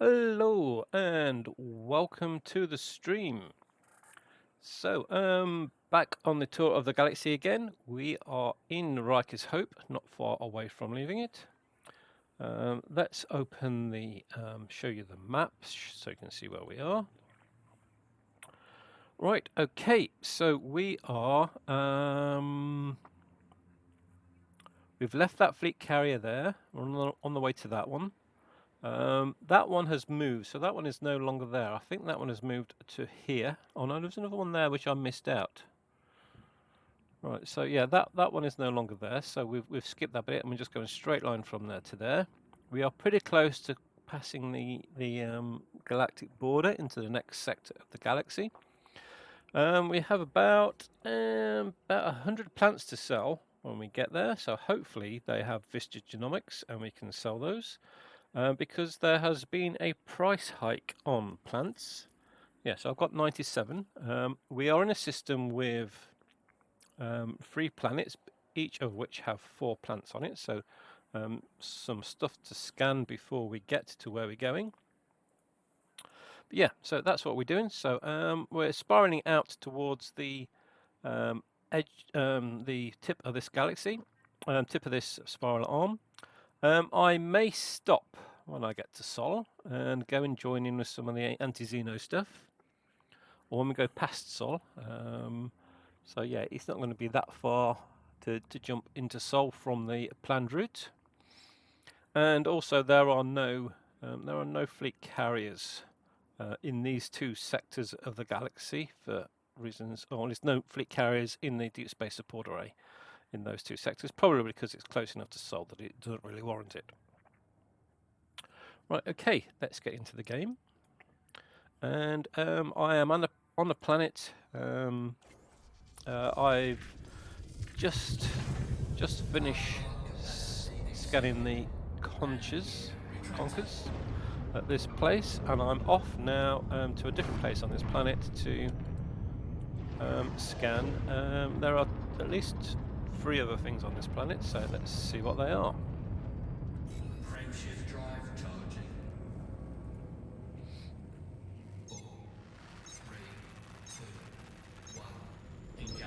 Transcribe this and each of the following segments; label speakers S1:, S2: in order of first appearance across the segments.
S1: Hello and welcome to the stream. So, back on the tour of the galaxy again. We are in Ryker's Hope, not far away from leaving it. Let's open the, show you the maps so you can see where we are. Right, okay, so we are, we've left that fleet carrier there. We're on the way to that one. That one has moved, so that one is no longer there. I think that one has moved to here. Oh no, there's another one there which I missed out. Right, so yeah, that one is no longer there. So we've skipped that bit, and we're just going straight line from there to there. We are pretty close to passing the galactic border into the next sector of the galaxy. We have about 100 plants to sell when we get there. So hopefully they have Vista Genomics, and we can sell those. Because there has been a price hike on plants. Yes, I've got 97. We are in a system with 3 planets, each of which have 4 plants on it. So some stuff to scan before we get to where we're going. But yeah, so that's what we're doing. So we're spiraling out towards the edge, the tip of this galaxy, tip of this spiral arm. I may stop when I get to Sol and go and join in with some of the anti-Xeno stuff, or when we go past Sol. So yeah, it's not going to be that far to jump into Sol from the planned route. And also there are no fleet carriers in these 2 sectors of the galaxy for reasons, or there's no fleet carriers in the Deep Space Support Array in those 2 sectors, probably because it's close enough to Sol that it doesn't really warrant it. Right, okay, let's get into the game. And I am on the planet. I've just finished scanning the conchers at this place, and I'm off now to a different place on this planet to scan. There are at least 3 other things on this planet, so let's see what they are.
S2: Frameshift drive charging. 4, 3, 2, 1. Engage.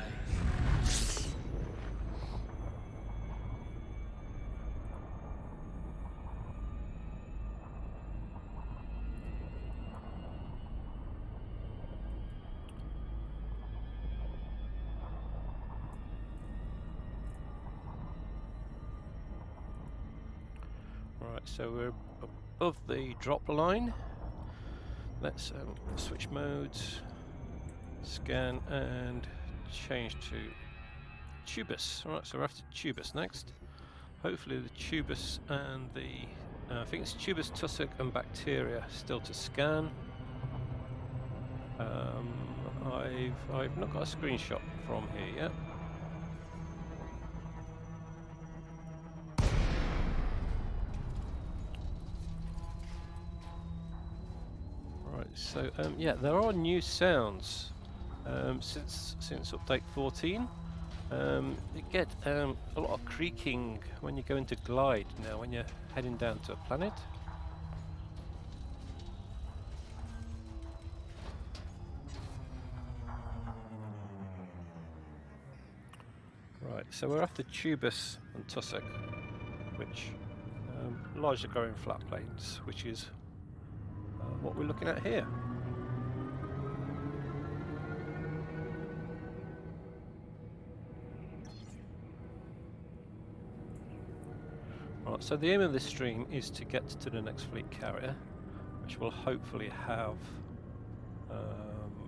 S1: Right, so we're above the drop line. Let's switch modes, scan, and change to Tubus. Alright, so we're after Tubus next. Hopefully the Tubus and the I think it's Tubus, tussock and bacteria still to scan. I've not got a screenshot from here yet. Right, so yeah, there are new sounds since update 14. You get a lot of creaking when you go into glide now, when you're heading down to a planet. Right, so we're after Tubus and tussock, which largely grow in flat plains, which is what we're looking at here. Right, so the aim of this stream is to get to the next fleet carrier, which will hopefully have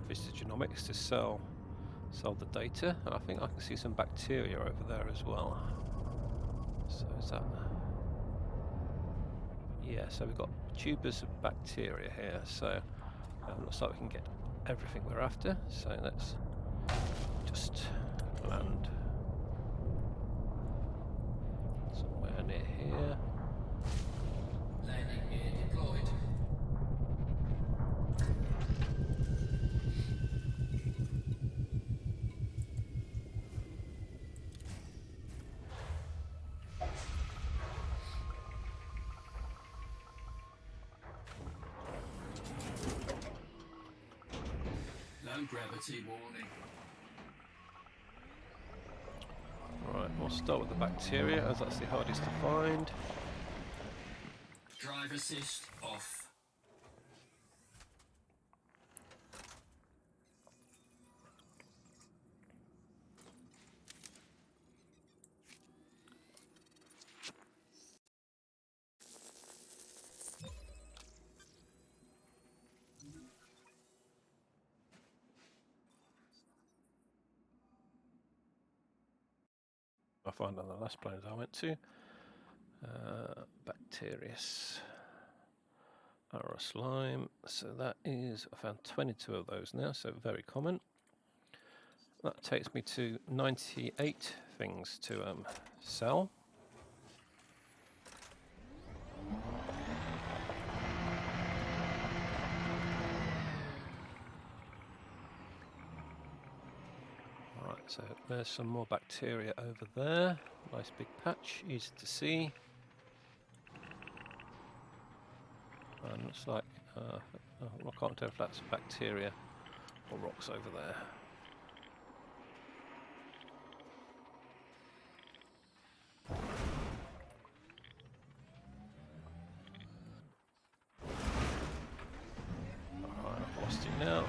S1: Vista Genomics to sell the data, and I think I can see some bacteria over there as well. So is that? Yeah, so we've got tubers of bacteria here, so looks like we can get everything we're after. So let's just land somewhere near here.
S2: Landing gear deployed. No gravity warning.
S1: Right, we'll start with the bacteria, as that's the hardest to find.
S2: Drive assist off.
S1: I find on the last planet I went to. Bacterius. Aura slime. So that is, I found 22 of those now, so very common. That takes me to 98 things to sell. Right, so there's some more bacteria over there. Nice big patch, easy to see. And looks like, I can't tell if that's bacteria or rocks over there. Alright, I've lost it now.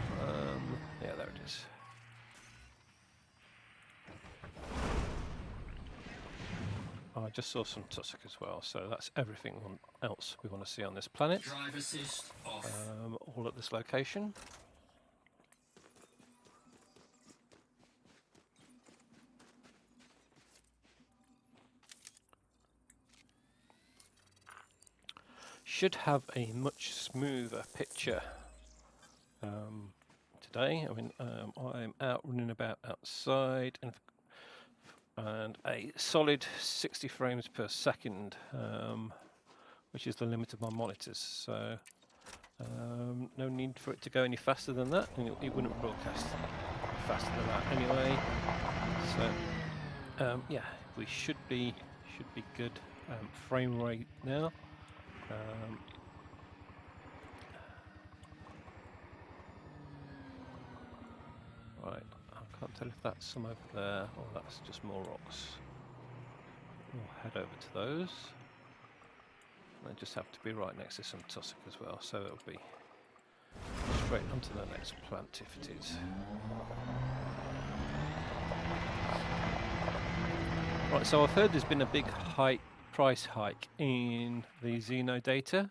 S1: Yeah, there it is. I just saw some tussock as well, so that's everything else we want to see on this planet.
S2: Drive assist off.
S1: All at this location. Should have a much smoother picture today. I mean, I'm out running about outside and a solid 60 frames per second, which is the limit of my monitors. So no need for it to go any faster than that, and it wouldn't broadcast faster than that anyway. So yeah, we should be good. Frame rate now. Right, I can't tell if that's some over there or that's just more rocks. We'll head over to those. They just have to be right next to some tussock as well, so it'll be straight onto the next plant if it is. Right, so I've heard there's been a big price hike in the Xeno data.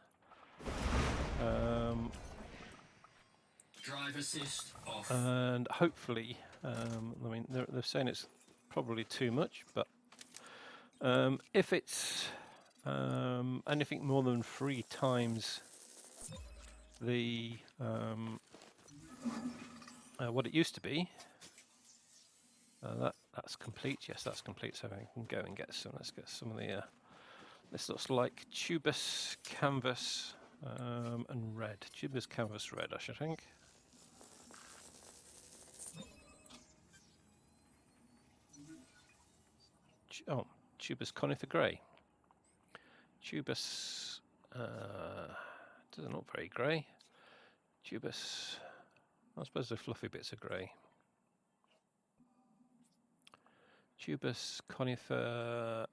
S2: Drive assist off.
S1: And hopefully, I mean, they're saying it's probably too much, but if it's anything more than 3 times the what it used to be, that's complete. Yes, that's complete. So I can go and get some. Let's get some of the. This looks like tubus canvas and red. Tubus canvas red, I should think. Oh, tubus conifer grey. Tubus doesn't look very grey. Tubus, I suppose the fluffy bits are grey. Tubus conifer.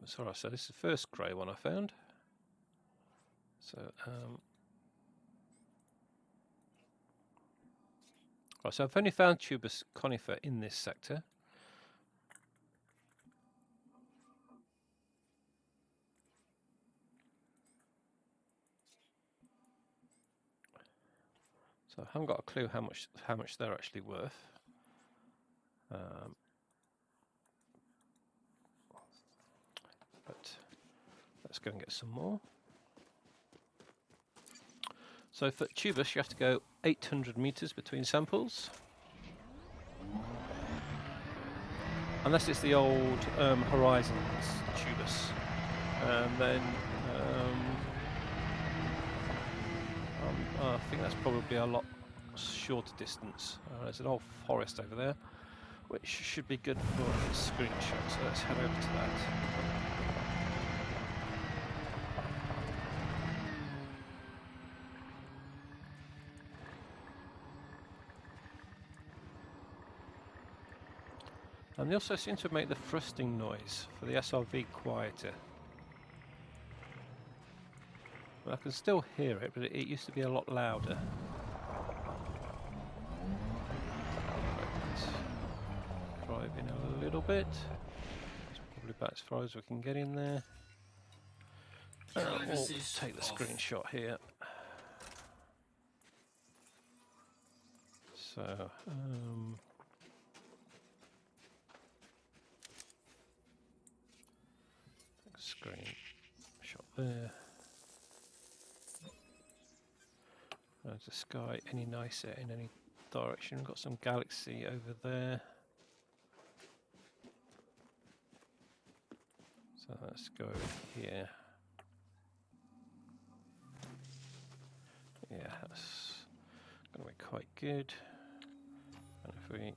S1: Sorry, so this is the first grey one I found. So right, so I've only found tubus conifer in this sector. So I haven't got a clue how much they're actually worth. But let's go and get some more. So for tubus, you have to go 800 meters between samples. Unless it's the old Horizons tubus. And then I think that's probably a lot shorter distance. There's an old forest over there, which should be good for a screenshot. So let's head over to that. And they also seem to make the thrusting noise for the SRV quieter. Well, I can still hear it, but it used to be a lot louder. Let's drive in a little bit. It's probably about as far as we can get in there. We'll take the screenshot here. So, screenshot there. Is the sky any nicer in any direction? We've got some galaxy over there. So let's go here. Yeah, that's going to be quite good. And if we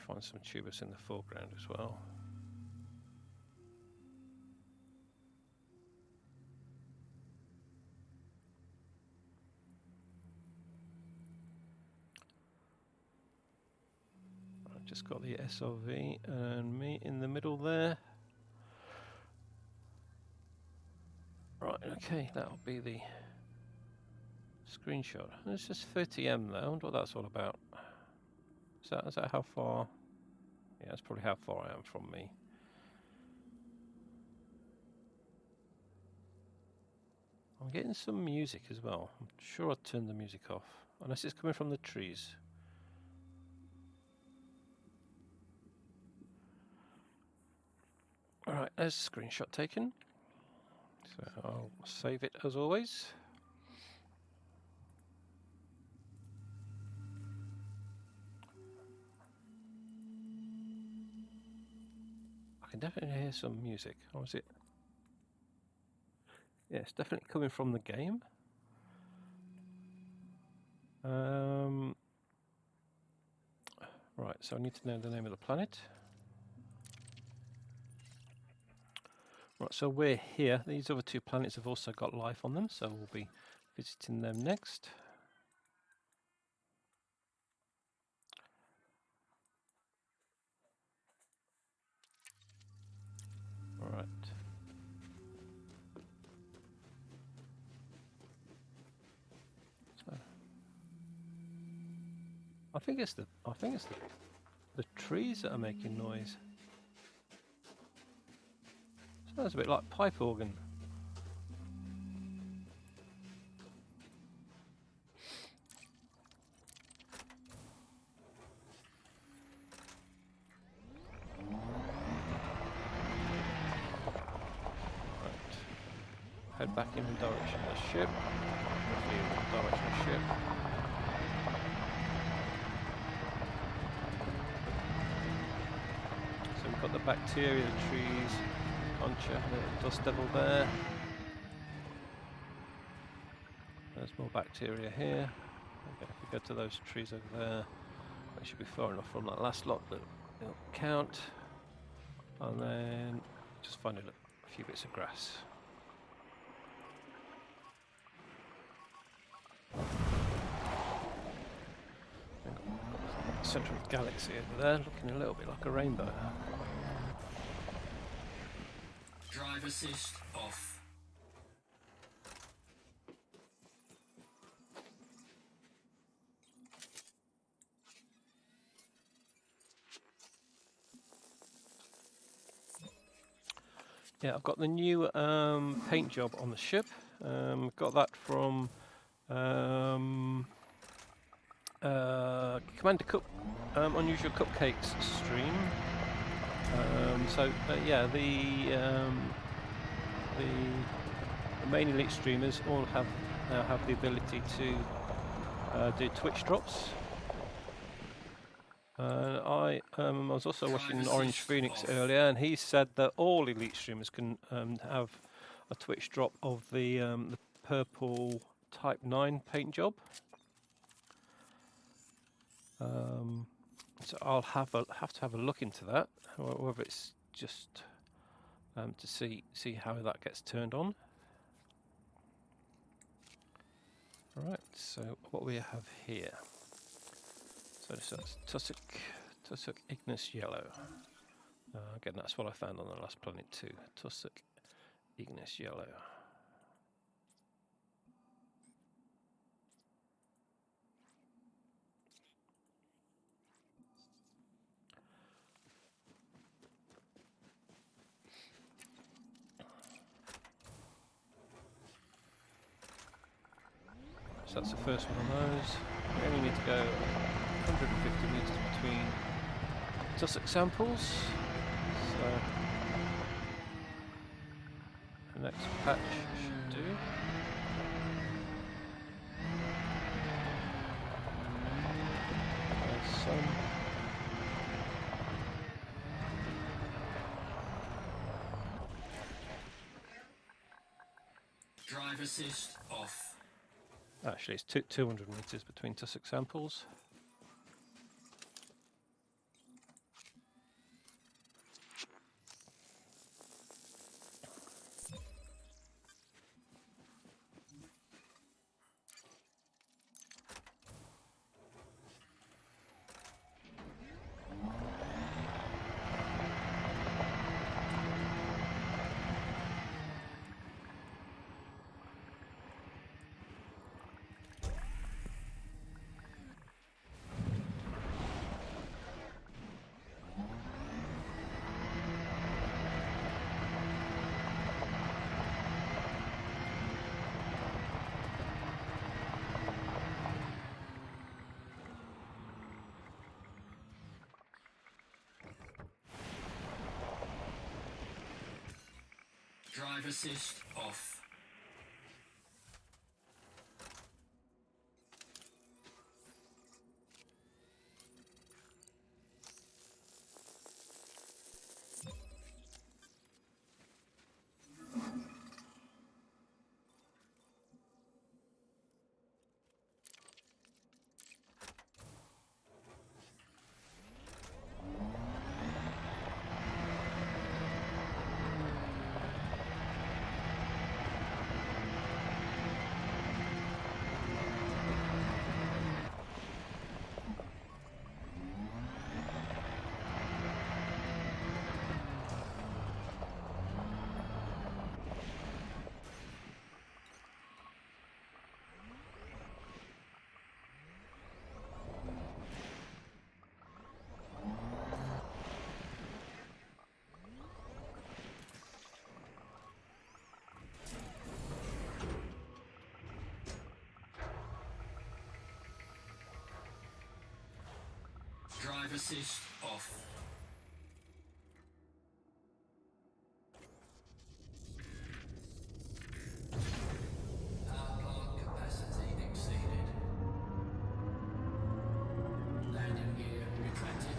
S1: find some tubers in the foreground as well. I've just got the SRV and me in the middle there. Right, okay, that'll be the screenshot. It's just 30M though. I wonder what that's all about. Is that how far? Yeah, that's probably how far I am from me. I'm getting some music as well. I'm sure I'll turn the music off, unless it's coming from the trees. Alright, there's a screenshot taken. So I'll save it as always. I can definitely hear some music. Or is it? Yeah, it's definitely coming from the game. Right, so I need to know the name of the planet. Right, so we're here. These other two planets have also got life on them, so we'll be visiting them next. All right. So I think it's the trees that are making noise. Sounds a bit like pipe organ. Head back in the direction of the ship. Roughly in the direction of the ship. So we've got the bacteria, the trees, concha, the dust devil there. There's more bacteria here. Okay, if we go to those trees over there, they should be far enough from that last lot that it'll count. And then just find a few bits of grass. Centre of the galaxy over there, looking a little bit like a rainbow.
S2: Drive assist off.
S1: Yeah, I've got the new paint job on the ship. Got that from Commander Cup Unusual Cupcakes stream. Yeah, the main elite streamers all now have the ability to do Twitch drops. I was also watching Orange Phoenix earlier, and he said that all elite streamers can have a Twitch drop of the purple Type 9 paint job. So I'll have to have a look into that, whether it's just to see how that gets turned on. Right, so what we have here. So this is Tussock Ignis Yellow. Again, that's what I found on the last planet too. Tussock Ignis Yellow. So that's the first one of those. We only need to go 150 metres between tussock samples. So the next patch should do. There's some.
S2: Drive assist off.
S1: Actually, it's 200 metres between tussock samples.
S2: Drive assist off. Drive assist off. Power plant capacity exceeded. Landing gear retracted.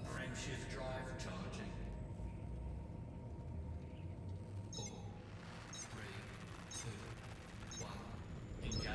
S2: Frameshift drive charging. 4, 3, 2, 1. Engage.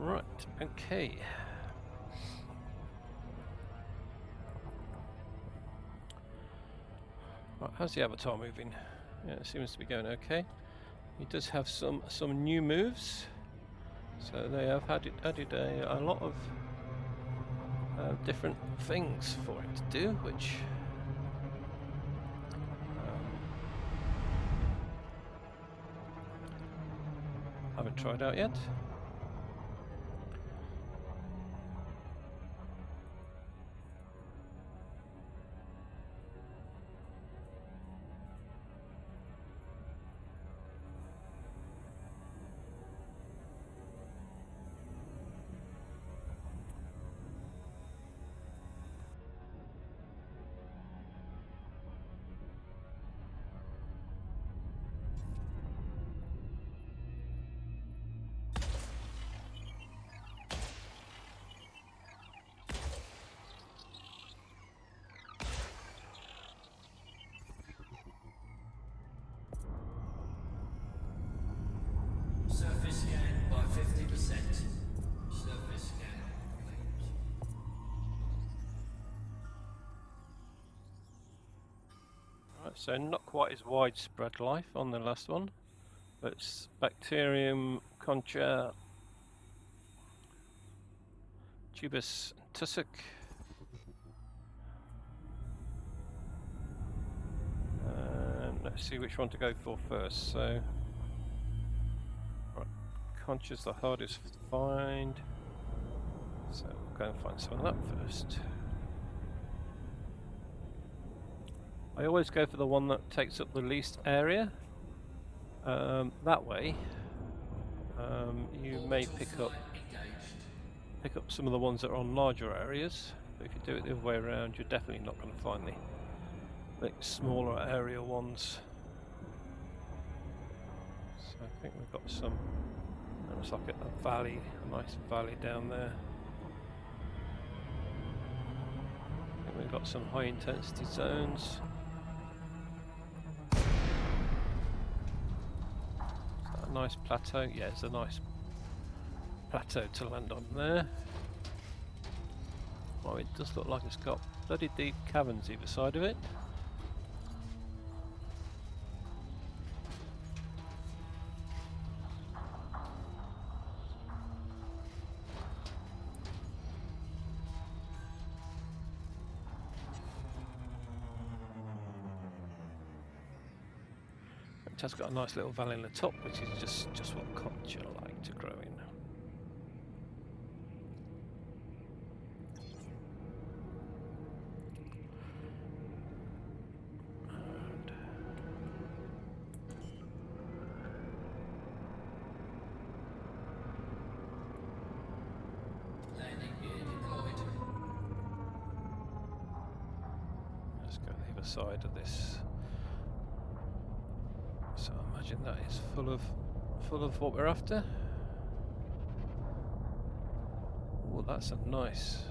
S1: Right, okay. Right, how's the avatar moving? Yeah, it seems to be going okay. He does have some new moves, so they have added a lot of different things for him to do, which I haven't tried out yet.
S2: Surface scan by 50%. Surface scan complete.
S1: Right, so not quite as widespread life on the last one, but it's bacterium, concha, tubus, tussock. Let's see which one to go for first. So, right, concha's the hardest to find. So we'll go and find some of that first. I always go for the one that takes up the least area. That way, you may pick up some of the ones that are on larger areas. But if you do it the other way around, you're definitely not going to find the smaller area ones. So I think we've got some. Looks like a valley, a nice valley down there. I think we've got some high intensity zones. Is that a nice plateau? Yeah, it's a nice plateau to land on there. Well, it does look like it's got bloody deep caverns either side of it. It has got a nice little valley in the top, which is just what concha like to grow in.
S2: Landing gear deployed.
S1: Let's go to the other side of this. So I imagine that is full of what we're after. Oh, that's a nice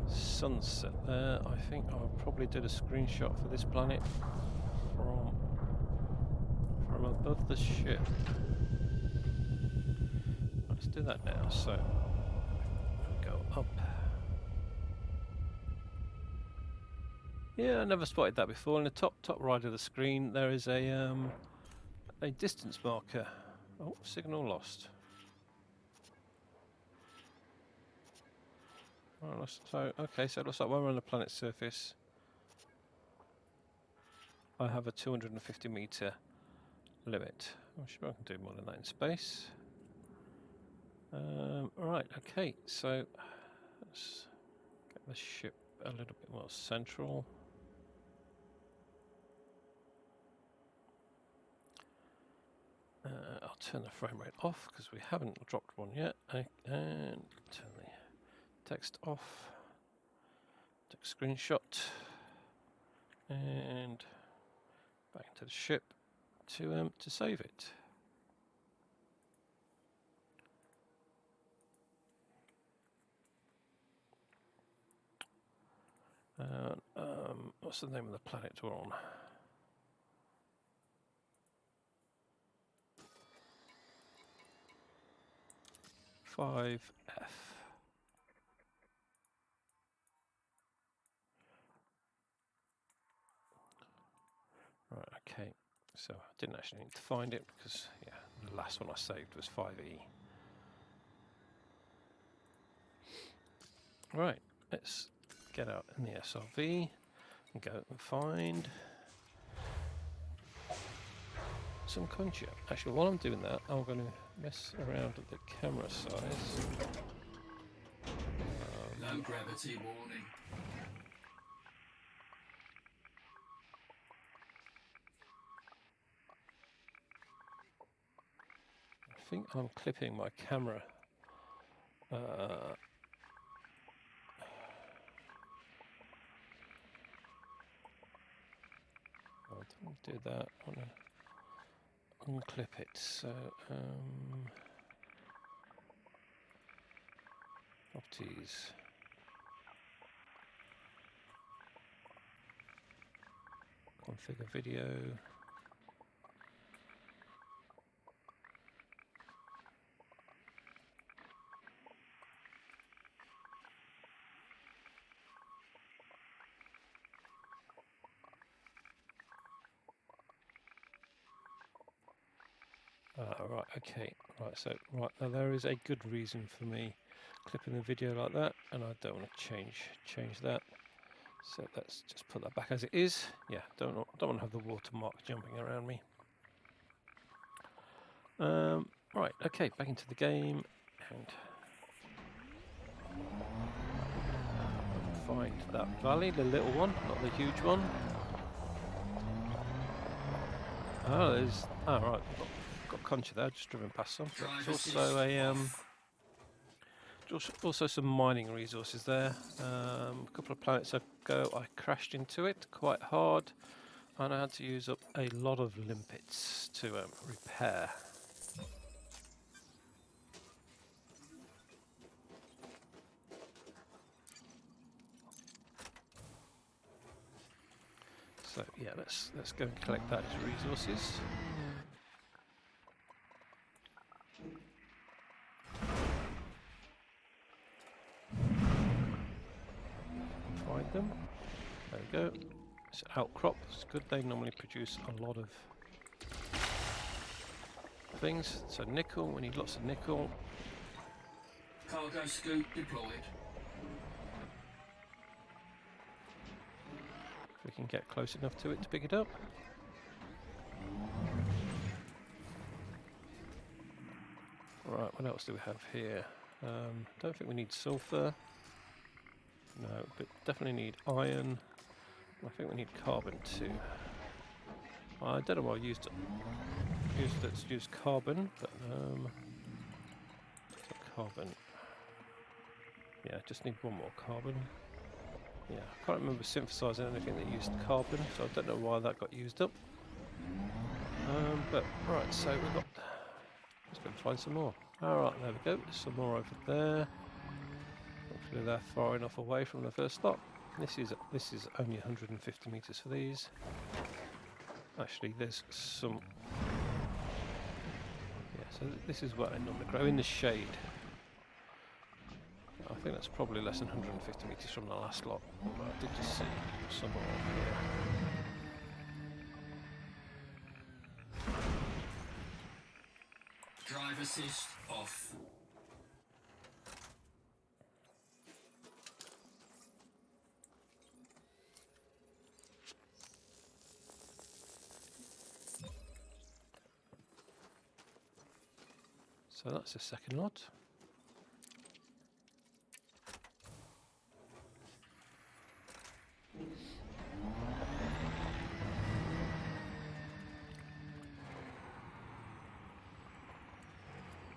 S1: sunset there. I think I'll probably do a screenshot for this planet from above the ship. Let's do that now. So go up. Yeah, I never spotted that before. In the top right of the screen, there is a distance marker. Oh, signal lost. Oh, so okay, so it looks like when we're on the planet's surface, I have a 250 meter limit. I'm sure I can do more than that in space. Right, okay, so let's get the ship a little bit more central. I'll turn the frame rate off because we haven't dropped one yet, and turn the text off. Take a screenshot and back into the ship to save it. What's the name of the planet we're on? 5F. Right, okay. So I didn't actually need to find it because, yeah, the last one I saved was 5E. Right, let's get out in the SRV and go and find some concha. Actually, while I'm doing that, I'm going to mess around with the camera size.
S2: Low gravity warning.
S1: I think I'm clipping my camera. I don't do that. I want to unclip it. So, properties. Configure video. Right, okay. Right, so now there is a good reason for me clipping the video like that, and I don't want to change that. So let's just put that back as it is. Yeah, don't want to have the watermark jumping around me. Right, okay, back into the game and find that valley, the little one, not the huge one. Oh, there's right, got concha there, just driven past some. There's also a also some mining resources there. A couple of planets ago I crashed into it quite hard and I had to use up a lot of limpets to repair. So yeah, let's go and collect that as resources. Find them. There we go. It's outcrop. It's good. They normally produce a lot of things. So nickel. We need lots of nickel.
S2: Cargo scoop deployed.
S1: If we can get close enough to it to pick it up. Right, what else do we have here? Don't think we need sulfur. No, but definitely need iron. I think we need carbon too. I don't know why I used carbon, but so carbon. Yeah, just need one more carbon. Yeah, I can't remember synthesizing anything that used carbon, so I don't know why that got used up. But right, so we've got. Let's go and find some more. All right, there we go. Some more over there. Hopefully they're far enough away from the first stop. This is only 150 meters for these. Actually, there's some. Yeah, so this is where I normally grow in the shade. I think that's probably less than 150 meters from the last lot. But I did just see some more here.
S2: Drive assist off.
S1: So that's the second lot.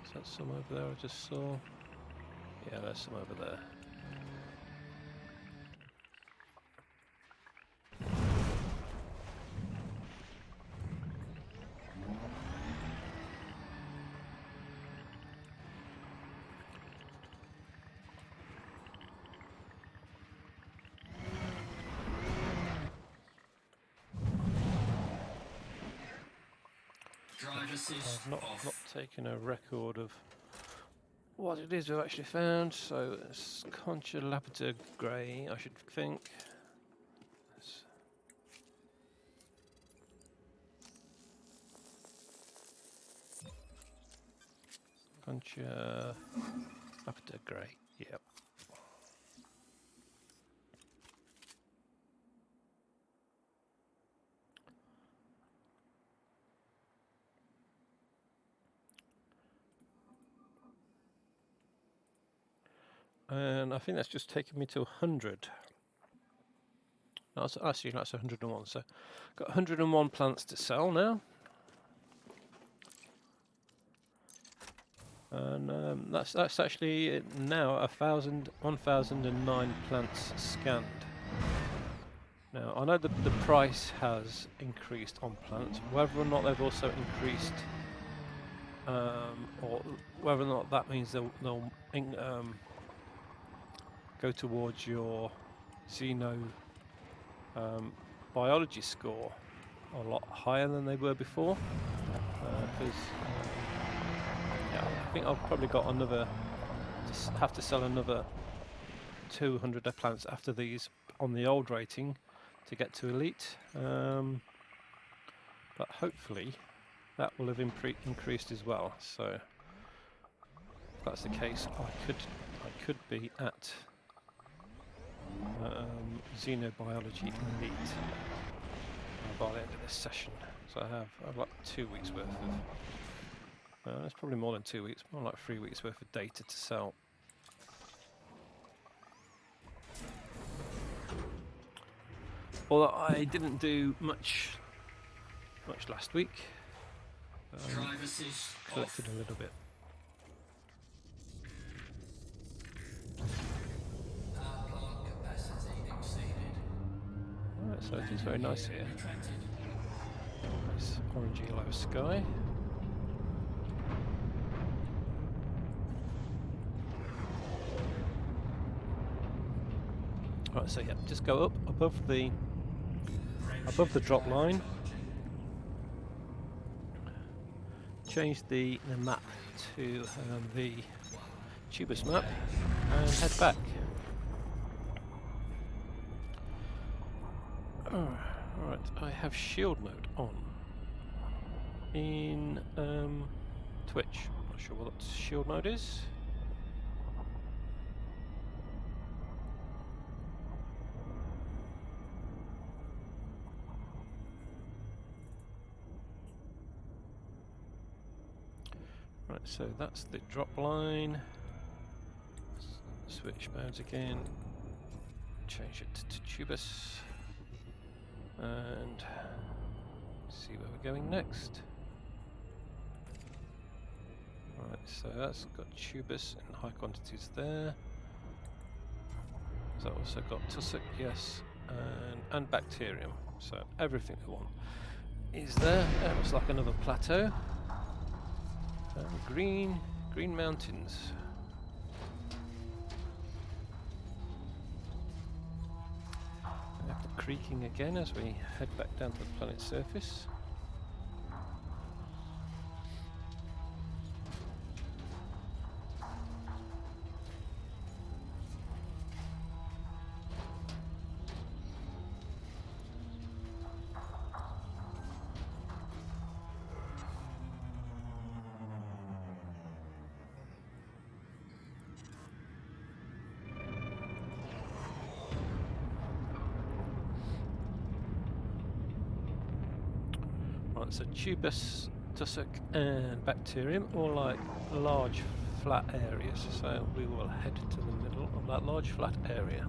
S1: Is that some over there I just saw? Yeah, there's some over there.
S2: Drive assist
S1: I've not
S2: off.
S1: taken a record of what it is we've actually found. So it's Concha Lapita Grey, I should think. Concha Lapita Grey, yep. And I think that's just taken me to 100. That's actually that's 101. So got 101 plants to sell now, and that's actually now 1,009 plants scanned. Now I know the price has increased on plants. Whether or not they've also increased, or whether or not that means they'll go towards your Xeno biology score a lot higher than they were before, because yeah, I think I've probably got another, have to sell another 200 plants after these on the old rating to get to Elite, but hopefully that will have increased as well. So if that's the case, I could be at Xenobiology Elite by the end of this session. So I have like 2 weeks worth of, it's probably more than 2 weeks, more like 3 weeks worth of data to sell. Although I didn't do much last week, collected a little bit. Alright, so it is very nice here. Nice orangey yellow sky. Right, so yeah, just go up above the drop line. Change the map to the Tubus map and head back. Alright, I have shield mode on in Twitch. Not sure what shield mode is. Right, so that's the drop line. Switch modes again. Change it to Tubus. And see where we're going next. Right, so that's got Tubus in high quantities there. Has that also got Tussock? Yes, and Bacterium. So everything we want is there. That looks like another plateau. Green mountains. We have the creaking again as we head back down to the planet's surface. Right, so Tubus, Tussock and Bacterium, all like large flat areas, so we will head to the middle of that large flat area.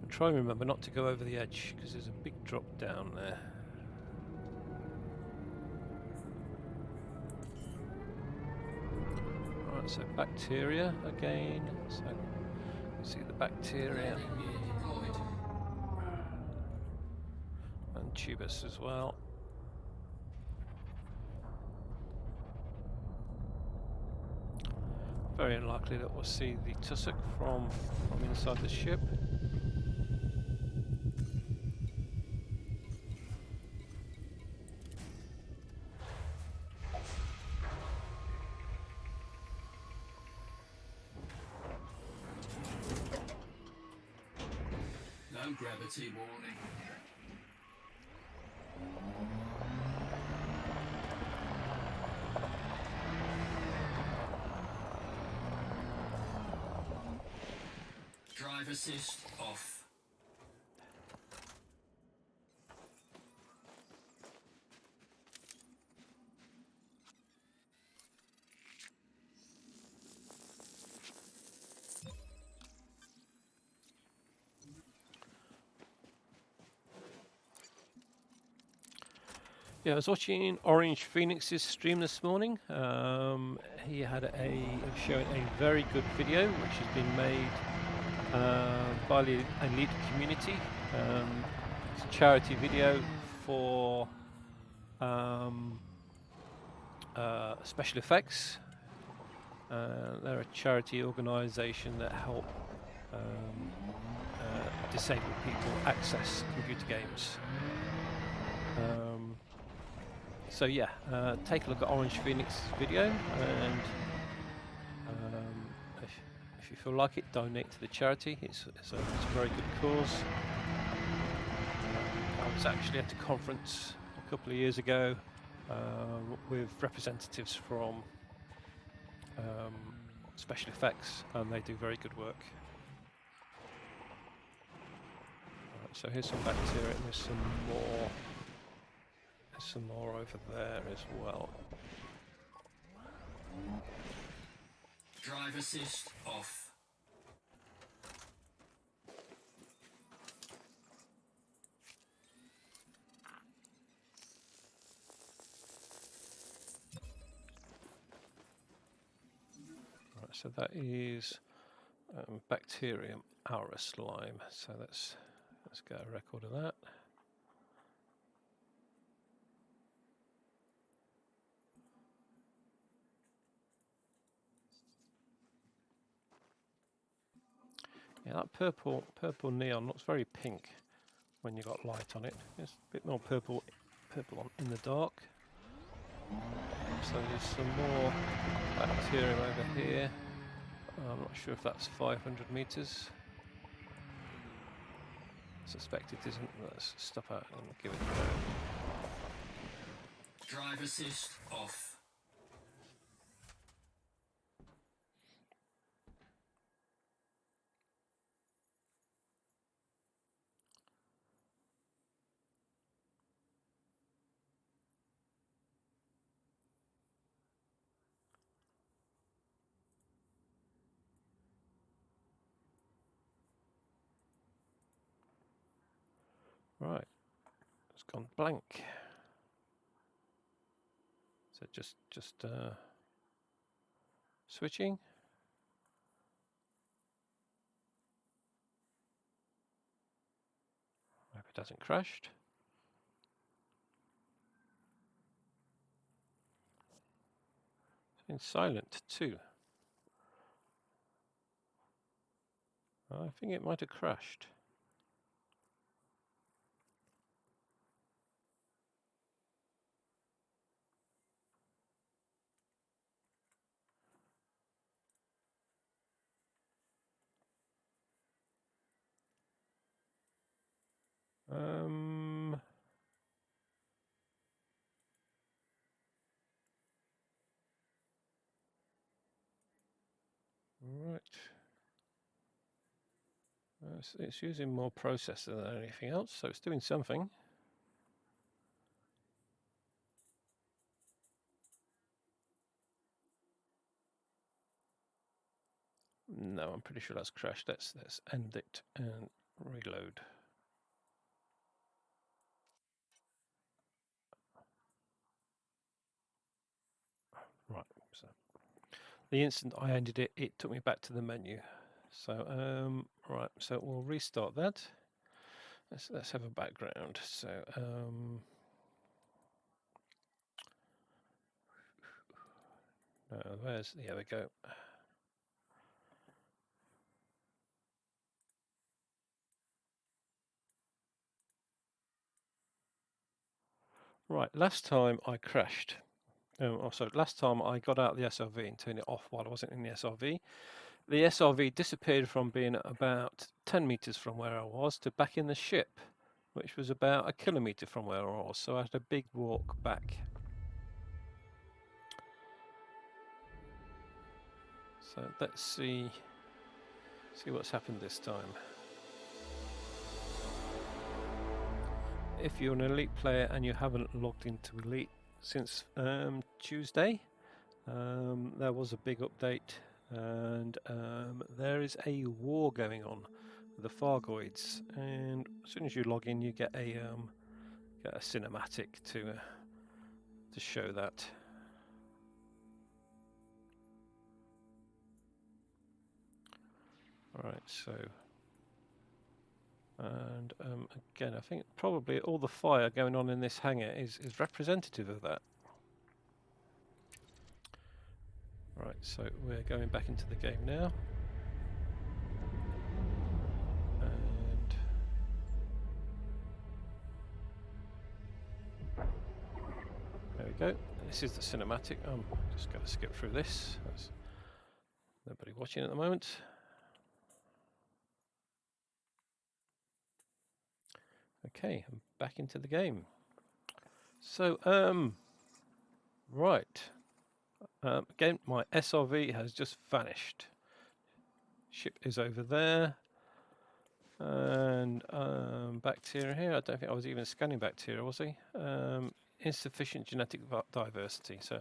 S1: And try and remember not to go over the edge because there's a big drop down there. Right, so Bacteria again, so see the Bacteria and Tubus as well. Very unlikely that we'll see the Tussock from inside the ship.
S2: No gravity warning. Drive assist off.
S1: Yeah, I was watching Orange Phoenix's stream this morning. He had showing a very good video which has been made by the Elite community. It's a charity video for special effects. They're a charity organisation that help disabled people access computer games. So yeah, take a look at Orange Phoenix's video, and if you feel like it, donate to the charity. It's a very good cause. I was actually at a conference a couple of years ago with representatives from special effects, and they do very good work. Right, so here's some bacteria, and there's some more. There's some more over there as well.
S2: Drive assist off.
S1: Right, so that is bacterium aura slime. So let's get a record of that. Yeah, that purple neon looks very pink when you got light on it. It's a bit more purple in the dark. So there's some more bacterium over here. I'm not sure if that's 500 meters. I suspect it isn't. Let's stop out and give it a go.
S2: Drive assist off.
S1: Right, it's gone blank. So just switching. Hope it hasn't crashed. It's been silent too. I think it might have crashed. Right. It's using more processor than anything else, so it's doing something. No, I'm pretty sure that's crashed. Let's end it and reload. Right. So the instant I ended it, it took me back to the menu. So right. So we'll restart that. Let's have a background. So there we go. Right, last time I crashed. Last time I got out of the SRV and turned it off while I wasn't in the SRV. the SRV disappeared from being about 10 meters from where I was to back in the ship, which was about a kilometer from where I was, so I had a big walk back. So let's see what's happened this time. If you're an Elite player and you haven't logged into Elite since Tuesday, there was a big update, and there is a war going on with the Fargoids, and as soon as you log in you get a cinematic to show that. Alright, so and again I think probably all the fire going on in this hangar is representative of that. Right, so we're going back into the game now. And there we go. This is the cinematic. I'm just going to skip through this. There's nobody watching at the moment. Okay, I'm back into the game. So, right. Again, my SRV has just vanished. Ship is over there. And bacteria here. I don't think I was even scanning bacteria, was I? Insufficient genetic diversity. So,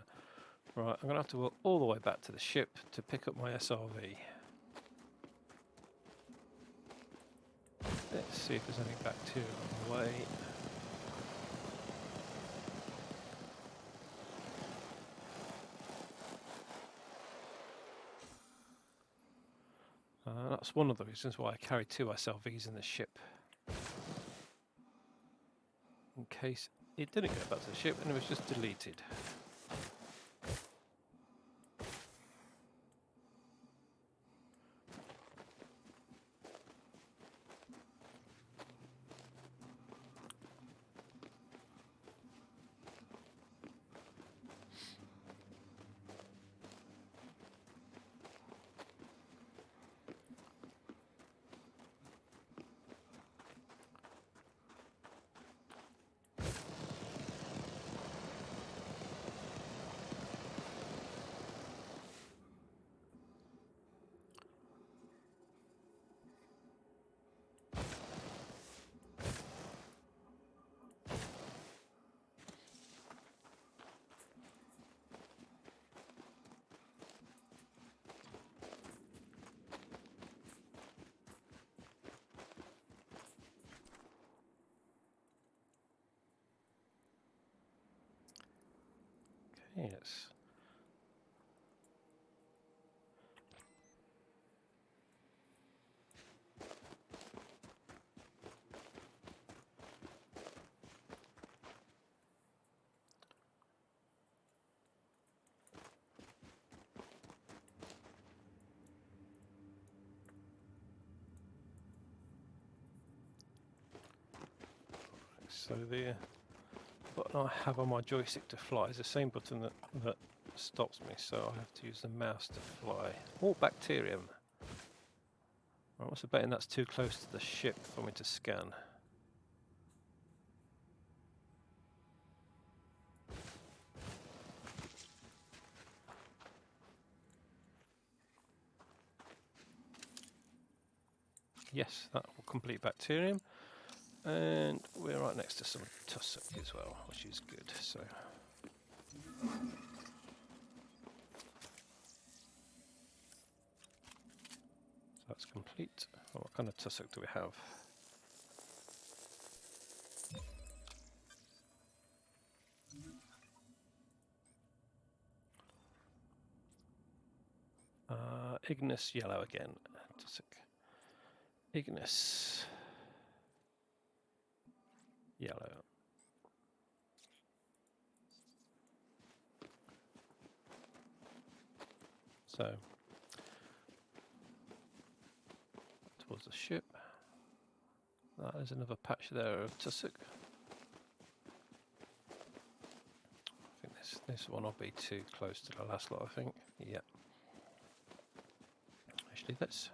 S1: right, I'm going to have to walk all the way back to the ship to pick up my SRV. Let's see if there's any bacteria on the way. That's one of the reasons why I carry 2 SLVs in the ship. In case it didn't go back to the ship and it was just deleted. Yes. So the button I have on my joystick to fly is the same button that stops me, so I have to use the mouse to fly. Oh, bacterium. I was betting that's too close to the ship for me to scan. Yes, that will complete bacterium. And we're right next to some tussock as well, which is good. So that's complete. Oh, what kind of tussock do we have? Ignis yellow again. Tussock. Ignis yellow. So towards the ship. That is another patch there of tussock. I think this one will be too close to the last lot. I think. Yeah. actually. Let's.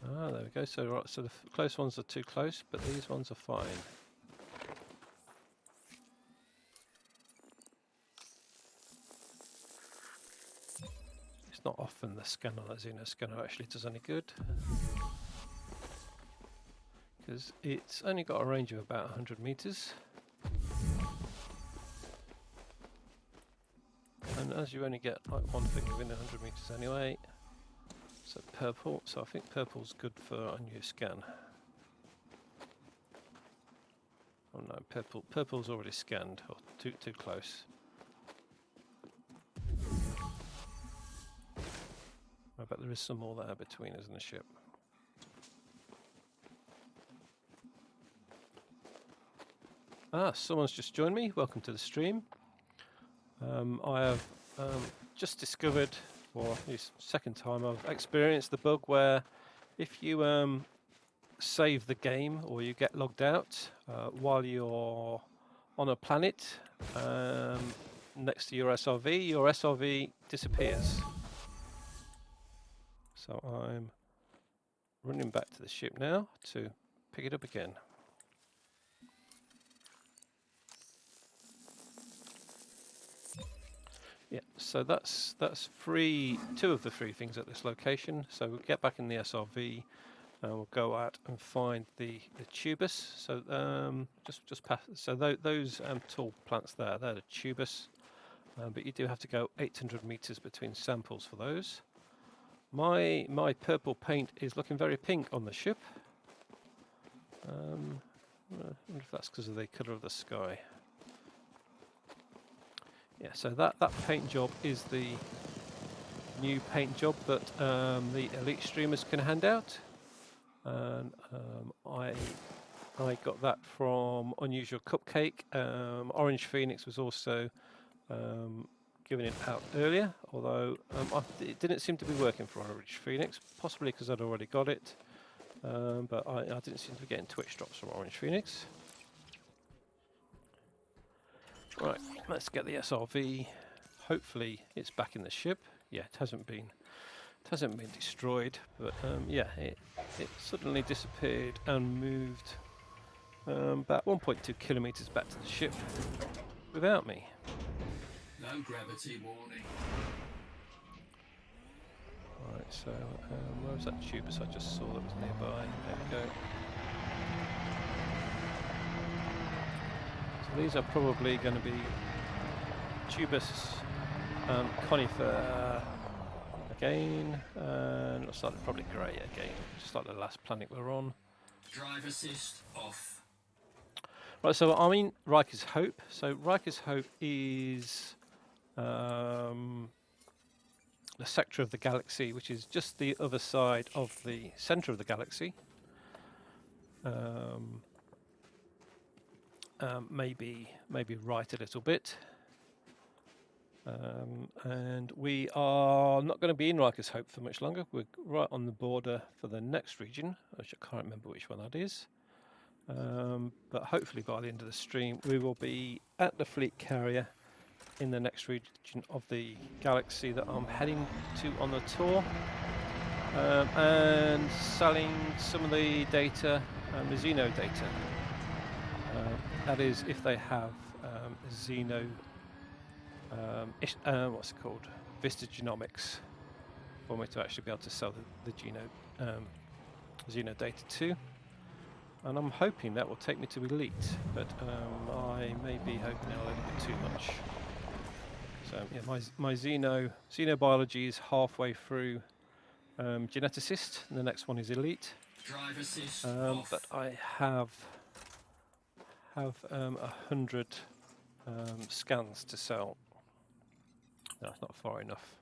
S1: Ah, there we go. So right, so the close ones are too close, but these ones are fine. It's not often the scanner, the Xeno scanner, actually does any good, because it's only got a range of about 100 meters. And as you only get like one thing within 100 meters anyway, so purple, so I think purple's good for a new scan. Oh no, purple's already scanned, or too close. I bet there is some more there between us and the ship. Ah, someone's just joined me. Welcome to the stream. I have just discovered, or this second time I've experienced the bug where if you save the game or you get logged out while you're on a planet next to your SRV disappears. So I'm running back to the ship now to pick it up again. Yeah, so that's two of the three things at this location. So we'll get back in the SRV and we'll go out and find the tubus. So just past. So those tall plants there, they're the tubus. But you do have to go 800 meters between samples for those. My purple paint is looking very pink on the ship. I wonder if that's because of the colour of the sky. Yeah, so that paint job is the new paint job that the Elite streamers can hand out. And I got that from Unusual Cupcake. Orange Phoenix was also giving it out earlier, although it didn't seem to be working for Orange Phoenix, possibly because I'd already got it. But I didn't seem to be getting Twitch drops from Orange Phoenix. Right, let's get the SRV. Hopefully it's back in the ship. Yeah, it hasn't been destroyed, but yeah, it suddenly disappeared and moved about 1.2 kilometers back to the ship without me.
S2: No gravity warning.
S1: Right, so where was that tubus I just saw that was nearby? There we go. So these are probably going to be tubus conifer again, and looks like they're probably grey again, just like the last planet we're on.
S2: Drive assist off.
S1: Right, so I'm in Ryker's Hope. So Ryker's Hope is the sector of the galaxy which is just the other side of the centre of the galaxy. Maybe right a little bit. And we are not going to be in Ryker's Hope for much longer. We're right on the border for the next region, which I can't remember which one that is. But hopefully by the end of the stream we will be at the fleet carrier in the next region of the galaxy that I'm heading to on the tour, and selling some of the data, the Xeno data. That is if they have Xeno, what's it called, Vista Genomics, for me to actually be able to sell the Xeno data to. And I'm hoping that will take me to Elite, but I may be hoping a little bit too much. So yeah, my Xenobiology is halfway through Geneticist, and the next one is Elite.
S2: Drive assist
S1: But I have 100 scans to sell. No, it's not far enough.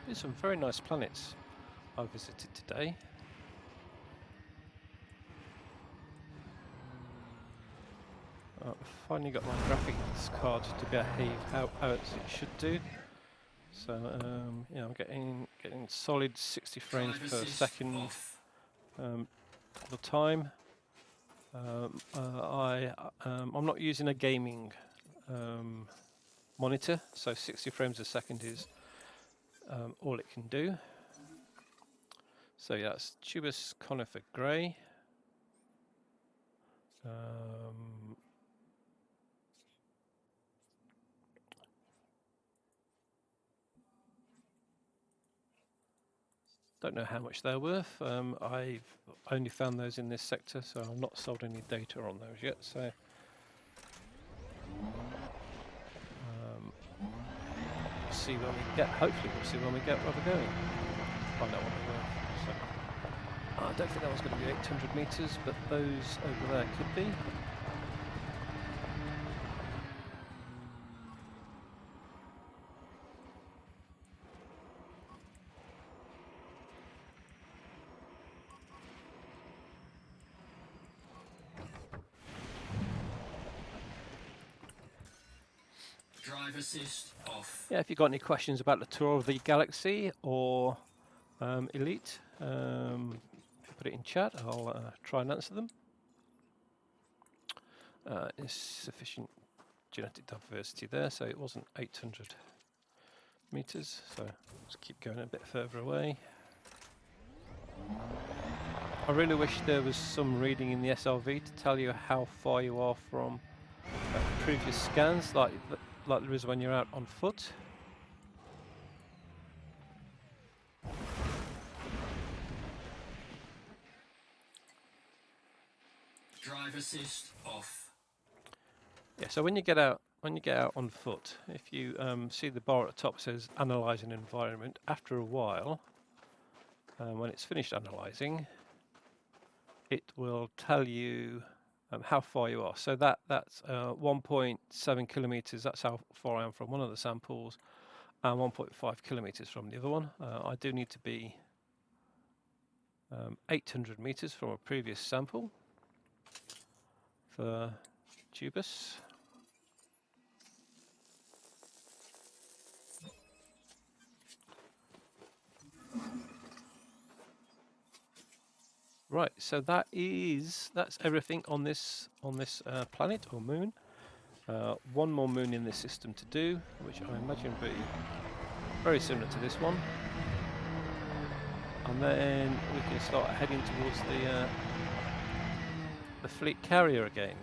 S1: There's some very nice planets I visited today. I've finally got my graphics card to behave how it should do. So yeah, I'm getting getting solid 60 frames
S2: Drive
S1: per
S2: assist
S1: second
S2: off.
S1: all the time. I'm not using a gaming monitor, so 60 frames a second is all it can do. So yeah, it's Tubus conifer grey. Don't know how much they're worth. I've only found those in this sector, so I've not sold any data on those yet. So we'll see when we get. Hopefully, we'll see when we get where we're going. Find out what they're worth. So I don't think that was going to be 800 meters, but those over there could be.
S2: Drive assist off.
S1: Yeah, if you've got any questions about the tour of the galaxy or Elite, if you put it in chat, I'll try and answer them. Is sufficient genetic diversity there, so it wasn't 800 meters, so let's keep going a bit further away. I really wish there was some reading in the SRV to tell you how far you are from previous scans, like there is when you're out on foot.
S2: Drive assist off.
S1: Yeah, so when you get out on foot, if you see the bar at the top says analysing environment, after a while, when it's finished analysing, it will tell you how far you are. So that's 1.7 kilometres, that's how far I am from one of the samples, and 1.5 kilometres from the other one. I do need to be 800 metres from a previous sample for Tubus. Right, so that's everything on this planet or moon. One more moon in this system to do, which I imagine will be very similar to this one, and then we can start heading towards the fleet carrier again.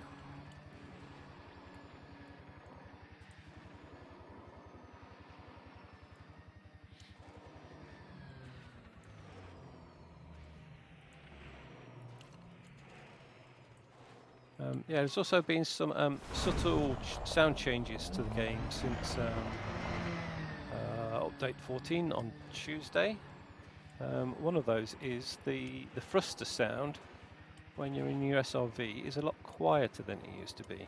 S1: Yeah, there's also been some subtle sound changes to the game since update 14 on Tuesday. One of those is the thruster sound when you're in your SRV is a lot quieter than it used to be.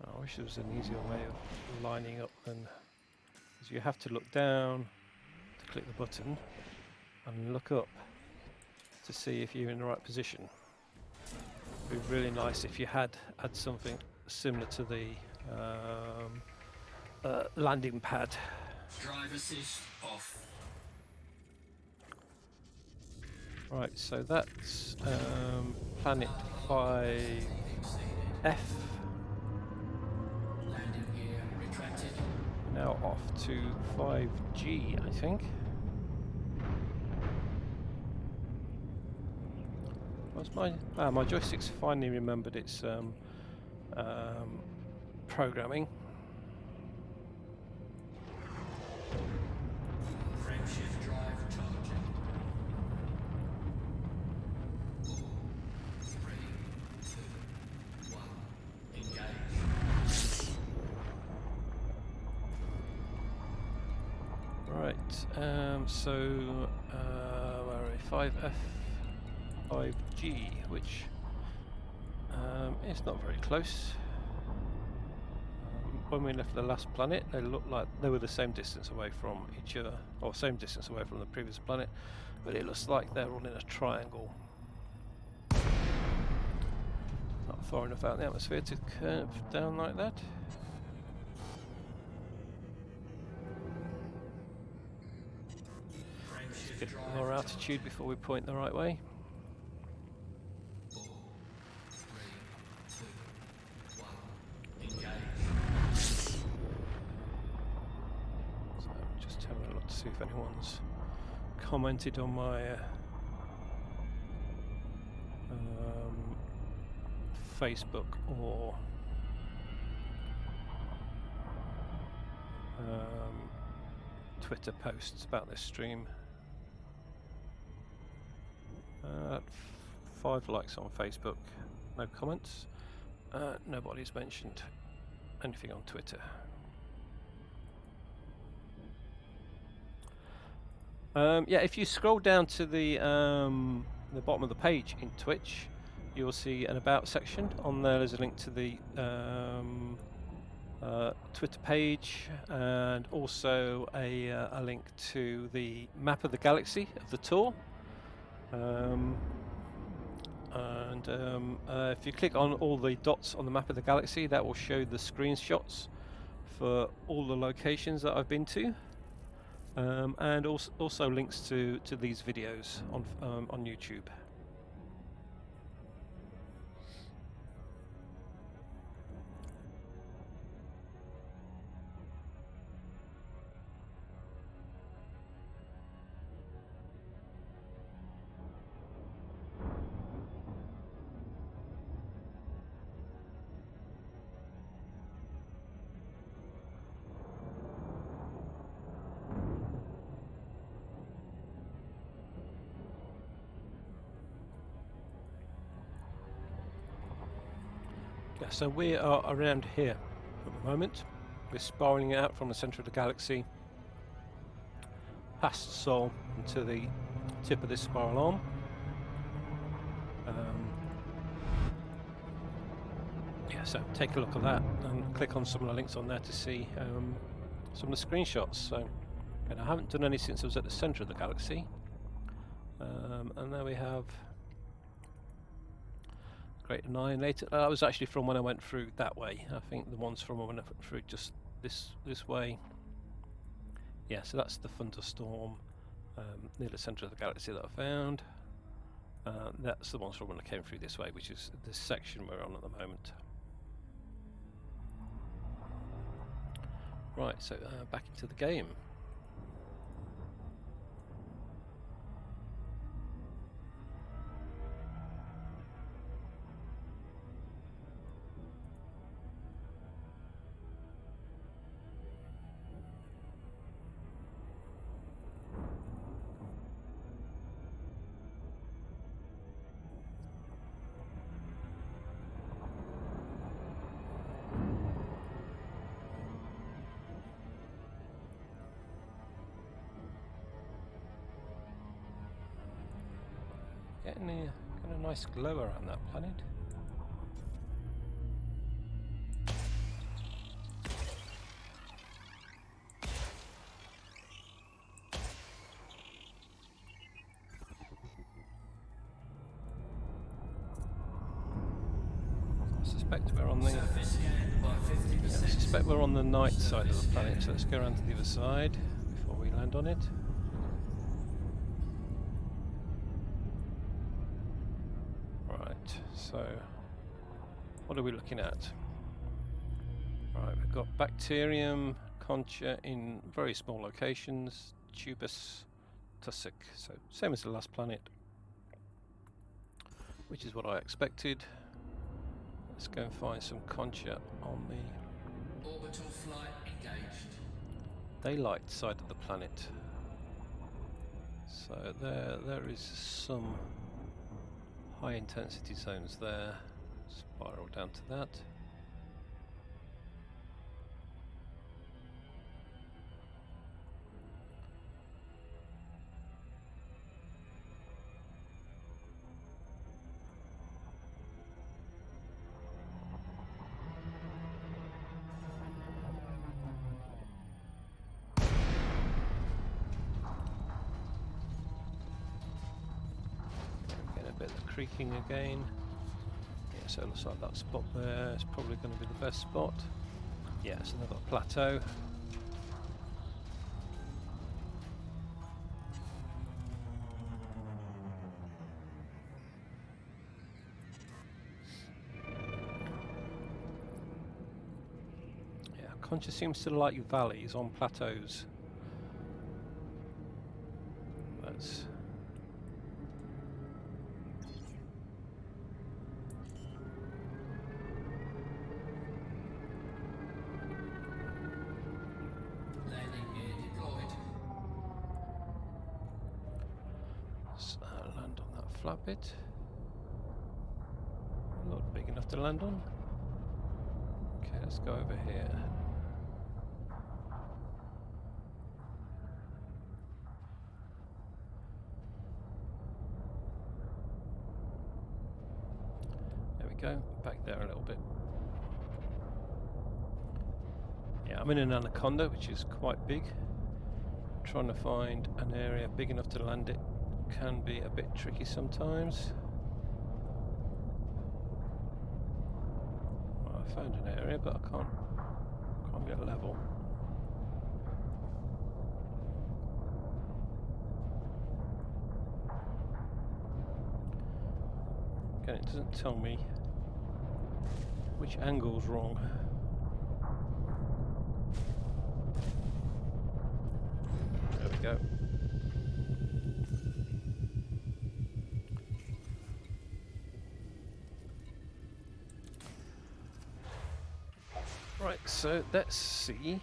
S1: I wish there was an easier way of lining up than, because you have to look down to click the button and look up to see if you're in the right position. It'd be really nice if you had something similar to the landing pad.
S2: Drive assist off.
S1: Right, so that's planet 5F.
S2: Landing gear retracted.
S1: Now off to 5G, I think. What's my joystick's finally remembered its programming.
S2: Frameshift drive charging. 4, 3, 2, 1. Engage.
S1: Right, so where are we? 5F, 5G, which is not very close. when we left the last planet, they looked like they were the same distance away from each other, or same distance away from the previous planet, but it looks like they're all in a triangle. Not far enough out in the atmosphere to curve down like that. Let's get more altitude before we point the right way.
S2: 4, 3, 2, 1, engage.
S1: So just having a look to see if anyone's commented on my Facebook or Twitter posts about this stream. 5 likes on Facebook, no comments. Nobody's mentioned anything on Twitter. Yeah, if you scroll down to the bottom of the page in Twitch, you'll see an About section. On there, there's a link to the Twitter page, and also a link to the map of the galaxy of the tour. If you click on all the dots on the map of the galaxy, that will show the screenshots for all the locations that I've been to, and also links to these videos on YouTube. Yeah, so we are around here at the moment. We're spiraling out from the centre of the galaxy, past Sol, and to the tip of this spiral arm. Yeah, so take a look at that and click on some of the links on there to see some of the screenshots. So, and I haven't done any since I was at the centre of the galaxy. And there we have Great Annihilator. That was actually from when I went through that way. I think the ones from when I went through just this way. Yeah, so that's the thunderstorm near the centre of the galaxy that I found. That's the ones from when I came through this way, which is this section we're on at the moment. Right, so back into the game. Getting a nice glow around that planet. I suspect we're on the night side of the planet, so let's go around to the other side before we land on it. Right, so what are we looking at? Right, we've got bacterium, concha in very small locations, tubus, tussock, so same as the last planet, which is what I expected. Let's go and find some concha on the
S2: Orbital flight engaged.
S1: daylight side of the planet. So there is some high intensity zones there. Spiral down to that. creaking again. Yeah, so it looks like that spot there is probably going to be the best spot. Yeah, it's another plateau. Yeah, Concha seems to like valleys on plateaus. That's
S2: Landing gear deployed.
S1: land on that flat bit. Not big enough to land on. Okay, let's go over here. There we go, back there a little bit. Yeah, I'm in an anaconda, which is quite big. Trying to find an area big enough to land it can be a bit tricky sometimes. Well, I found an area, but I can't get level. Again, it doesn't tell me which angle's wrong. There we go. Right, so let's see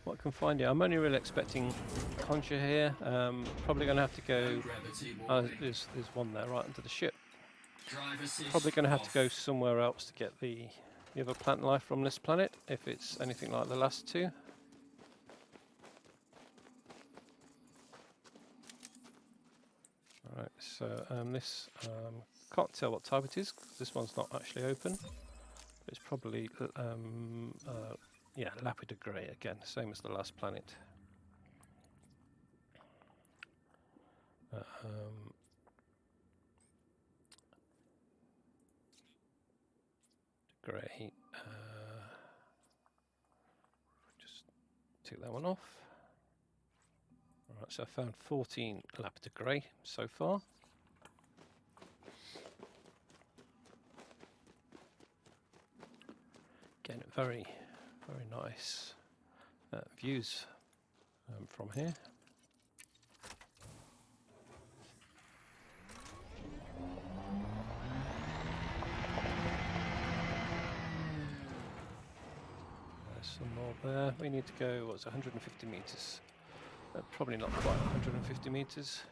S1: what I can find here. I'm only really expecting Concha here. Probably going to have to go.
S2: Gravity warning.
S1: There's one there right under the ship.
S2: Drive assist
S1: Probably going to have to
S2: off.
S1: go somewhere else to get the other plant life from this planet, if it's anything like the last two. Alright, so this, can't tell what type it is, 'cause this one's not actually open. It's probably, yeah, lapidar grey again, same as the last planet. Grey. Just take that one off. Alright, so I found 14 lapidar grey so far. Again, very nice views from here. There's some more there. We need to go, what's 150 meters? Probably not quite 150 meters.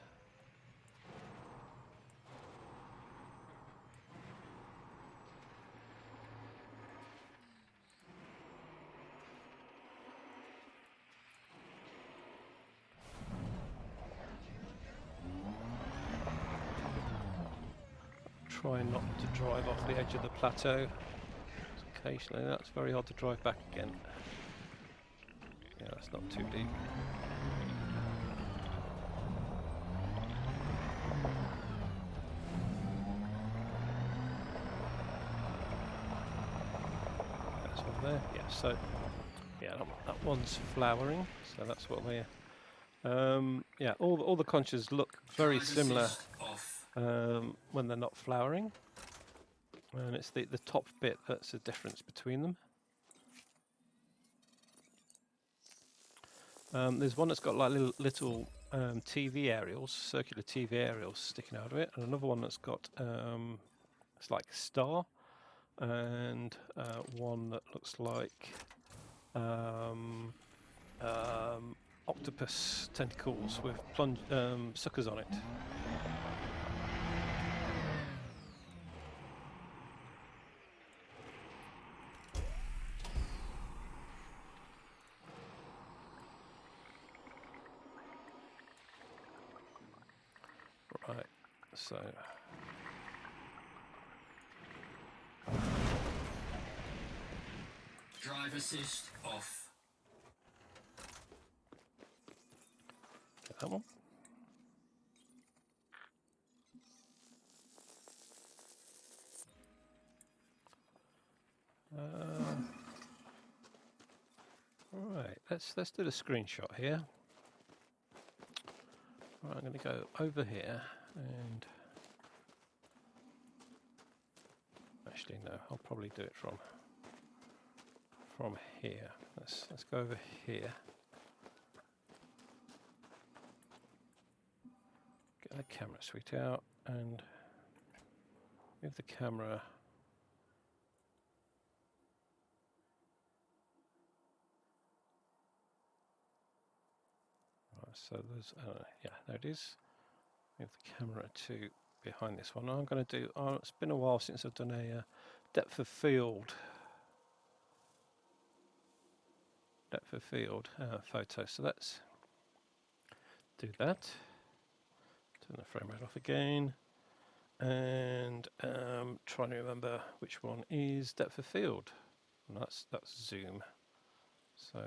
S1: Try not to drive off the edge of the plateau. Occasionally that's very hard to drive back again. Yeah, that's not too deep. That's one there. Yeah, so yeah, that one's flowering, so that's what we're. Yeah, all the conchas look very
S2: Drive
S1: similar
S2: assist off.
S1: when they're not flowering, and it's the top bit that's the difference between them. There's one that's got like little TV aerials, circular TV aerials sticking out of it, and another one that's got it's like a star, and one that looks like octopus tentacles with suckers on it. Right, so
S2: Drive assist off.
S1: get that one. Right, let's do the screenshot here. Right, I'm going to go over here and actually no, I'll probably do it from here. Let's go over here. Get the camera suite out and move the camera. Right, so there's yeah, there it is. Move the camera to behind this one. I'm going to do. It's been a while since I've done a depth of field photo. So let's do that. Turn the frame rate off again, and trying to remember which one is depth of field. And that's zoom. So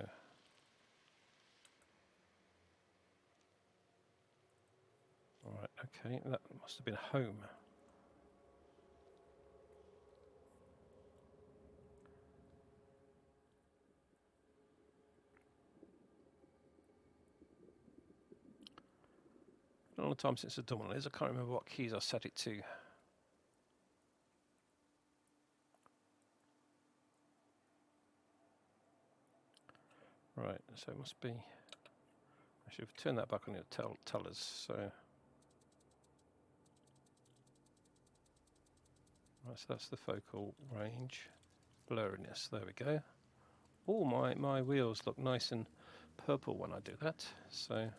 S1: all right, okay, that must have been home. A long time since I've done one of these. I can't remember what keys I set it to. Right, so it must be. I should have turned that back on. It'll tell us. So, right, so that's the focal range, blurriness. There we go. Oh, my wheels look nice and purple when I do that. So,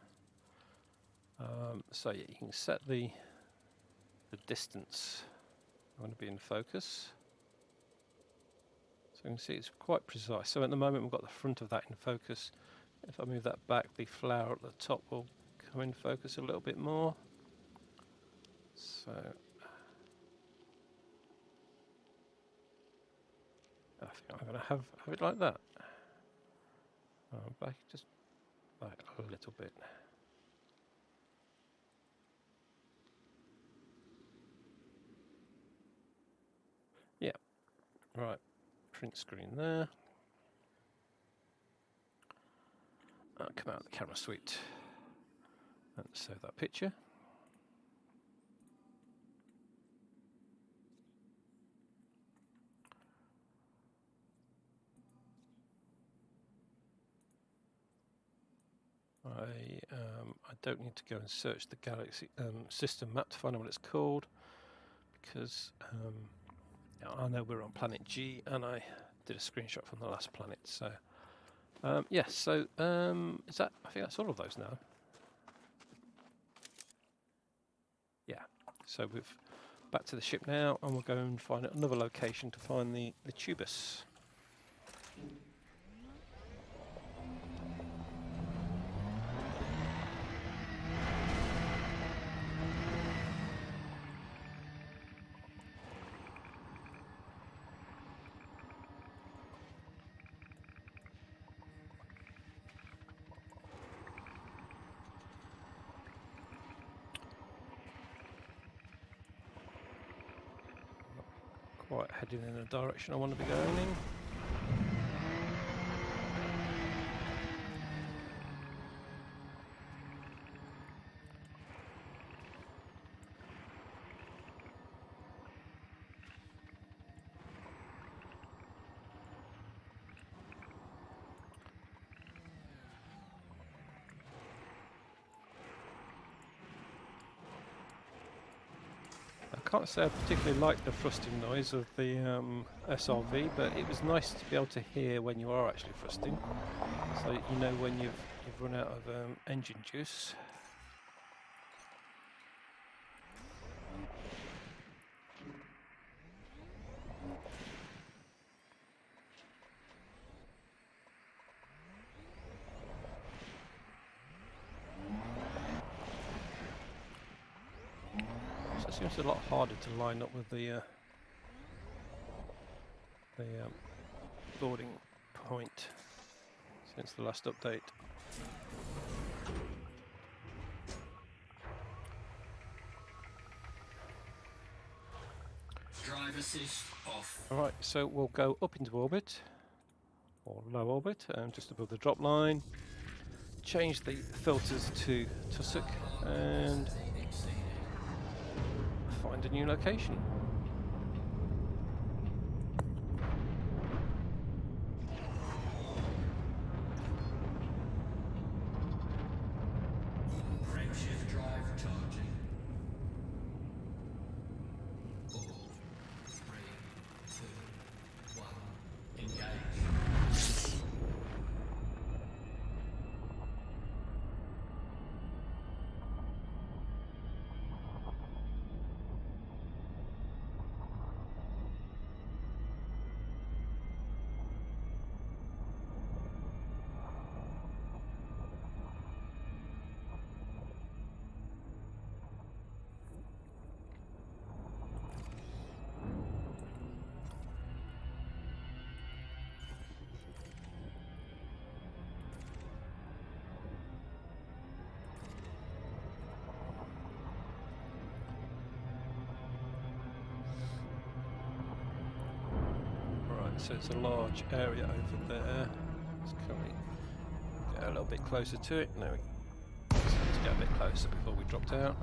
S1: so yeah, you can set the distance. I want to be in focus. So you can see it's quite precise. So at the moment we've got the front of that in focus. If I move that back, the flower at the top will come in focus a little bit more. So I think I'm going to have it like that. Back, just back a little bit. Yeah, right. Print screen there. I'll come out of the camera suite and save that picture. I don't need to go and search the Galaxy system map to find out what it's called, because I know we're on planet G and I did a screenshot from the last planet. So yes, so is that? I think that's all of those now. Yeah. So we've back to the ship now, and we'll go and find another location to find the Tubus. Quite heading in the direction I want to be going in. I can't say I particularly like the thrusting noise of the SRV, but it was nice to be able to hear when you are actually thrusting, so you know when you've run out of engine juice. So it seems a lot harder to line up with the boarding point since the last update.
S2: Drive Drive assist off.
S1: Alright, so we'll go up into orbit, or low orbit, just above the drop line. Change the filters to tussock and find a new location.
S2: Frameshift drive charging. 4, 3, 2, 1. Engage.
S1: So it's a large area over there. Can we get a little bit closer to it? No, let's get a bit closer before we dropped out.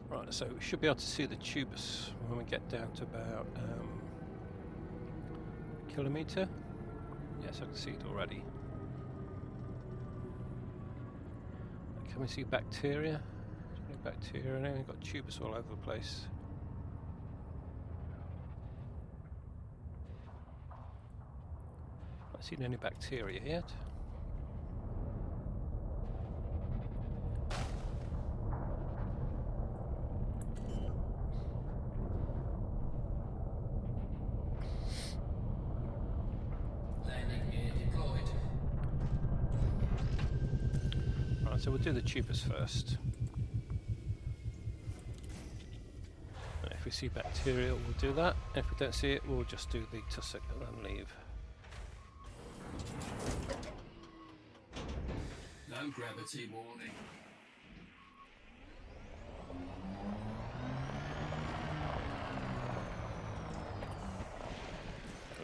S1: Right, so we should be able to see the tubus when we get down to about a kilometre. Yes, I can see it already. Can we see bacteria? Any bacteria now? We've got tubus all over the place. Not seen any bacteria yet. So we'll do the tubers first. And if we see bacteria, we'll do that. If we don't see it, we'll just do the tussock and then leave.
S2: Low gravity warning.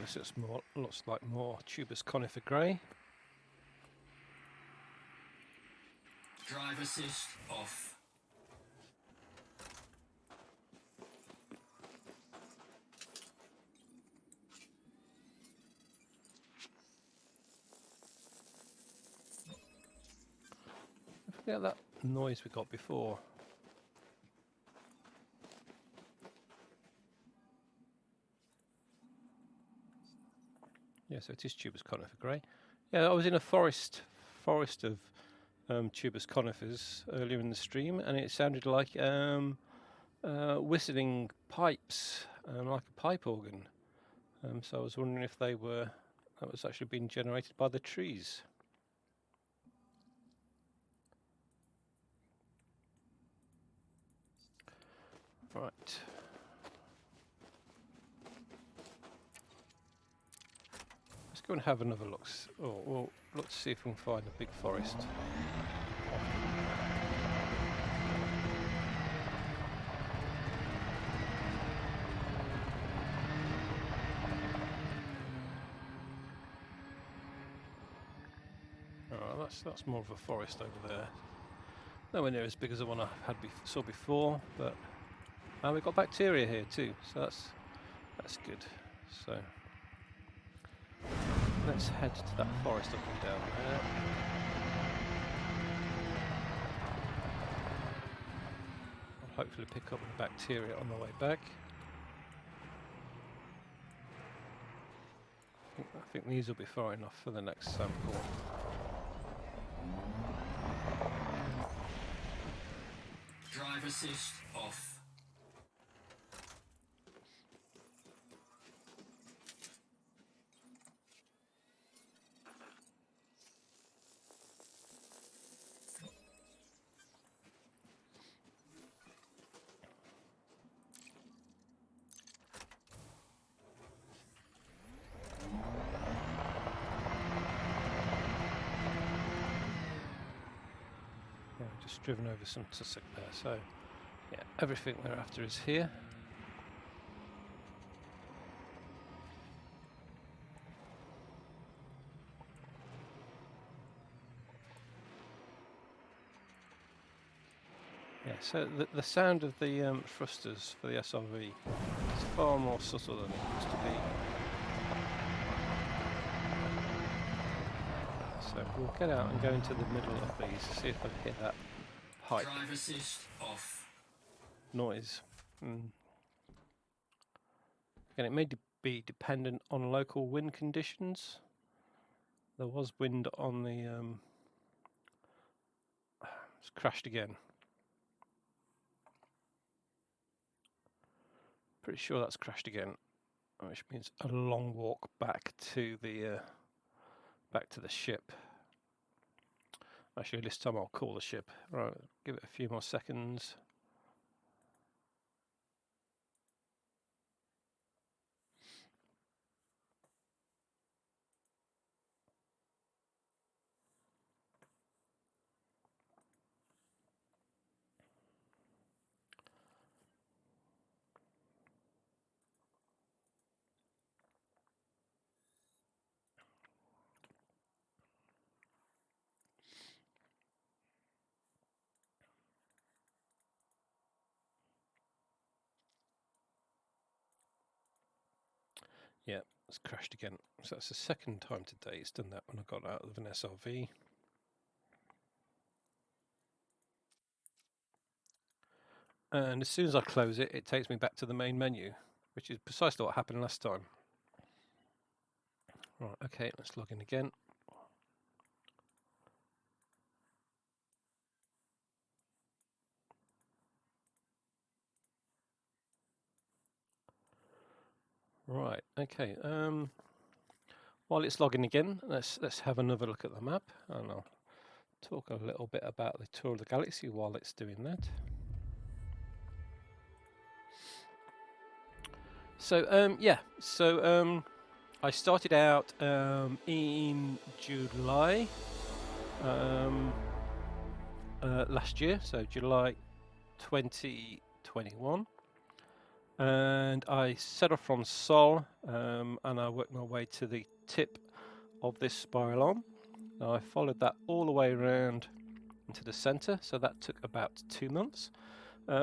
S1: This looks like more tubus conifer grey.
S2: Drive assist off.
S1: I forget that noise we got before. Yeah, so it is tubus conifer grey. Yeah, I was in a forest of tubus conifers earlier in the stream, and it sounded like whistling pipes, like a pipe organ. So I was wondering if that was actually being generated by the trees. Right. Let's go and have another look. Oh, well, let's see if we can find a big forest. That's more of a forest over there. Nowhere near as big as the one I saw before, but we've got bacteria here too, so that's good. So let's head to that forest up and down there. I'll hopefully pick up the bacteria on the way back. I think these will be far enough for the next sample.
S2: Drive assist off.
S1: Yeah, just driven over some tussock there, so yeah, everything we're after is here. Yeah, so the sound of the thrusters for the SRV is far more subtle than it used to be. So we'll get out and go into the middle of these, see if I can hit that pipe
S2: Drive assist off.
S1: noise. Again, it may be dependent on local wind conditions. There was wind on the... it's crashed again. Pretty sure that's crashed again, which means a long walk back to the ship. Actually, this time I'll call the ship. Right, give it a few more seconds. Yeah, it's crashed again. So that's the second time today it's done that when I got out of an SRV. And as soon as I close it, it takes me back to the main menu, which is precisely what happened last time. Right, okay, let's log in again. Right, okay. While it's logging again, let's have another look at the map, and I'll talk a little bit about the tour of the galaxy while it's doing that. So I started out in July last year, so July 2021. And I set off from Sol, and I worked my way to the tip of this spiral arm. Now I followed that all the way around into the centre, so that took about 2 months.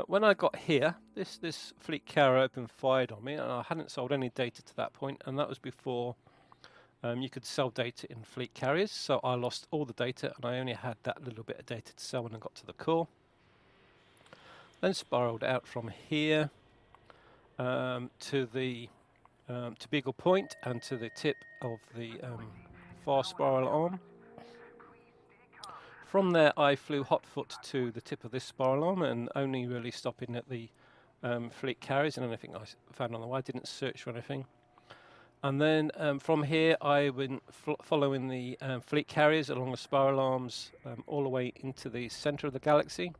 S1: When I got here, this fleet carrier opened fired on me, and I hadn't sold any data to that point, and that was before you could sell data in fleet carriers, so I lost all the data, and I only had that little bit of data to sell when I got to the core. Then spiraled out from here to Beagle Point and to the tip of the far spiral arm. From there I flew hotfoot to the tip of this spiral arm, and only really stopping at the fleet carriers and anything I found on the way. I didn't search for anything. And then from here I went following the fleet carriers along the spiral arms all the way into the centre of the galaxy.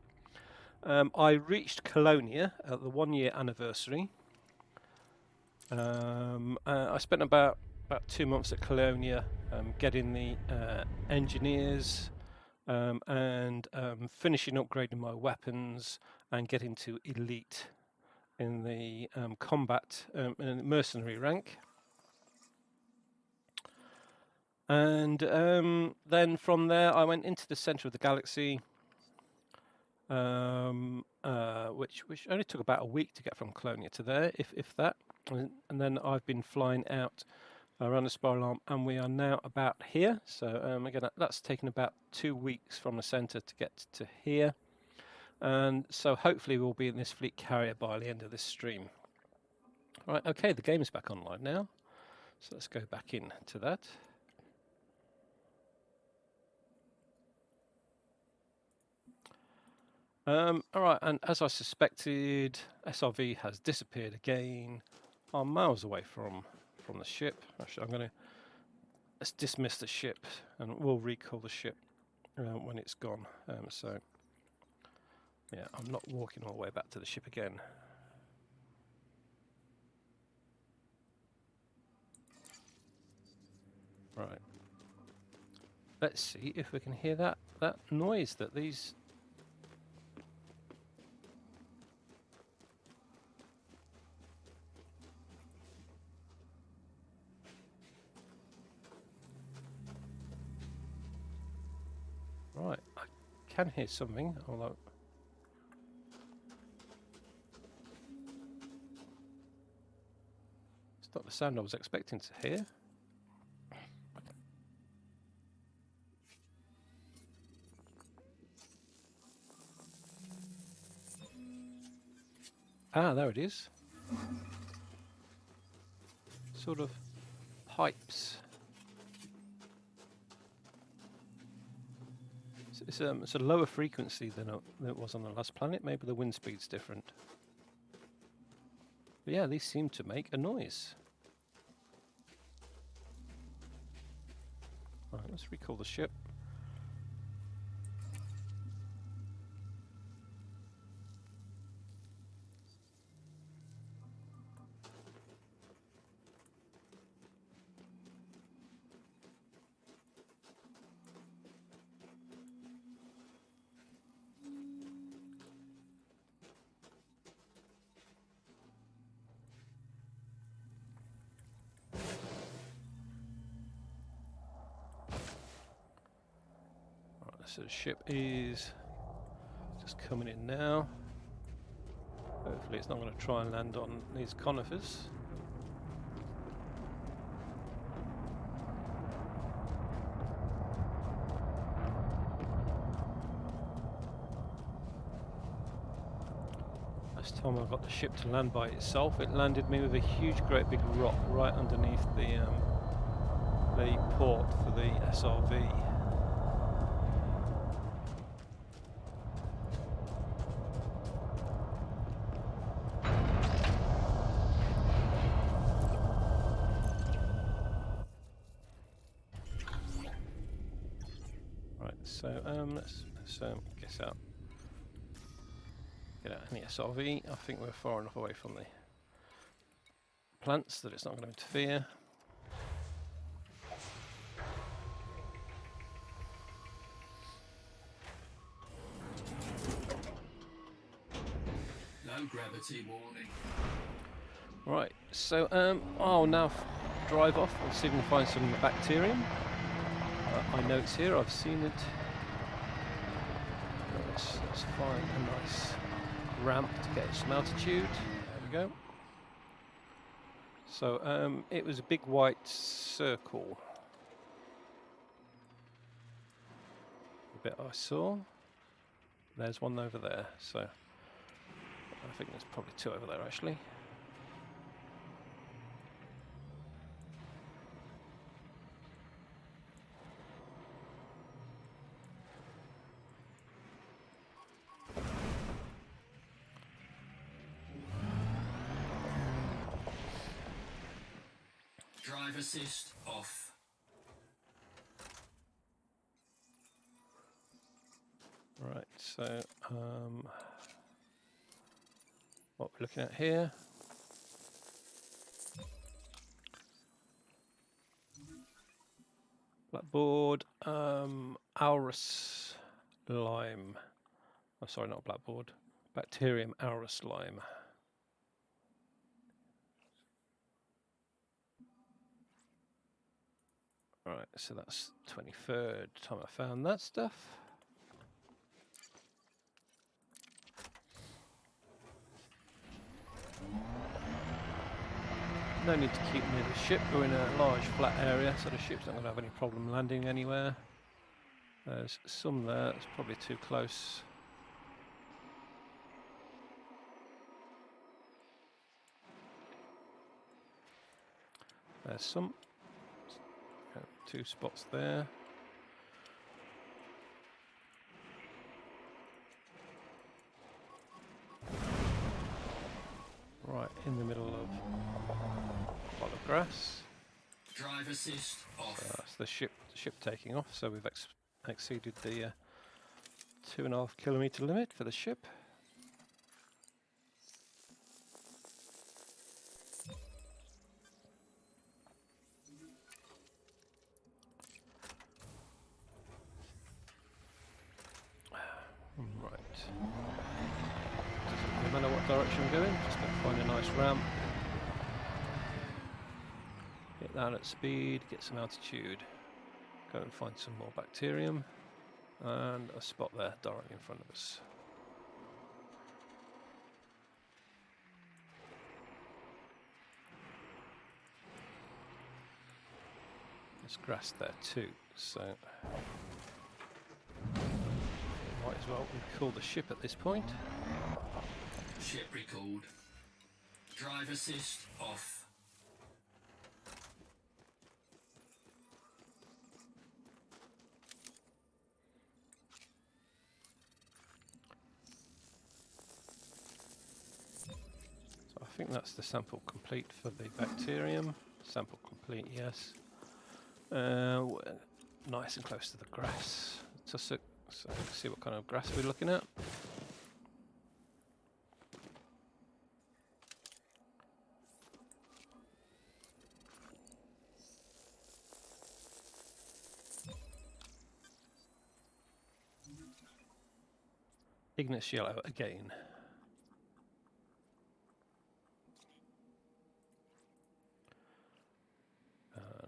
S1: I reached Colonia at the 1 year anniversary. I spent about 2 months at Colonia getting the engineers and finishing upgrading my weapons and getting to Elite in the combat in the mercenary rank. And then from there, I went into the center of the galaxy, which only took about a week to get from Colonia to there, if that. And then I've been flying out around the spiral arm, and we are now about here. So again, that's taken about 2 weeks from the center to get to here. And so hopefully we'll be in this fleet carrier by the end of this stream. Right, okay, the game is back online now. So let's go back into that. Alright, and as I suspected, SRV has disappeared again. I'm miles away from the ship. Actually, let's dismiss the ship and we'll recall the ship when it's gone. So, yeah, I'm not walking all the way back to the ship again. Right. Let's see if we can hear that noise that these... Right, I can hear something, although... It's not the sound I was expecting to hear. Ah, there it is. Sort of pipes. It's a lower frequency than it was on the last planet. Maybe the wind speed's different. But yeah, these seem to make a noise. Right, let's recall the ship. Right, so the ship is just coming in now. Hopefully it's not going to try and land on these conifers. Last time I got the ship to land by itself, it landed me with a huge, great big rock right underneath the port for the SRV. Right, so let's guess out. Get out in the SRV. I think we're far enough away from the plants that it's not going to interfere.
S2: Low gravity warning.
S1: Right, so I'll now drive off and see if we can find some bacterium. I know it's here, I've seen it. Let's find a nice ramp to get some altitude. There we go. So it was a big white circle. The bit I saw. There's one over there, so I think there's probably two over there actually.
S2: Drive assist off.
S1: Right, so what we're looking at here. Blackboard, Aurus lime. Oh, sorry, not blackboard. Bacterium Aurus lime. Right, so that's 23rd time I found that stuff. No need to keep near the ship. We're in a large flat area, so the ship's not going to have any problem landing anywhere. There's some there. It's probably too close. There's some. 2 spots there. Right in the middle of a lot of grass.
S2: Drive assist off.
S1: That's the ship taking off, so we've exceeded the 2.5 kilometre limit for the ship. Right. Doesn't really matter what direction we're going, just going to find a nice ramp. Hit that at speed, get some altitude. Go and find some more bacterium. And a spot there directly in front of us. There's grass there too, so might as well recall the ship at this point.
S2: Ship recalled. Drive assist off.
S1: So I think that's the sample complete for the bacterium. Sample complete, yes. We're nice and close to the grass. So see what kind of grass we're looking at. Ignis yellow again.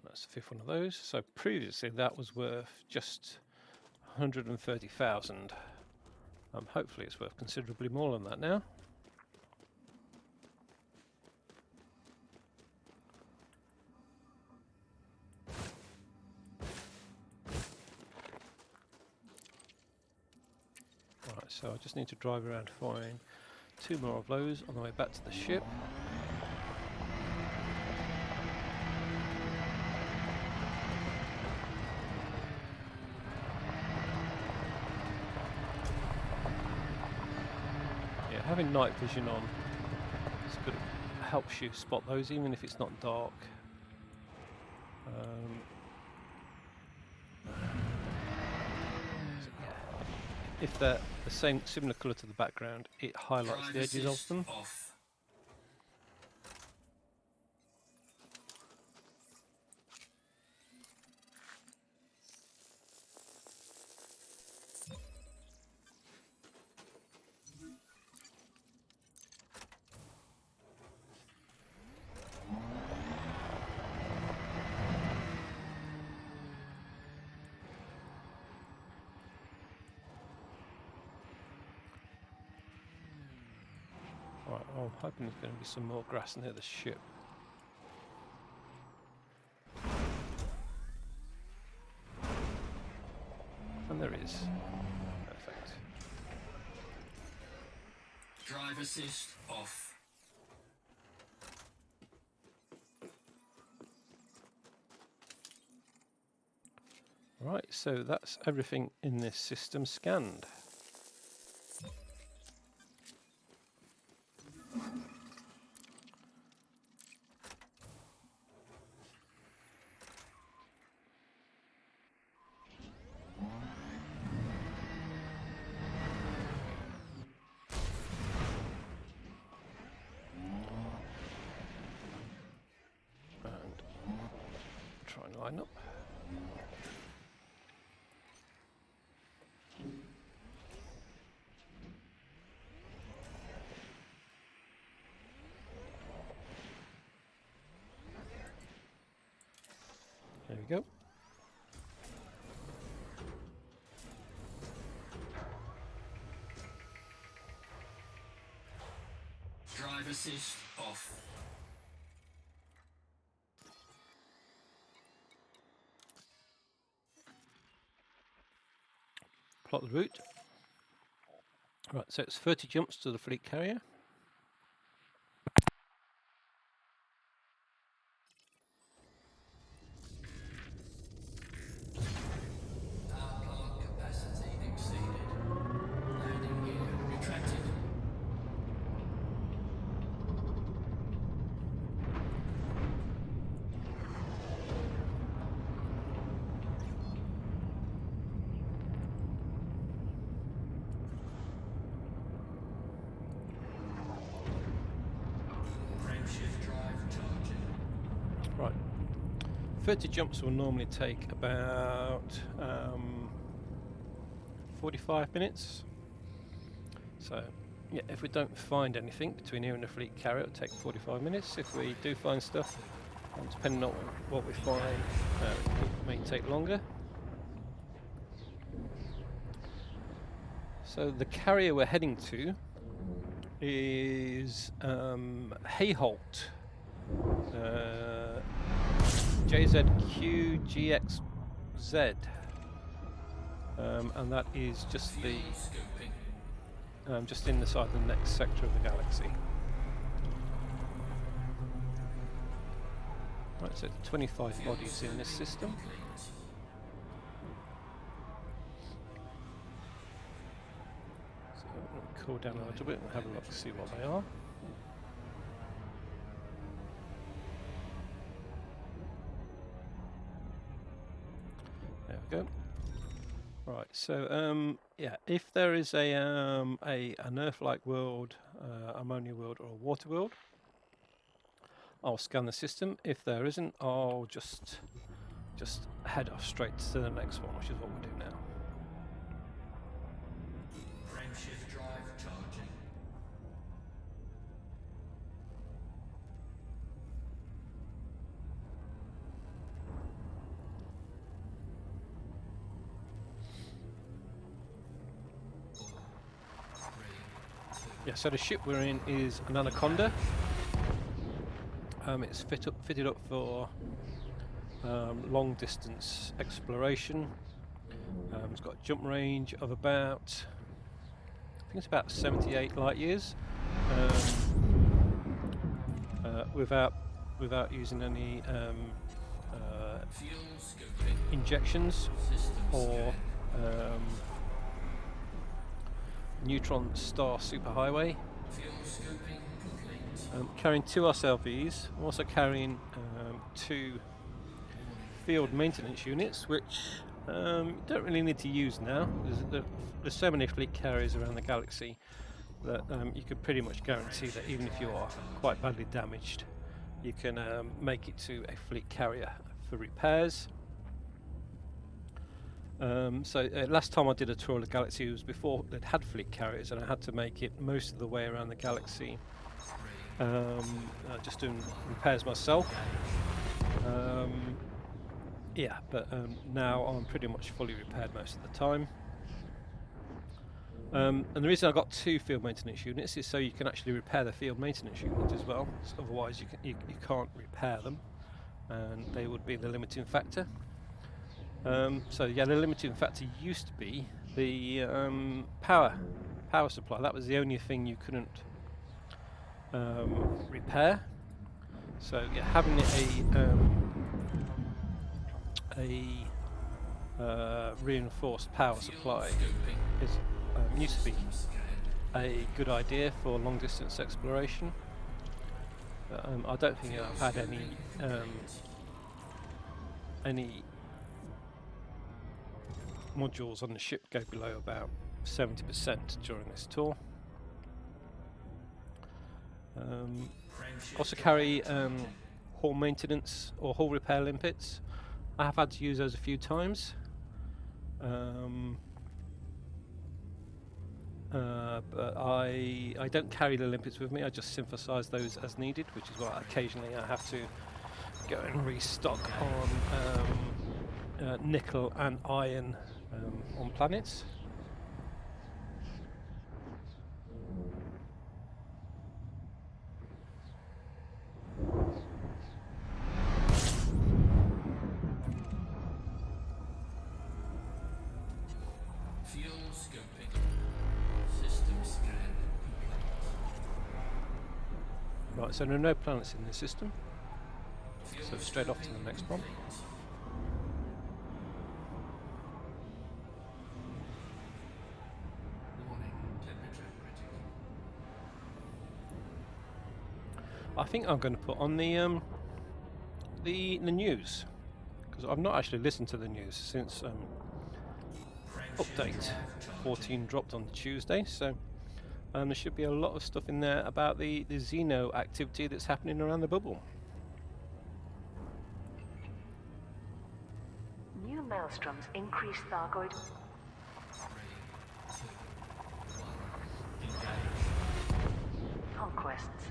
S1: That's the 5th one of those. So previously that was worth just 130,000. Hopefully it's worth considerably more than that now. Right, so I just need to drive around to find 2 more of those on the way back to the ship. Having night vision on is good. It helps you spot those even if it's not dark. So if they're the same, similar colour to the background, it highlights
S2: Drive
S1: the edges of them.
S2: off.
S1: Right, well, I'm hoping there's going to be some more grass near the ship. And there is. Perfect.
S2: Drive assist off.
S1: Right, so that's everything in this system scanned. Try and line up. There we go.
S2: Services off.
S1: Plot the route. Right, so it's 30 jumps to the fleet carrier.
S2: Power plant capacity exceeded. Landing gear retracted. Frameshift drive charging.
S1: Right. 30 jumps will normally take about 45 minutes. So, yeah, if we don't find anything between here and the fleet carrier, it'll take 45 minutes. If we do find stuff, depending on what we find, it may take longer. So the carrier we're heading to is Hayholt. JZQGXZ, and that is just the just in the side of the next sector of the galaxy. Right, so 25 bodies in this system. So we'll cool down a little bit and have a look to see what they are. There we go. Right, so yeah, if there is an Earth-like world, ammonia world, or a water world, I'll scan the system. If there isn't, I'll just head off straight to the next one, which is what we'll do now.
S2: Frameshift drive charging.
S1: Yeah, so the ship we're in is an Anaconda. It's fitted up for long distance exploration. It's got a jump range of about, I think it's about 78 light years, without using any injections or neutron star superhighway. Carrying 2 SLVs. I'm also carrying 2 field maintenance units, which you don't really need to use now. There's so many fleet carriers around the galaxy that you can pretty much guarantee that even if you are quite badly damaged, you can make it to a fleet carrier for repairs. So last time I did a tour of the galaxy was before they'd had fleet carriers, and I had to make it most of the way around the galaxy, just doing repairs myself. Yeah, but now I'm pretty much fully repaired most of the time. And the reason I got 2 field maintenance units is so you can actually repair the field maintenance unit as well. So otherwise you can't repair them, and they would be the limiting factor. So yeah, the limiting factor used to be the power supply. That was the only thing you couldn't repair. So yeah, having a reinforced power supply is used to be a good idea for long distance exploration. I don't think I've had any modules on the ship go below about 70% during this tour. Also carry hull maintenance or hull repair limpets. I have had to use those a few times, but I don't carry the limpets with me. I just synthesize those as needed, which is why occasionally I have to go and restock on nickel and iron on planets. Right, so there are no planets in this system. So straight off to the next one.
S2: Warning, temperature critical.
S1: I think I'm going to put on the news, because I've not actually listened to the news since update 14 dropped on Tuesday. So there should be a lot of stuff in there about the Xeno activity that's happening around the bubble.
S3: New maelstroms increase Thargoid.
S2: 3, 2, 1, engage.
S3: Conquests.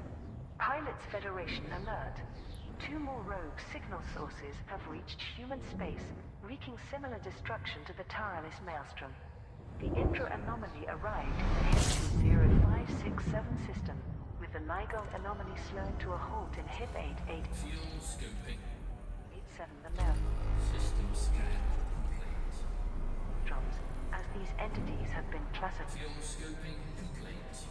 S3: Pilots Federation alert. 2 more rogue signal sources have reached human space, wreaking similar destruction to the Taranis maelstrom. The intra-anomaly arrived in the HIP-0567 system, with the LIGO anomaly slowed to a halt in HIP-8887
S2: Fuel scoping.
S3: the maelstrom.
S2: System scan complete.
S3: As these entities have been classified,
S2: Fuel scoping complete.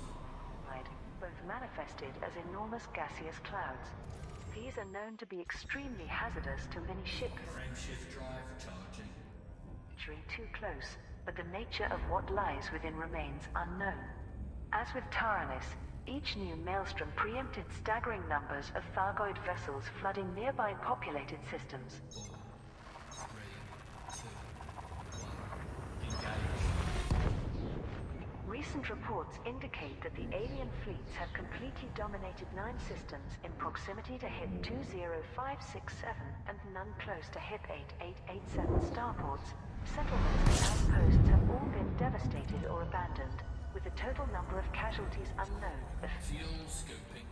S3: both manifested as enormous gaseous clouds. These are known to be extremely hazardous to many ships.
S2: Frameshift drive charging.
S3: Venturing too close, but the nature of what lies within remains unknown. As with Taranis, each new maelstrom preempted staggering numbers of Thargoid vessels flooding nearby populated systems.
S2: 4, 3, 2, 1, engage.
S3: Recent reports indicate that the alien fleets have completely dominated 9 systems in proximity to HIP 20567 and none close to HIP 8887 starports. Settlements and outposts have all been devastated or abandoned, with the total number of casualties unknown. The
S2: Fuel scoping.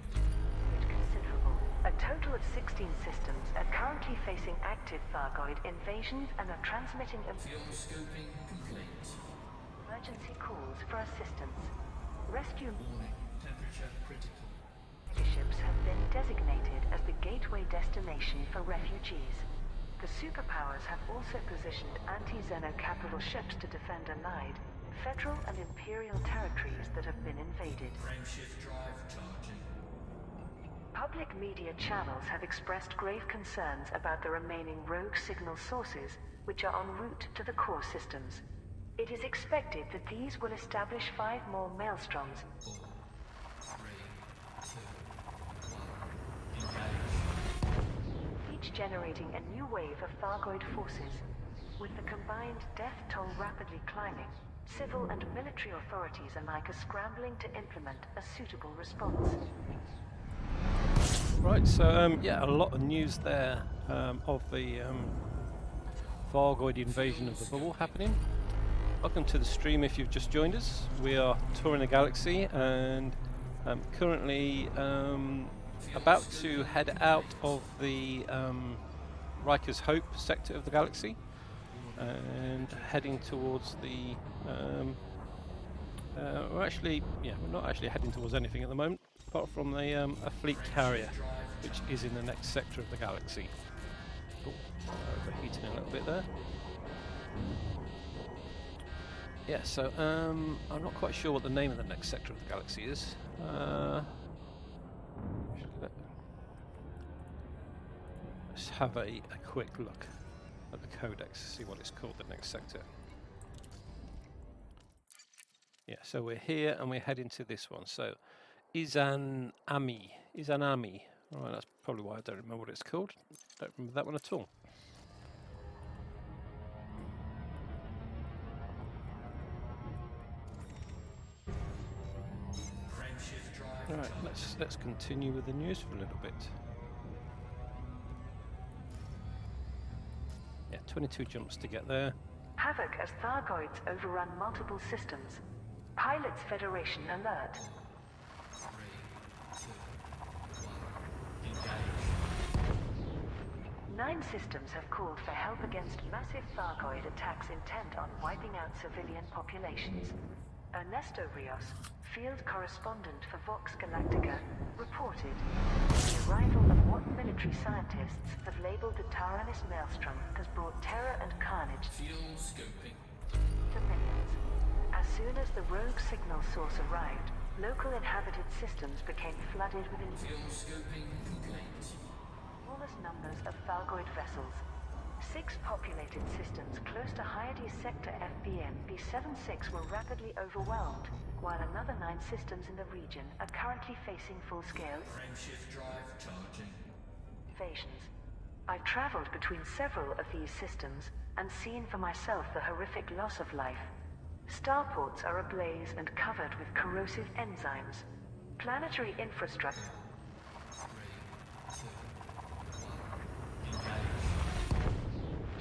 S3: considerable. A total of 16 systems are currently facing active Thargoid invasions and are transmitting
S2: Fuel scoping complete.
S3: emergency calls for assistance. Rescue
S2: Warning, temperature critical.
S3: ships have been designated as the gateway destination for refugees. The superpowers have also positioned anti-Xeno capital ships to defend allied, federal and imperial territories that have been invaded.
S2: Frameshift drive charging.
S3: Public media channels have expressed grave concerns about the remaining rogue signal sources, which are en route to the core systems. It is expected that these will establish 5 more maelstroms.
S2: 4, 3, 2, 1, engage.
S3: Each generating a new wave of Thargoid forces. With the combined death toll rapidly climbing, civil and military authorities alike are scrambling to implement a suitable response.
S1: Right, so yeah, a lot of news there of the Thargoid invasion of the bubble happening. Welcome to the stream if you've just joined us. We are touring the galaxy and currently about to head out of the Ryker's Hope sector of the galaxy and heading towards the we're not actually heading towards anything at the moment apart from a fleet carrier which is in the next sector of the galaxy. Oh, overheating a little bit there. Yeah, so I'm not quite sure what the name of the next sector of the galaxy is. Let's have a quick look at the codex, see what it's called, the next sector. Yeah, so we're here and we're heading to this one. So Izanami. Right, that's probably why I don't remember what it's called. Don't remember that one at all. Right, let's continue with the news for a little bit. Yeah, 22 jumps to get there.
S3: Havoc as Thargoids overrun multiple systems. Pilots Federation alert.
S2: 3, 2, 1, engage.
S3: 9 systems have called for help against massive Thargoid attacks intent on wiping out civilian populations. Ernesto Rios, field correspondent for Vox Galactica, reported the arrival of what military scientists have labeled the Taranis Maelstrom has brought terror and carnage
S2: Fuel scoping.
S3: to millions. As soon as the rogue signal source arrived, Local inhabited systems became flooded with
S2: Fuel scooping complete.
S3: enormous numbers of Thargoid vessels. 6 populated systems close to Hyades sector FBN B76 were rapidly overwhelmed, while another 9 systems in the region are currently facing full-scale
S2: Frameshift drive charging.
S3: invasions. I've traveled between several of these systems and seen for myself the horrific loss of life. Starports are ablaze and covered with corrosive enzymes. Planetary infrastructure
S2: 3, 2, 1.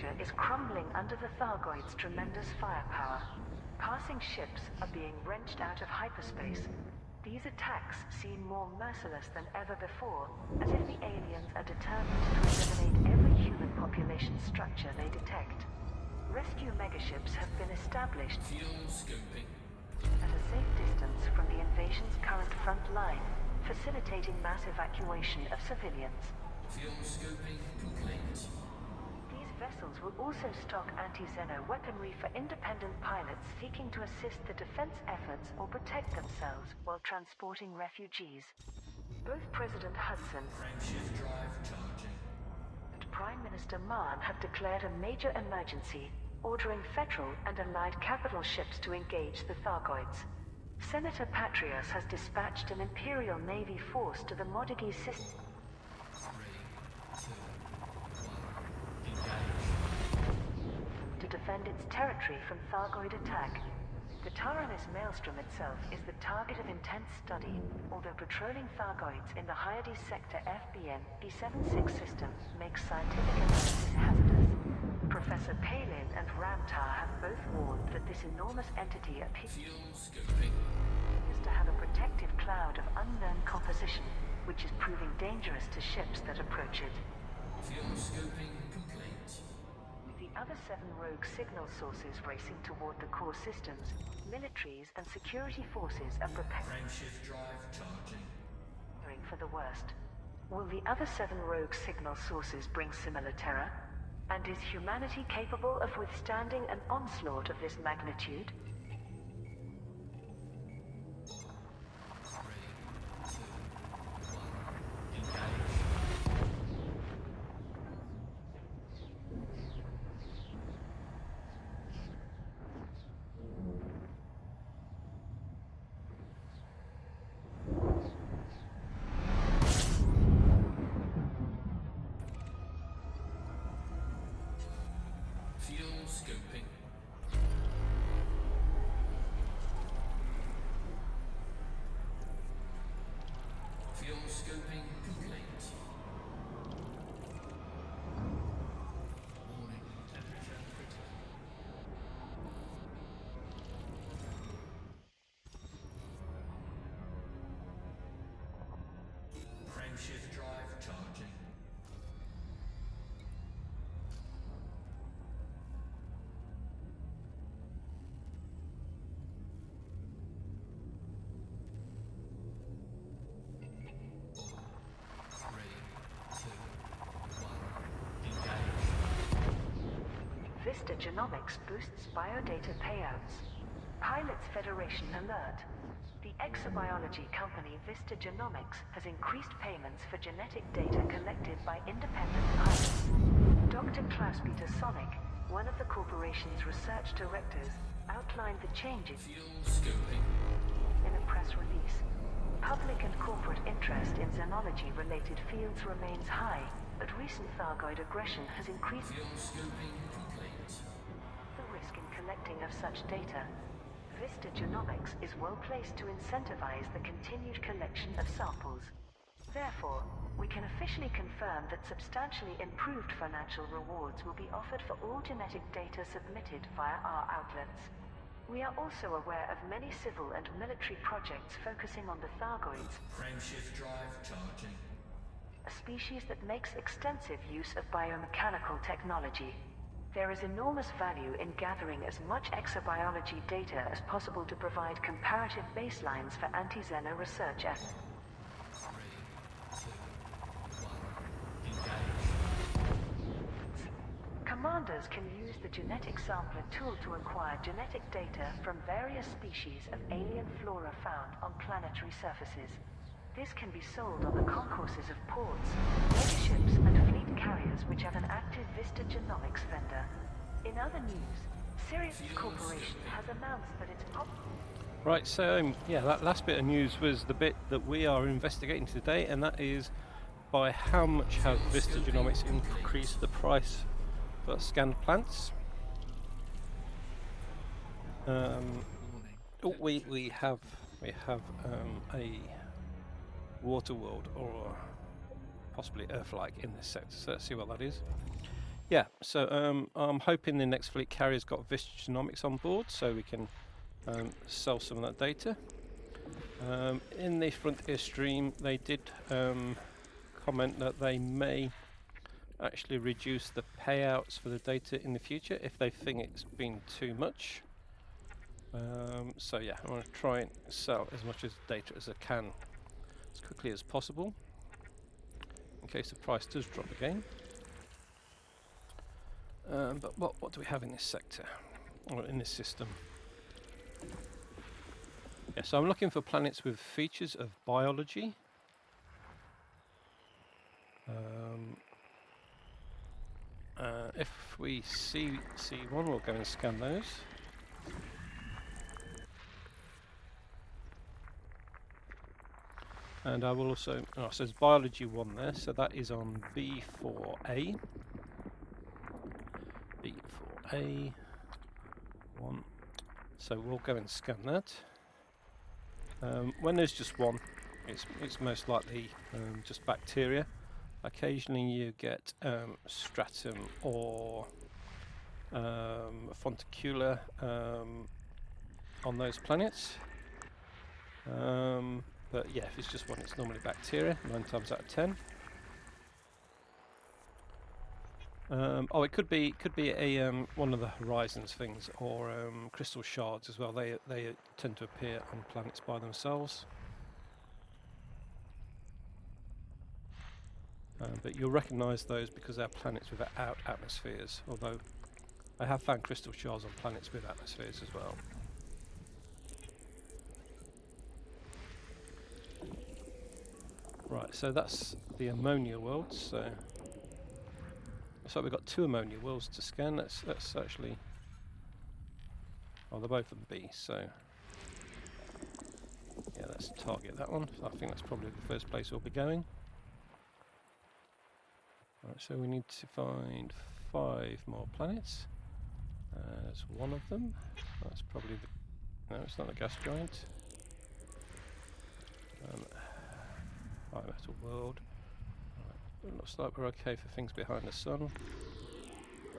S2: Engage.
S3: is crumbling under the Thargoids' tremendous firepower. Passing ships are being wrenched out of hyperspace. These attacks seem more merciless than ever before, as if the aliens are determined to eliminate every human population structure they detect. Rescue megaships have been established
S2: Fuel scooping.
S3: at a safe distance from the invasion's current front line, facilitating mass evacuation of civilians.
S2: Fuel scooping complete.
S3: These vessels will also stock anti-Xeno weaponry for independent pilots seeking to assist the defense efforts or protect themselves while transporting refugees. Both President Hudson
S2: Frameshift drive charging.
S3: and Prime Minister Mahon have declared a major emergency, ordering federal and allied capital ships to engage the Thargoids. Senator Patrios has dispatched an Imperial Navy force to the Modigi system
S2: 3, 2, 1. Engage.
S3: to defend its territory from Thargoid attack. The Taranis Maelstrom itself is the target of intense study, although patrolling Thargoids in the Hyades sector FBN B76 system makes scientific analysis hazardous. Professor Palin and Ramtar have both warned that this enormous entity appears
S2: Fuel scooping.
S3: to have a protective cloud of unknown composition, which is proving dangerous to ships that approach it.
S2: Fuel scooping complete.
S3: With the other 7 rogue signal sources racing toward the core systems, militaries and security forces are preparing
S2: Frameshift drive charging.
S3: for the worst. Will the other 7 rogue signal sources bring similar terror? And is humanity capable of withstanding an onslaught of this magnitude?
S2: 3, 2, 1. Engage. Fuel scooping. Fuel scooping complete. Warning, temperature critical. Frameshift drive charging.
S3: Vista Genomics boosts biodata payouts. Pilots Federation alert. The exobiology company Vista Genomics has increased payments for genetic data collected by independent pilots. Dr. Klaus-Peter Sonic, one of the corporation's research directors, outlined the changes
S2: Fuel scooping.
S3: in a press release. Public and corporate interest in xenology-related fields remains high, but recent Thargoid aggression has increased
S2: Fuel scooping complete.
S3: the risk in collecting of such data. Vista Genomics is well placed to incentivize the continued collection of samples. Therefore, we can officially confirm that substantially improved financial rewards will be offered for all genetic data submitted via our outlets. We are also aware of many civil and military projects focusing on the Thargoids,
S2: Frameshift drive charging.
S3: a species that makes extensive use of biomechanical technology. There is enormous value in gathering as much exobiology data as possible to provide comparative baselines for anti-Xeno research efforts.
S2: 3, 2, 1. Engage.
S3: Commanders can use the genetic sampler tool to acquire genetic data from various species of alien flora found on planetary surfaces. This can be sold on the concourses of ports, megaships, and fleet carriers which have an active Vista Genomics vendor. In other news, Sirius Corporation has announced that its
S1: Right, so yeah, that last bit of news was the bit that we are investigating today, and that is by how much has Vista Genomics increased the price for scanned plants. We have a water world or possibly Earth-like in this sector, so let's see what that is. Yeah, so I'm hoping the next fleet carrier's got Vista Genomics on board, so we can sell some of that data. In the Frontier stream, they did comment that they may actually reduce the payouts for the data in the future if they think it's been too much. So yeah, I'm going to try and sell as much as data as I can as quickly as possible in case the price does drop again. But what do we have in this sector, or in this system? Yeah, so I'm looking for planets with features of biology. If we see one, we'll go and scan those. And I will also, oh, so there's biology 1 there, so that is on B4A. B4A 1. So we'll go and scan that. When there's just one, it's most likely just bacteria. Occasionally you get stratum or fonticula on those planets. But yeah, if it's just one, it's normally bacteria, 9 times out of 10. Oh, it could be a one of the horizons things, or crystal shards as well. They tend to appear on planets by themselves. But you'll recognise those because they're planets without atmospheres. Although I have found crystal shards on planets with atmospheres as well. Right, so that's the ammonia world. So looks like we've got 2 ammonia worlds to scan. Let's actually. Oh, they're both on B. So yeah, let's target that one. I think that's probably the first place we'll be going. Right, so we need to find 5 more planets. There's one of them. That's probably the. No, it's not a gas giant. Right, metal world. Right. It looks like we're okay for things behind the sun.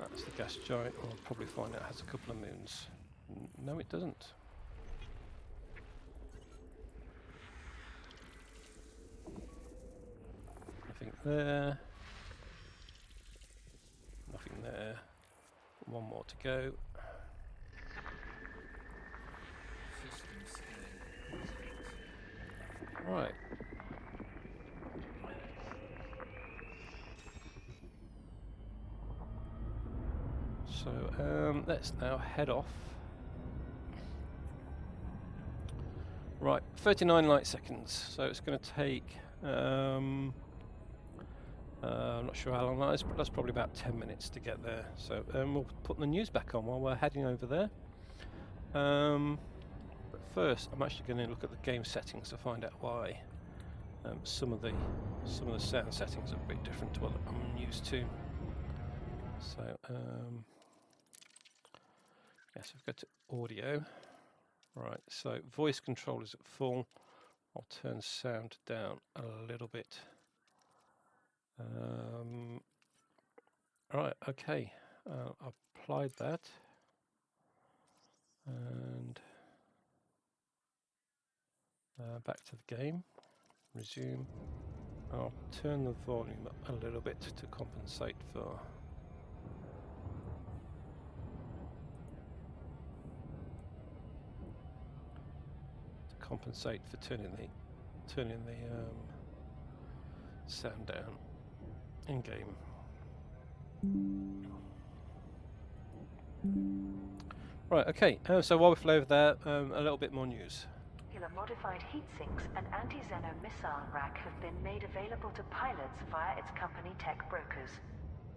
S1: That's the gas giant. We'll probably find it has a couple of moons. No, it doesn't. Nothing there. Nothing there. One more to go. Right. So let's now head off. Right, 39 light seconds. So it's going to take. I'm not sure how long that is, but that's probably about 10 minutes to get there. So we'll put the news back on while we're heading over there. But first, I'm actually going to look at the game settings to find out why some of the sound settings are a bit different to what I'm used to. So yes, we've got to audio. Right, so voice control is at full. I'll turn sound down a little bit. Right, okay. I've applied that. And back to the game. Resume. I'll turn the volume up a little bit to compensate for turning the sound down in game. Right, okay, so while we flew over there, a little bit more news.
S3: Modified heat sinks and anti-Xeno missile rack have been made available to pilots via its company tech brokers.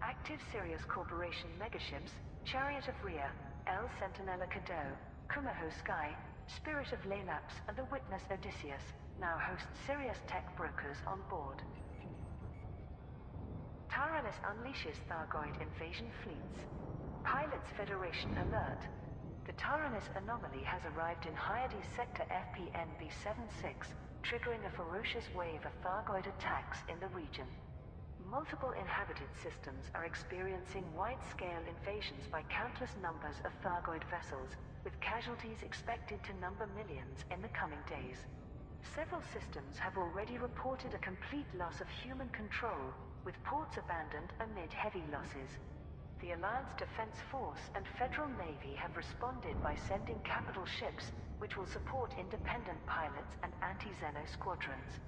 S3: Active Sirius Corporation megaships, Chariot of Rhea, El Sentinella Cadeau, Kumaho Sky, Spirit of Lelaps, and the Witness Odysseus now host Sirius tech brokers on board. Tyrannus unleashes Thargoid invasion fleets. Pilots Federation alert. The Tyrannus anomaly has arrived in Hyades sector FPNB-76, triggering a ferocious wave of Thargoid attacks in the region. Multiple inhabited systems are experiencing wide-scale invasions by countless numbers of Thargoid vessels, with casualties expected to number millions in the coming days. Several systems have already reported a complete loss of human control, with ports abandoned amid heavy losses. The Alliance Defense Force and Federal Navy have responded by sending capital ships, which will support independent pilots and anti-Xeno squadrons.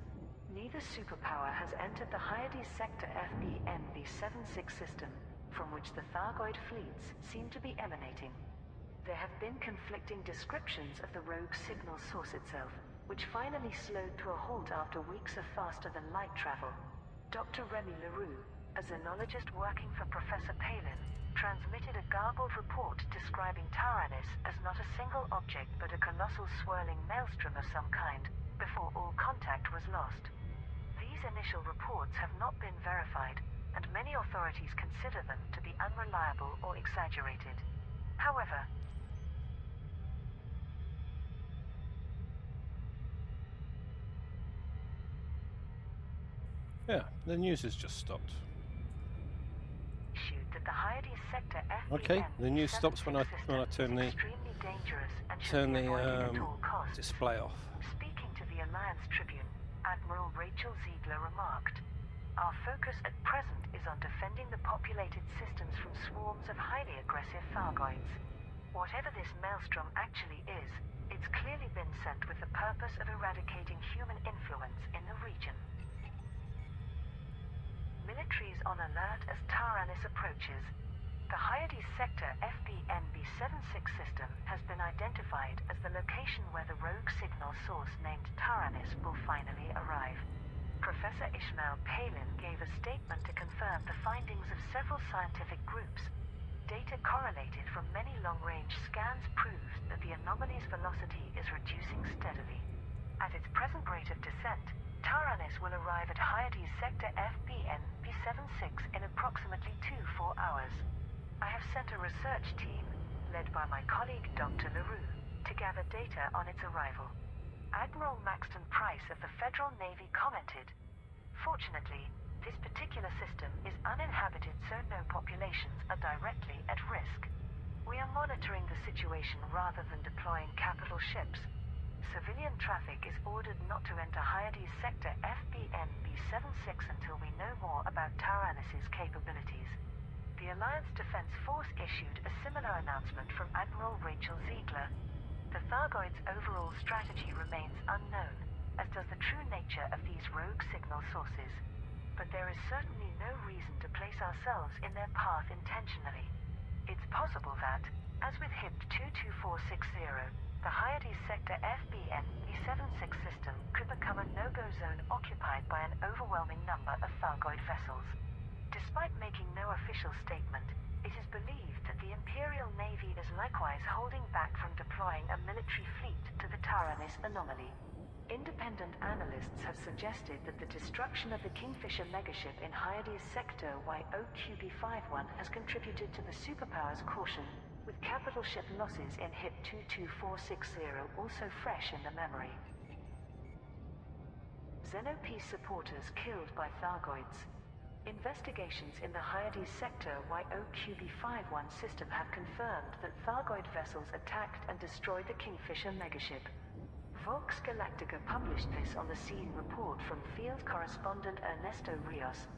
S3: Neither superpower has entered the Hyades sector FBNB-76 system, from which the Thargoid fleets seem to be emanating. There have been conflicting descriptions of the rogue signal source itself, which finally slowed to a halt after weeks of faster-than-light travel. Dr. Remy Leroux, a xenologist working for Professor Palin, transmitted a garbled report describing Tyrannus as not a single object but a colossal swirling maelstrom of some kind, before all contact was lost. These initial reports have not been verified, and many authorities consider them to be unreliable or exaggerated. However,
S1: Yeah, the news has just stopped.
S3: that the Hyades sector
S1: Okay, the news stops when I turn the
S3: extremely dangerous and should be avoided at all costs.
S1: display off.
S3: Speaking to the Alliance Tribune, Admiral Rachel Ziegler remarked, "Our focus at present is on defending the populated systems from swarms of highly aggressive Thargoids. Whatever this maelstrom actually is, it's clearly been sent with the purpose of eradicating human influence in the region." Militaries on alert as Tyrannus approaches. The Hyades sector FBNB-76 system has been identified as the location where the rogue signal source named Tyrannus will finally arrive. Professor Ishmael Palin gave a statement to confirm the findings of several scientific groups. Data correlated from many long-range scans proves that the anomaly's velocity is reducing steadily. At its present rate of descent, Tyrannus will arrive at Hyades sector FBNB-76 in approximately 2-4 hours. I have sent a research team, led by my colleague Dr. Leroux, to gather data on its arrival. Admiral Maxton Price of the Federal Navy commented, "Fortunately, this particular system is uninhabited, so no populations are directly at risk. We are monitoring the situation rather than deploying capital ships. Civilian traffic is ordered not to enter Hyades sector FBNB-76 until we know more about Tyrannus's capabilities." The Alliance Defense Force issued a similar announcement from Admiral Rachel Ziegler. The Thargoids' overall strategy remains unknown, as does the true nature of these rogue signal sources. But there is certainly no reason to place ourselves in their path intentionally. It's possible that, as with HIP 22460, the Hyades sector FBNB-76 system could become a no-go zone occupied by an overwhelming number of Thargoid vessels. Despite making no official statement, it is believed that the Imperial Navy is likewise holding back from deploying a military fleet to the Tyrannus anomaly. Independent analysts have suggested that the destruction of the Kingfisher megaship in Hyades sector YOQB51 has contributed to the superpower's caution, with capital ship losses in HIP 22460 also fresh in the memory. Xenopeace supporters killed by Thargoids. Investigations in the Hyades sector YOQB51 system have confirmed that Thargoid vessels attacked and destroyed the Kingfisher megaship. Vox Galactica published this on the scene report from field correspondent Ernesto Rios.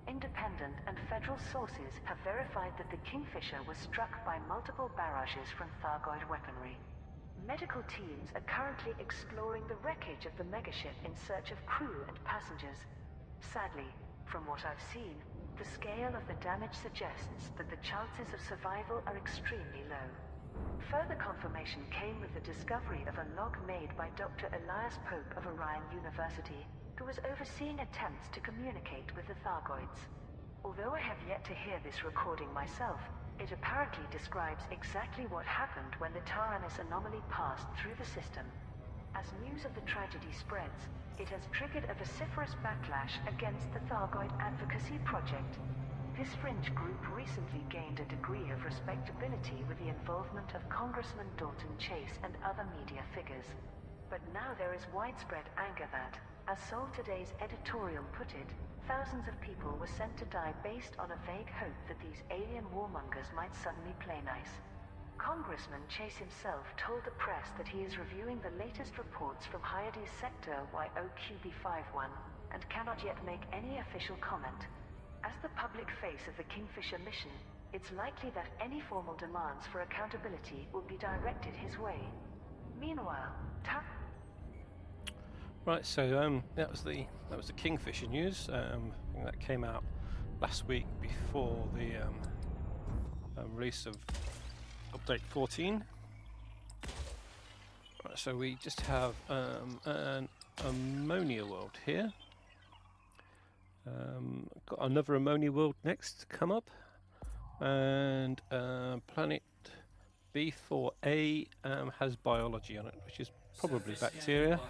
S3: Independent and federal sources have verified that the Kingfisher was struck by multiple barrages from Thargoid weaponry. Medical teams are currently exploring the wreckage of the megaship in search of crew and passengers. Sadly, from what I've seen, the scale of the damage suggests that the chances of survival are extremely low. Further confirmation came with the discovery of a log made by Dr. Elias Pope of Orion University, who was overseeing attempts to communicate with the Thargoids. Although I have yet to hear this recording myself, it apparently describes exactly what happened when the Taranis anomaly passed through the system. As news of the tragedy spreads, it has triggered a vociferous backlash against the Thargoid Advocacy Project. This fringe group recently gained a degree of respectability with the involvement of Congressman Dalton Chase and other media figures. But now there is widespread anger that, as Seoul Today's editorial put it, thousands of people were sent to die based on a vague hope that these alien warmongers might suddenly play nice. Congressman Chase himself told the press that he is reviewing the latest reports from Hyades Sector YOQB51 and cannot yet make any official comment. As the public face of the Kingfisher mission, it's likely that any formal demands for accountability will be directed his way. Meanwhile,
S1: Right, so that was the Kingfisher news. I think that came out last week before the release of update 14. Right, so we just have an ammonia world here. Got another ammonia world next to come up, and planet B4A has biology on it, which is probably bacteria.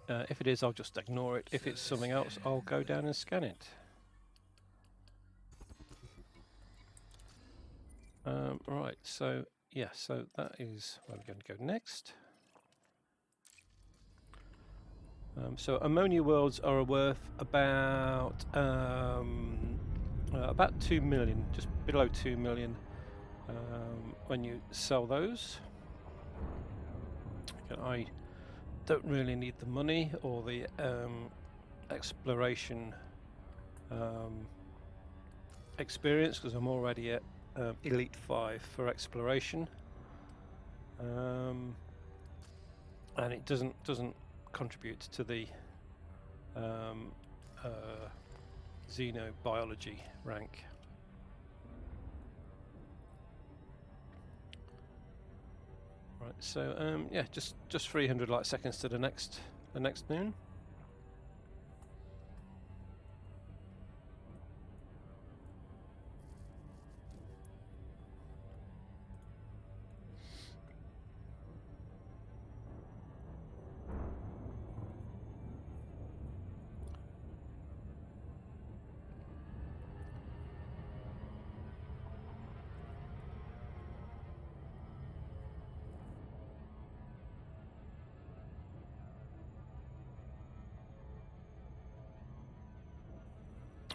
S1: If it is, I'll just ignore it. If it's something else, I'll go down and scan it. Right, so yeah, so that is where we're going to go next. So ammonia worlds are worth about 2 million, just below 2 million, when you sell those. I don't really need the money or the exploration experience, because I'm already at Elite 5 for exploration, and it doesn't contribute to the xenobiology rank. Right, so yeah, just 300 light seconds to the next moon.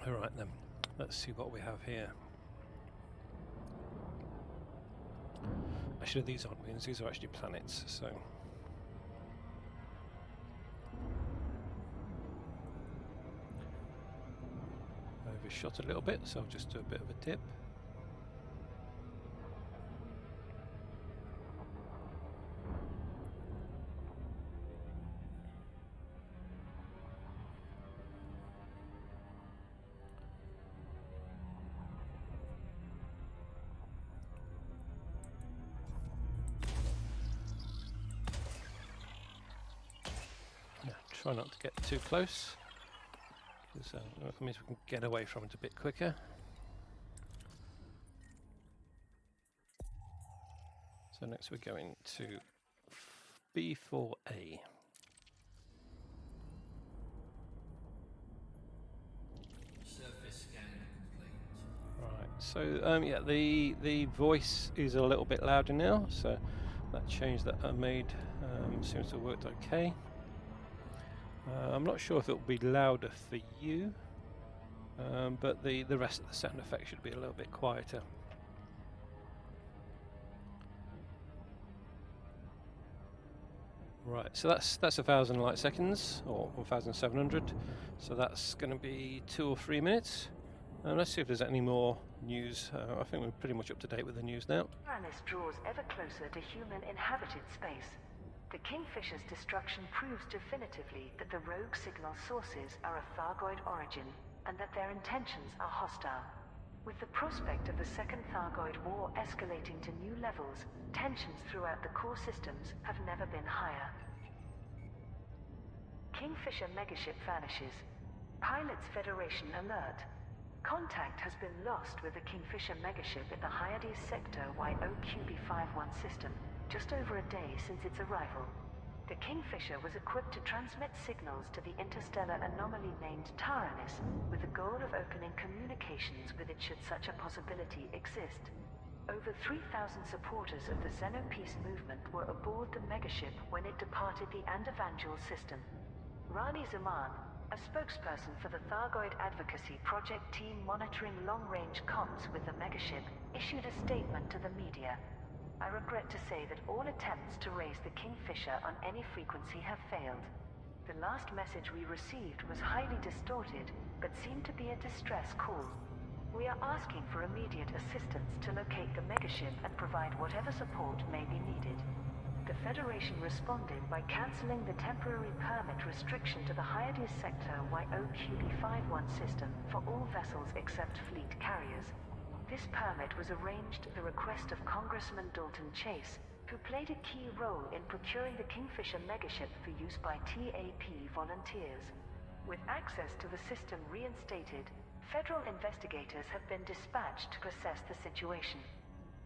S1: Alright then, let's see what we have here. Actually, these aren't moons, these are actually planets, so... overshot a little bit, so I'll just do a bit of a dip. Try not to get too close, because that means we can get away from it a bit quicker. So next we're going to B4A.
S2: Surface scanning complete.
S1: Right, so yeah, the voice is a little bit louder now, so that change that I made seems to have worked okay. I'm not sure if it will be louder for you, but the rest of the sound effect should be a little bit quieter. Right, so that's 1,000 light seconds, or 1,700. So that's going to be 2 or 3 minutes. Let's see if there's any more news. I think we're pretty much up to date with the news now.
S3: Taranis draws ever closer to human inhabited space. The Kingfisher's destruction proves definitively that the rogue signal sources are of Thargoid origin. and that their intentions are hostile. With the prospect of the Second Thargoid War escalating to new levels, tensions throughout the core systems have never been higher. Kingfisher megaship vanishes. Pilots Federation alert. Contact has been lost with the Kingfisher megaship in the Hyades sector YOQB51 system, just over a day since its arrival. The Kingfisher was equipped to transmit signals to the interstellar anomaly named Taranis, with the goal of opening communications with it should such a possibility exist. Over 3,000 supporters of the Xenopeace movement were aboard the megaship when it departed the Andevangel system. Rani Zaman, a spokesperson for the Thargoid Advocacy Project team monitoring long-range comms with the megaship, issued a statement to the media. I regret to say that all attempts to raise the Kingfisher on any frequency have failed. The last message we received was highly distorted, but seemed to be a distress call. We are asking for immediate assistance to locate the megaship and provide whatever support may be needed. The Federation responded by cancelling the temporary permit restriction to the Hyades sector YOQB51 system for all vessels except fleet carriers. This permit was arranged at the request of Congressman Dalton Chase, who played a key role in procuring the Kingfisher megaship for use by TAP volunteers. With access to the system reinstated, federal investigators have been dispatched to assess the situation.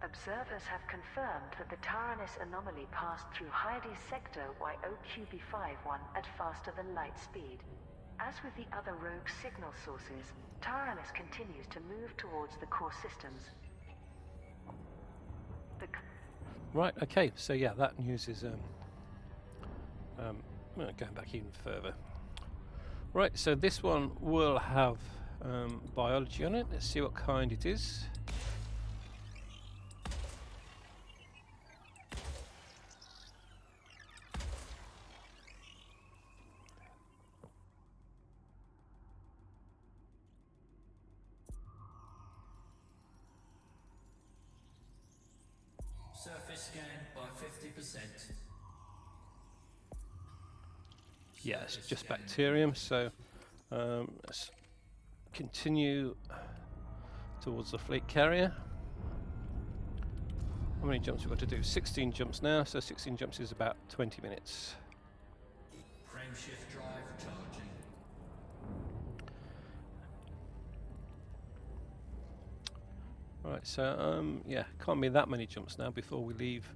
S3: Observers have confirmed that the Taranis anomaly passed through Hyades sector YOQB51 at faster than light speed. As with the other rogue signal sources, Taranis continues to move towards the core systems.
S1: Right, okay, so yeah, that news is well, going back even further. Right, so this one will have biology on it. Let's see what kind it is.
S2: Surface scan by 50%.
S1: Yeah, it's just bacterium, so let's continue towards the fleet carrier. How many jumps we've got to do? 16 jumps now, so 16 jumps is about 20 minutes.
S2: Frameshift drive charging.
S1: Right, so yeah, can't be that many jumps now before we leave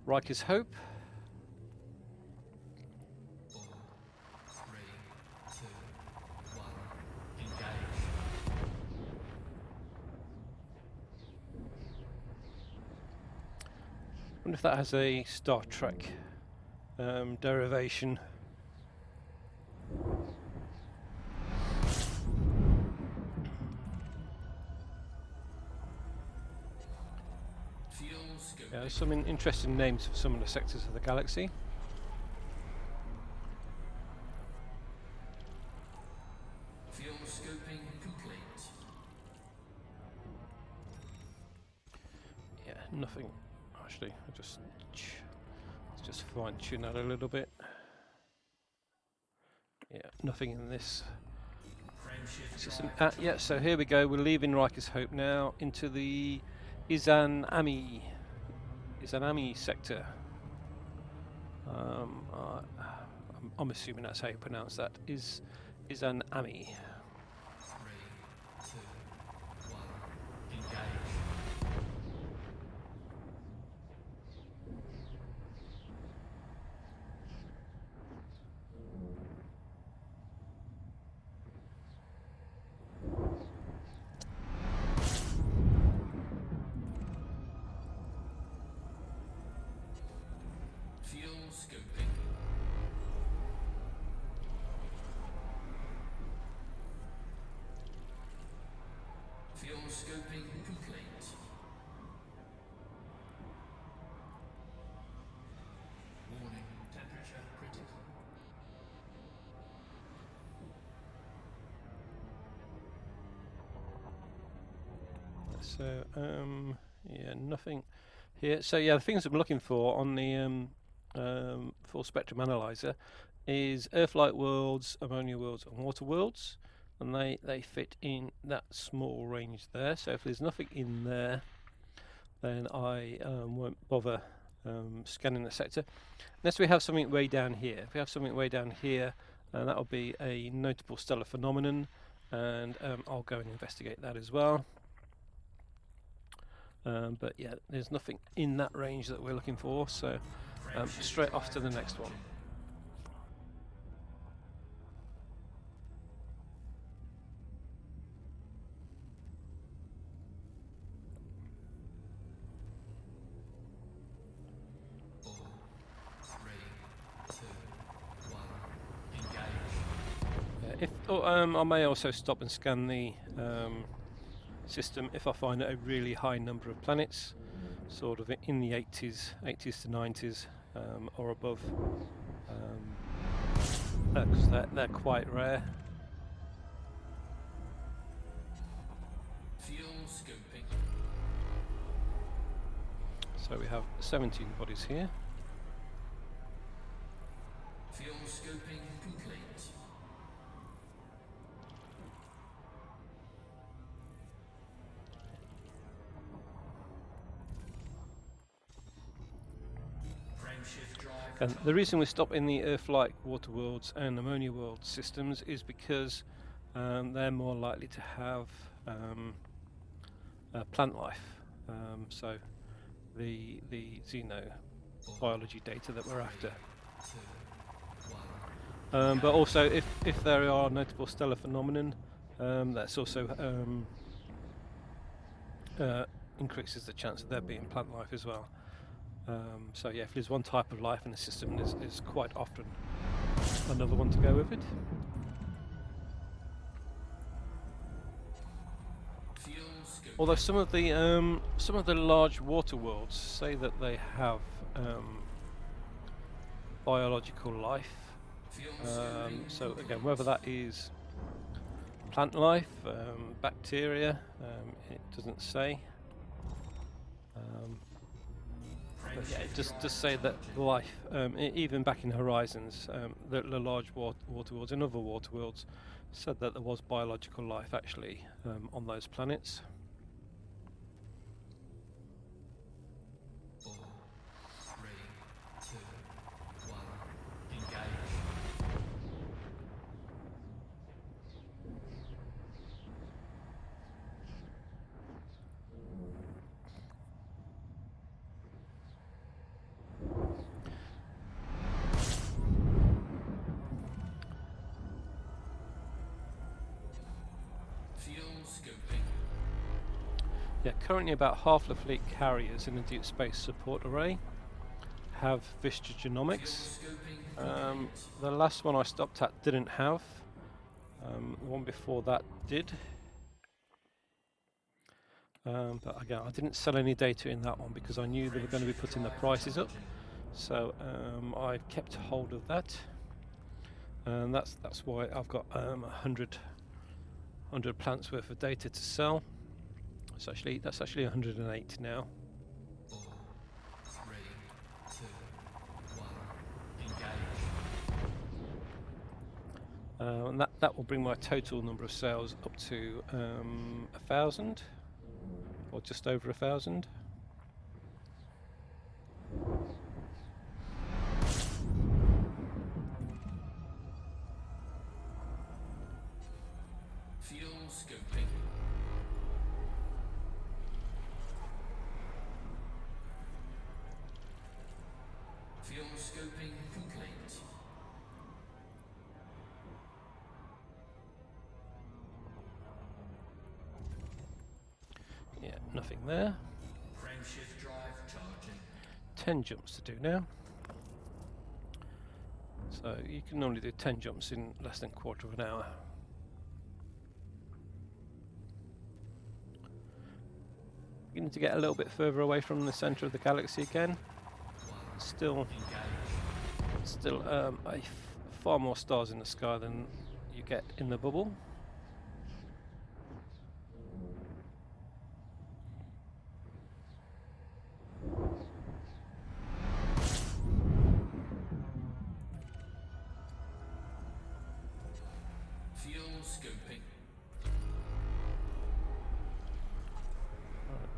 S1: Ryker's Hope.
S2: 4, 3, 2, 1. Engage.
S1: I wonder if that has a Star Trek derivation.
S2: Fuel scope.
S1: Yeah, there's some interesting names for some of the sectors of the galaxy.
S2: Fuel scoping complete.
S1: Yeah, nothing. Actually, let's just fine tune that a little bit. Yeah, nothing in this
S2: Frameshift
S1: system.
S2: drive.
S1: Yeah, so here we go. We're leaving Ryker's Hope now into the Izanami sector. I'm assuming that's how you pronounce that. Izanami.
S2: 3, 2, 1. Engage. Fuel scoping. Fuel scoping complete. Warning, temperature critical.
S1: So yeah, nothing here. So yeah, the things I'm looking for on the full spectrum analyzer is Earth-like worlds, ammonia worlds, and water worlds. and they fit in that small range there. So if there's nothing in there, then I won't bother scanning the sector, unless we have something way down here. If we have something way down here, that'll be a notable stellar phenomenon, and I'll go and investigate that as well. But yeah, there's nothing in that range that we're looking for, so straight off to the next one. I may also stop and scan the system if I find a really high number of planets, sort of in the 80s to 90s or above, because they're quite rare.
S2: Fuel scooping.
S1: So we have 17 bodies here.
S2: Fuel scooping complete. Frameshift drive.
S1: And the reason we stop in the Earth-like water worlds and ammonia world systems is because they're more likely to have plant life. So the xenobiology data that we're after. But also, if there are notable stellar phenomenon, that's also increases the chance of there being plant life as well. So yeah, if there's one type of life in the system, there's quite often another one to go with it. Although some of the large water worlds say that they have biological life. So again, whether that is plant life, bacteria, it doesn't say. But yeah, it does say that life, even back in Horizons, the large water worlds and other water worlds said that there was biological life actually on those planets. Yeah, currently about half the fleet carriers in the Deep Space Support Array have Vista Genomics. The last one I stopped at didn't have. The one before that did. But again, I didn't sell any data in that one because I knew they were going to be putting the prices up. So I kept hold of that. And that's why I've got 100 plants worth of data to sell. That's actually 108 now.
S2: 4, 3, 2, 1, engage.
S1: And that will bring my total number of sales up to 1,000, or just over 1,000.
S2: Fuel scooping. Fuel scooping complete.
S1: Yeah, nothing there.
S2: Frameshift drive charging.
S1: 10 jumps to do now. So you can normally do 10 jumps in less than a quarter of an hour. Beginning to get a little bit further away from the centre of the galaxy again. Still far more stars in the sky than you get in the bubble.
S2: Fuel Fuel scooping.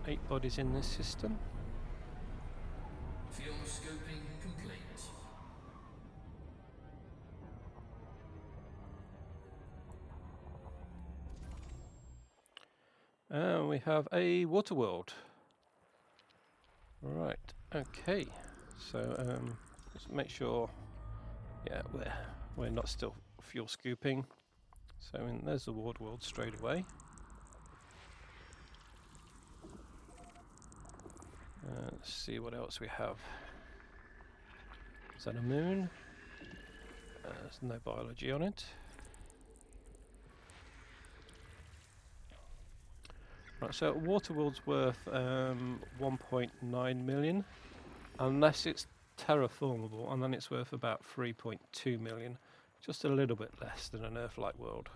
S1: 8 bodies in this system.
S2: Fuel scooping complete.
S1: And we have a water world. Right, okay. So let's make sure, yeah, we're not still fuel scooping. So there's the water world straight away. Let's see what else we have. Is that a moon? There's no biology on it. Right, so Waterworld's worth 1.9 million, unless it's terraformable, and then it's worth about 3.2 million, just a little bit less than an Earth-like world.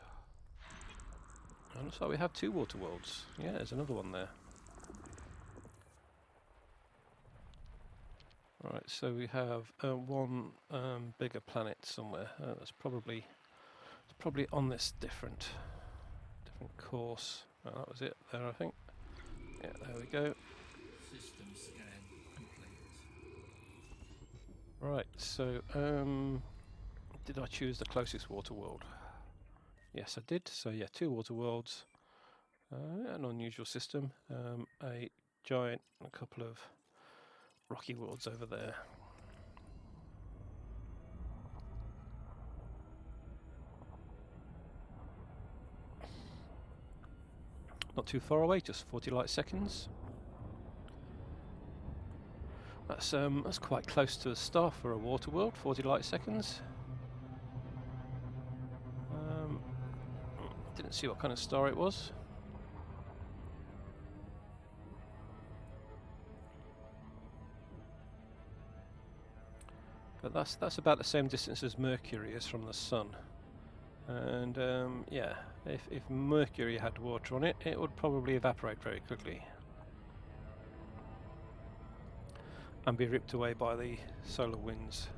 S1: And looks like we have 2 water worlds. Yeah, there's another one there. Right, so we have one bigger planet somewhere. It's probably on this different course. Oh, that was it there, I think. Yeah, there we go.
S2: System scan complete.
S1: Right, so did I choose the closest water world? Yes, I did. So yeah, 2 water worlds. An unusual system. A giant and a couple of rocky worlds over there. Not too far away, just 40 light seconds. That's quite close to a star for a water world, 40 light seconds. Didn't see what kind of star it was. But that's about the same distance as Mercury is from the Sun. And yeah, if Mercury had water on it, it would probably evaporate very quickly and be ripped away by the solar winds.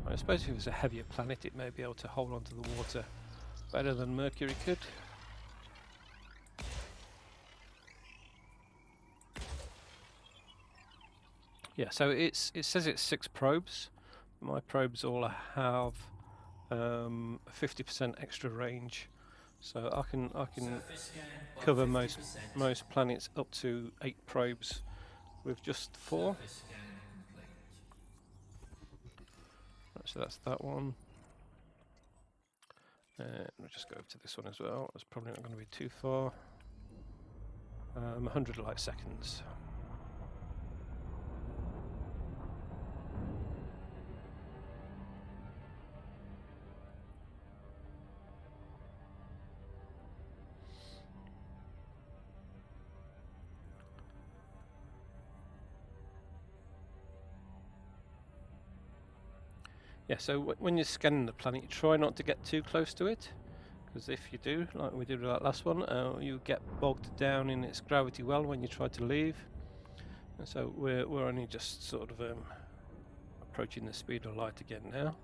S1: I suppose if it was a heavier planet, it may be able to hold onto the water better than Mercury could. Yeah, so it says it's 6 probes. My probes all have 50% extra range, so I can
S2: Surface scan by
S1: cover
S2: 50%.
S1: most planets up to 8 probes with just 4.
S2: Surface scan complete.
S1: Right, so that's that one. We'll just go over to this one as well. It's probably not going to be too far. 100 light seconds. Yeah, so when you're scanning the planet, you try not to get too close to it, because if you do, like we did with that last one, you get bogged down in its gravity well when you try to leave. And so we're only just sort of approaching the speed of light again now.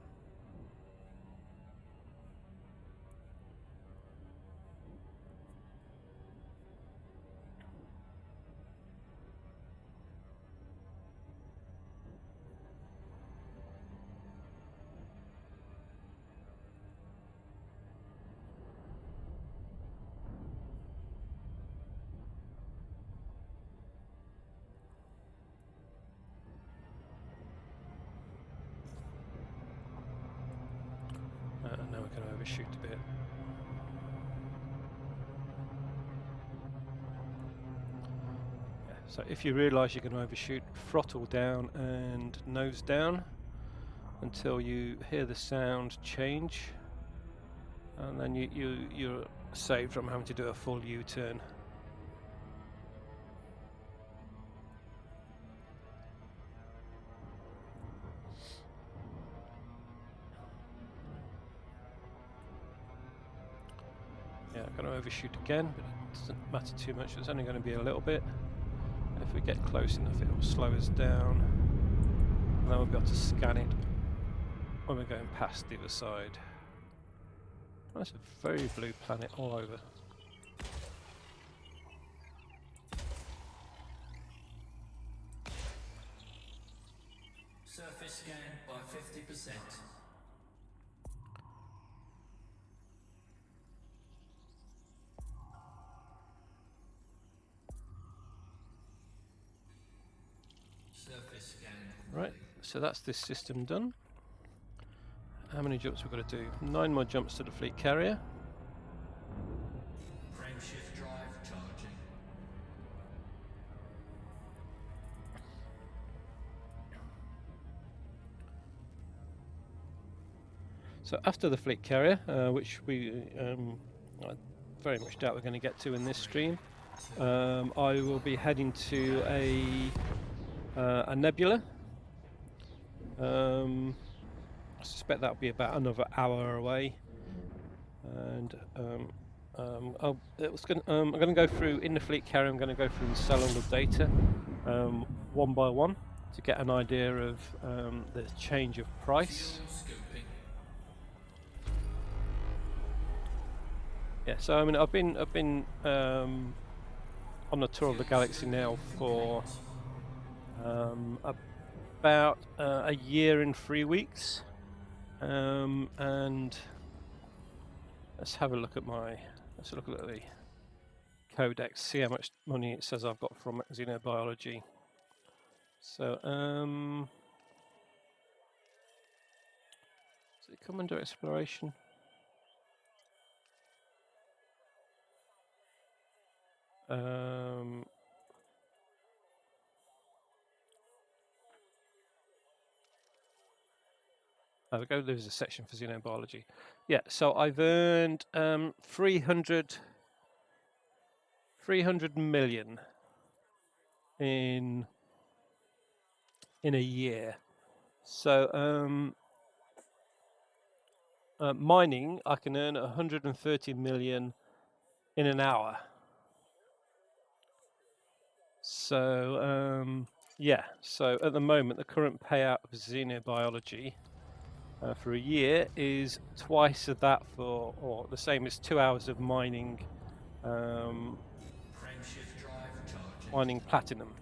S1: Now we're going to overshoot a bit. Yeah, so if you realise you're going to overshoot, throttle down and nose down until you hear the sound change, and then you're saved from having to do a full U-turn. Yeah, I'm going to overshoot again, but it doesn't matter too much. It's only going to be a little bit. If we get close enough, it will slow us down. and then we'll be able to scan it when we're going past the other side. That's a very blue planet all over.
S2: Surface scan by 50%. Surface scan.
S1: Right, so that's this system done. How many jumps we've got to do? 9 more jumps to the fleet carrier.
S2: Frame shift drive charging.
S1: So after the fleet carrier, which we I very much doubt we're going to get to in this stream, I will be heading to a nebula. I suspect that'll be about another hour away, and I'm going to go through in the fleet carrier. I'm going to go through and sell all the data one by one to get an idea of the change of price.
S2: Fuel scoping.
S1: Yeah, so I mean, I've been on the tour of the galaxy now for about a year and 3 weeks, and let's have a look at the codex, see how much money it says I've got from Xenobiology. So, does it come under exploration? There we go, there's a section for Xenobiology. Yeah, so I've earned 300 million in a year. So mining, I can earn 130 million in an hour. So yeah, so at the moment the current payout of Xenobiology for a year is twice of that or the same as 2 hours of mining
S2: Frame shift drive charging.
S1: mining platinum.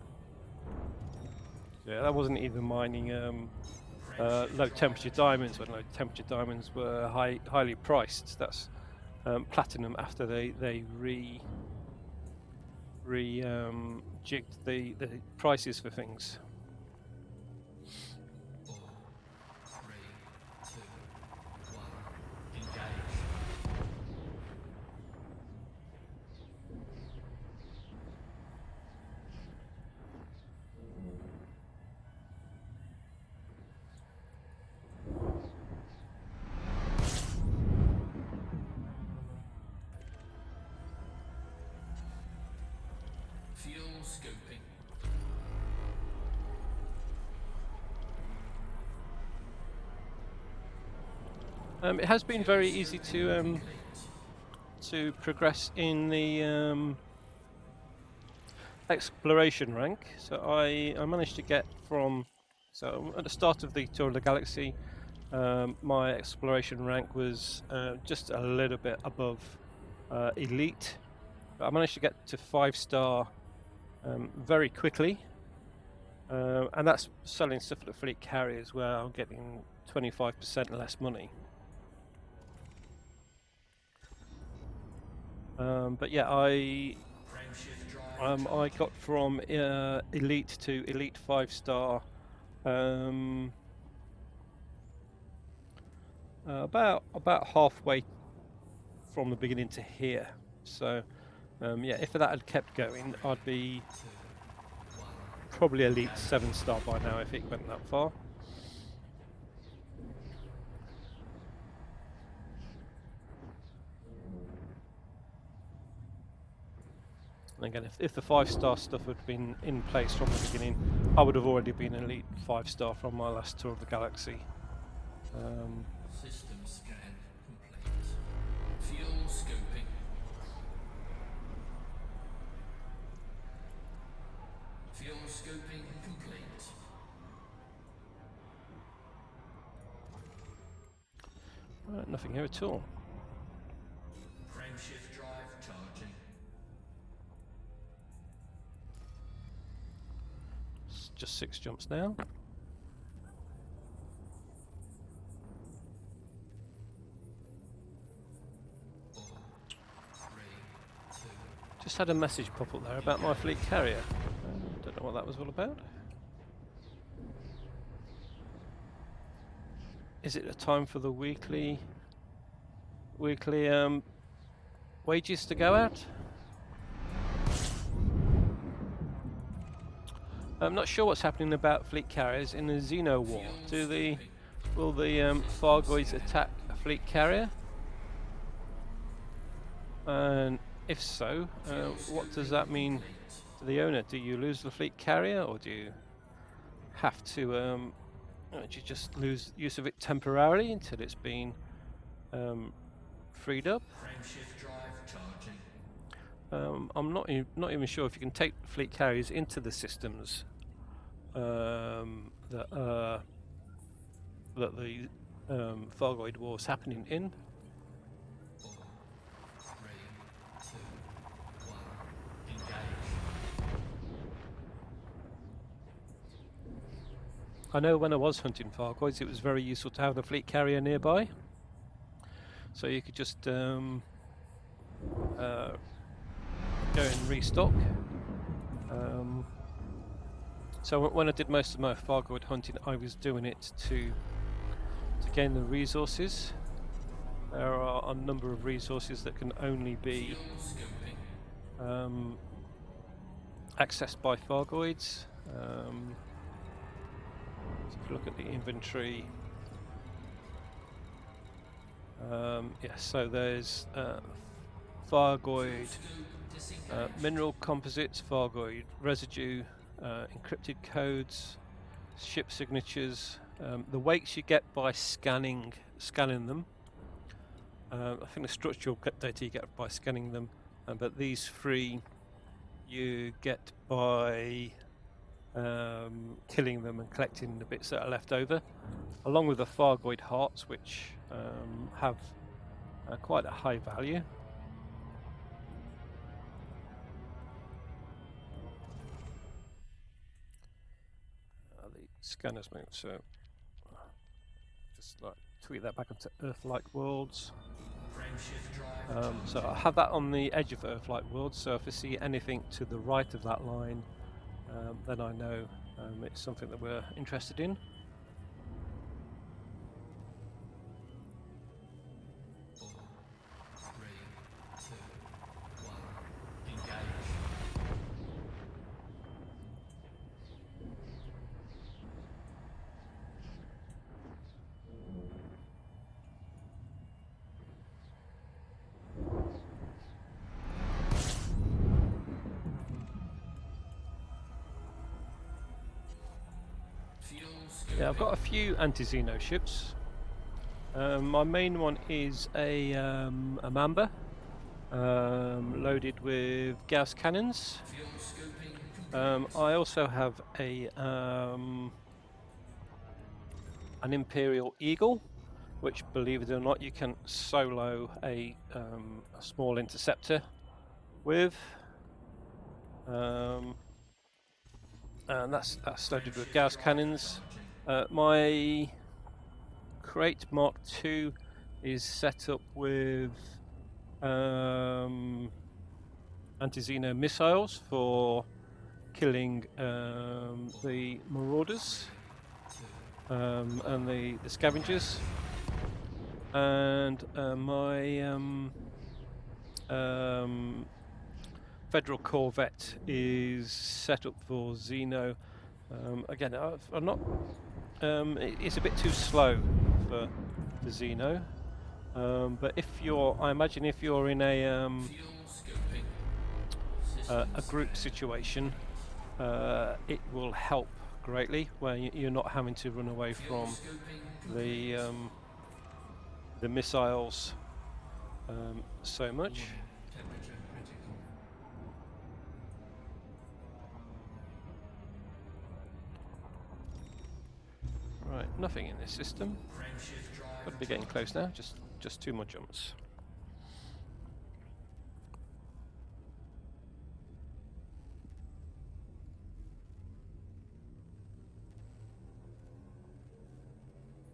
S1: Yeah, that wasn't even mining low temperature diamonds when low temperature diamonds were highly priced. That's platinum after they jigged the prices for things.
S2: 4, 3, 2, 1. Engage. Fuel scoping.
S1: It has been very easy to progress in the exploration rank. So I managed to get from, so at the start of the tour of the galaxy, my exploration rank was just a little bit above elite, but I managed to get to 5-star very quickly, and that's selling stuff at the fleet carriers where I'm getting 25% less money. But yeah, I got from elite to elite 5-star about halfway from the beginning to here. So yeah, if that had kept going, I'd be probably elite 7-star by now if it went that far. And again, if the 5-star stuff had been in place from the beginning, I would have already been elite 5-star from my last tour of the galaxy.
S2: System scan complete. Fuel scoping. Fuel scoping complete.
S1: Right, nothing here at all.
S2: Frameshift drive charging.
S1: It's just 6 jumps now. Just had a message pop up there about my fleet carrier. Don't know what that was all about. Is it a time for the weekly wages to go out? I'm not sure what's happening about fleet carriers in the Xeno war. Will the Thargoids attack a fleet carrier? And if so, what does that mean to the owner? Do you lose the fleet carrier, or do you have to do you just lose use of it temporarily until it's been freed up?
S2: Frameshift drive charging.
S1: I'm not even sure if you can take fleet carriers into the systems that the Thargoid war is happening in.
S2: 3, 2, 1. Engage.
S1: I know when I was hunting Thargoids, it was very useful to have the fleet carrier nearby, so you could just go and restock. So when I did most of my Thargoid hunting, I was doing it to gain the resources. There are a number of resources that can only be accessed by Thargoids. So if you look at the inventory, so there's Thargoid mineral composites, Thargoid residue, encrypted codes, ship signatures, the weights you get by scanning them. I think the structural data you get by scanning them, but these 3 you get by killing them and collecting the bits that are left over, along with the Thargoid hearts, which have quite a high value. The scanners move, so just like tweet that back onto Earth-like worlds.
S2: Frameshift drive.
S1: So I have that on the edge of Earth-like worlds, so if I see anything to the right of that line, then I know it's something that we're interested in.
S2: 4, 3, 2, 1. Engage.
S1: Yeah, I've got a few anti-Xeno ships. My main one is a Mamba, loaded with Gauss cannons. I also have an Imperial Eagle, which, believe it or not, you can solo a small interceptor with. And that's loaded with Gauss cannons. My Crate Mark II is set up with anti-Xeno missiles for killing the Marauders and the scavengers. And my Federal Corvette is set up for Xeno. Again, I'm not. It's a bit too slow for the Xeno. But I imagine if you're in a group situation, it will help greatly, where you're not having to run away from the missiles so much. Right, nothing in this system.
S2: Frameshift drive
S1: Got to be getting close now. Just 2 more jumps.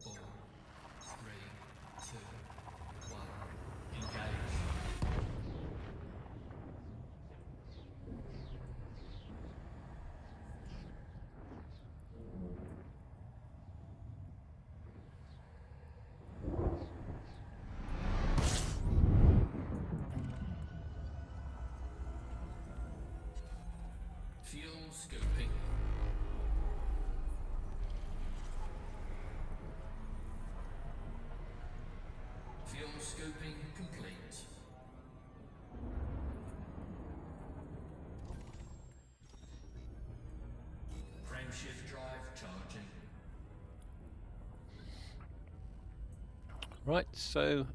S2: Four, three, two, one. Engage. Fuel scooping. Fuel scooping complete. Frameshift drive charging.
S1: Right, so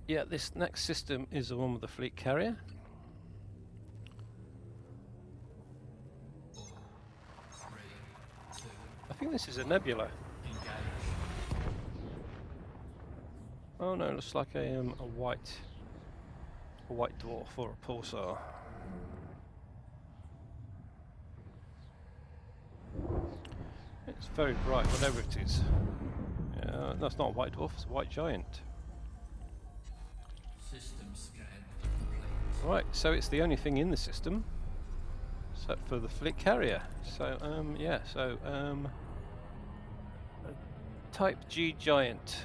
S1: yeah, this next system is the one with the fleet carrier.
S2: 4, 3, 2,
S1: I think this is a nebula.
S2: engage.
S1: Oh no, it looks like a white dwarf or a pulsar. It's very bright, whatever it is. Yeah, that's not a white dwarf, it's a white giant.
S2: System scan complete.
S1: Right, so it's the only thing in the system, except for the fleet carrier. So yeah, so a Type G giant.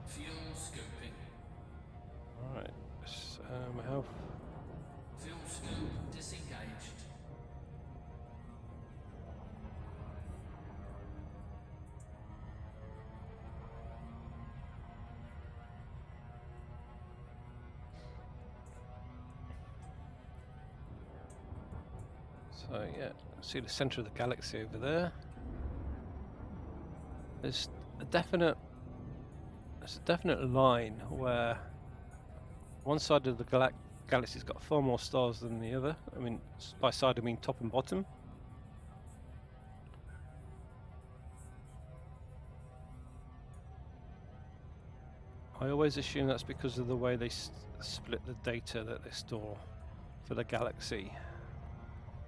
S2: Fuel scooping.
S1: Right, how?
S2: Fuel scoop disengaged.
S1: So yeah, see the center of the galaxy over there. There's a definite line where one side of the galaxy's got far more stars than the other. I mean, by side I mean top and bottom. I always assume that's because of the way they split the data that they store for the galaxy.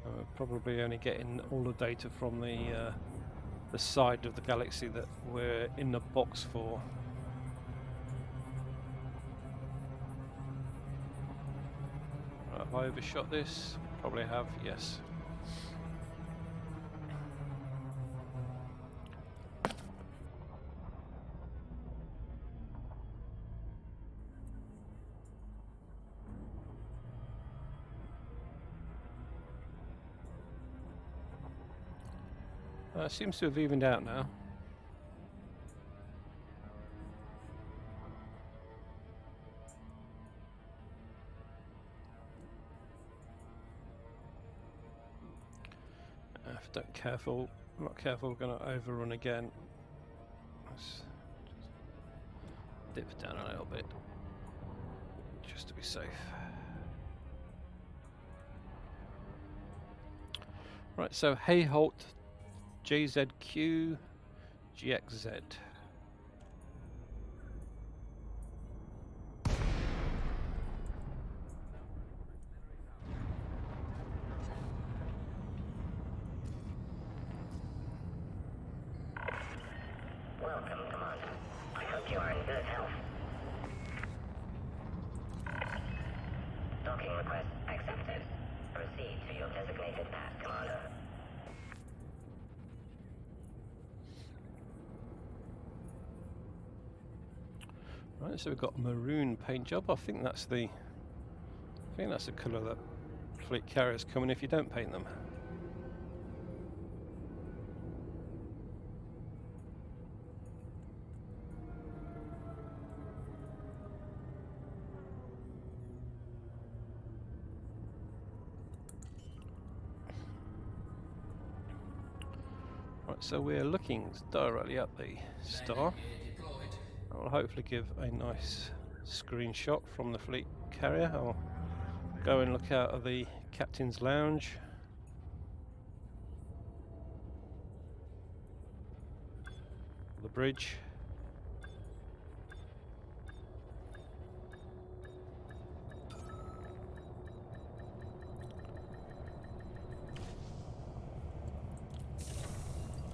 S1: We're probably only getting all the data from the side of the galaxy that we're in the box for. Right, have I overshot this? Probably have, yes. Seems to have evened out now. If I'm not careful, we're going to overrun again. Let's dip down a little bit, just to be safe. Right, so Hayholt JZQ GXZ.
S4: Welcome, Commander. I hope you are in good health. Docking request accepted. Proceed to your designated path, Commander.
S1: Right, so we've got a maroon paint job. I think that's the colour that fleet carriers come in if you don't paint them. Right, so we're looking directly at the star.
S2: Landing gear deployed.
S1: That will hopefully give a nice screenshot from the fleet carrier. I'll go and look out of the captain's lounge. bridge.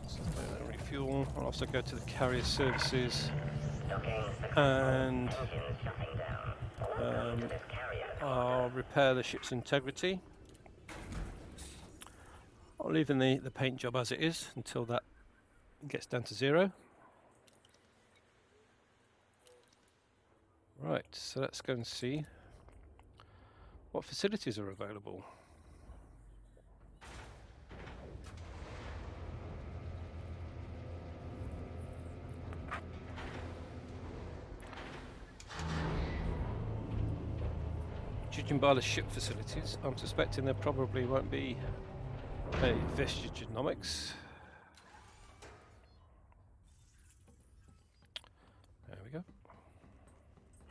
S1: So refuel. I'll also go to the carrier services and I'll repair the ship's integrity. I'll leave in the paint job as it is until that gets down to 0. Right, so let's go and see what facilities are available. Judging by the ship facilities, I'm suspecting there probably won't be a vestige genomics. There we go.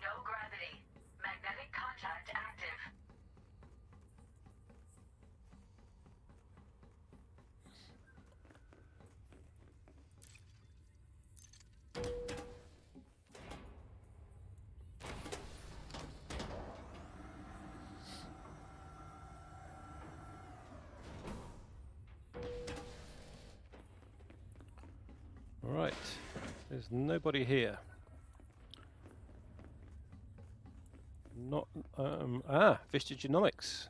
S3: No gravity. Magnetic contact active.
S1: Right, there's nobody here. Not vestige genomics.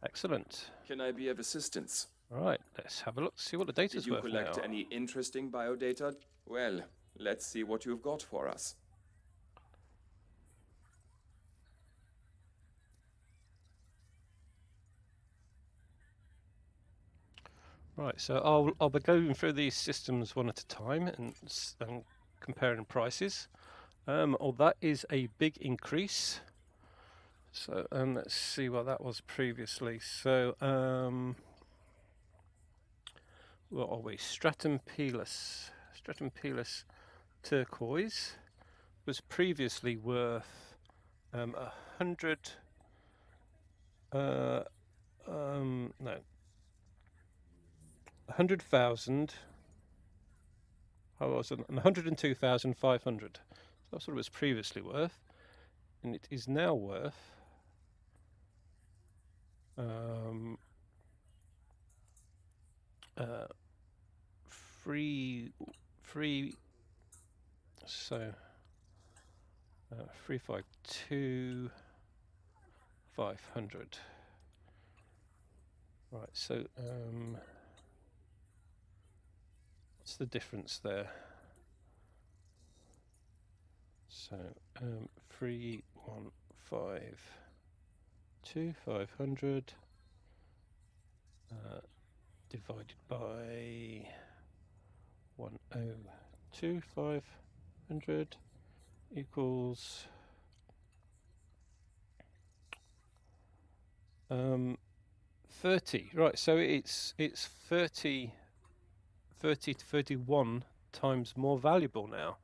S1: Excellent.
S5: Can I be of assistance?
S1: All right, let's have a look, see what the data's
S5: Did you
S1: worth
S5: collect
S1: now.
S5: any interesting biodata? Well, let's see what you've got for us.
S1: Right, so I'll be going through these systems one at a time and comparing prices. Oh, that is a big increase. So let's see what that was previously. So what are we? Stratum Pelus turquoise was previously worth 100. No. 100,000. How was it? 102,500. So that's what it was previously worth, and it is now worth so 352,500. Right, so what's the difference there? So 315,500 divided by 102,500 equals 30. Right, so it's 30 to 31 times more valuable now.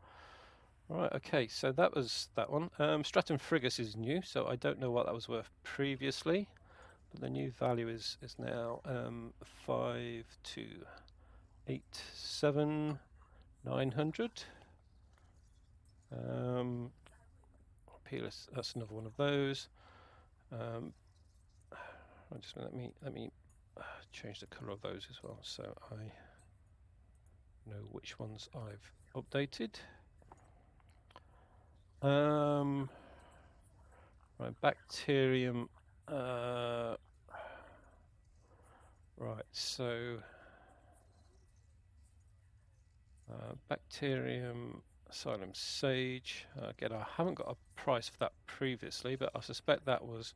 S1: Right, okay, so that was that one. Stratum frigus is new, so I don't know what that was worth previously, but the new value is now 528,700. Pelus, that's another one of those. Just let me change the color of those as well, so I know which ones I've updated. Right, bacterium. Right, so bacterium, asylum sage. Again, I haven't got a price for that previously, but I suspect that was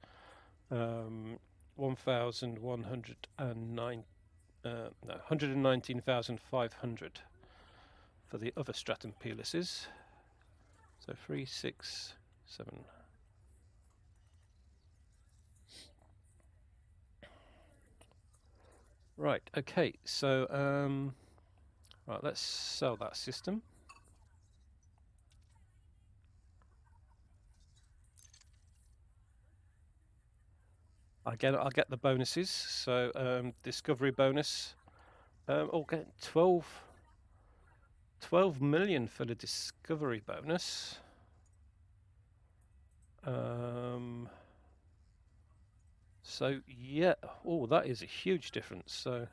S1: 119,500 for the other stratum peluses. So 367. Right, okay, so right, let's sell that system. Again, I'll get the bonuses. So discovery bonus. I'll get 12 12 million for the discovery bonus. So yeah, oh, that is a huge difference. So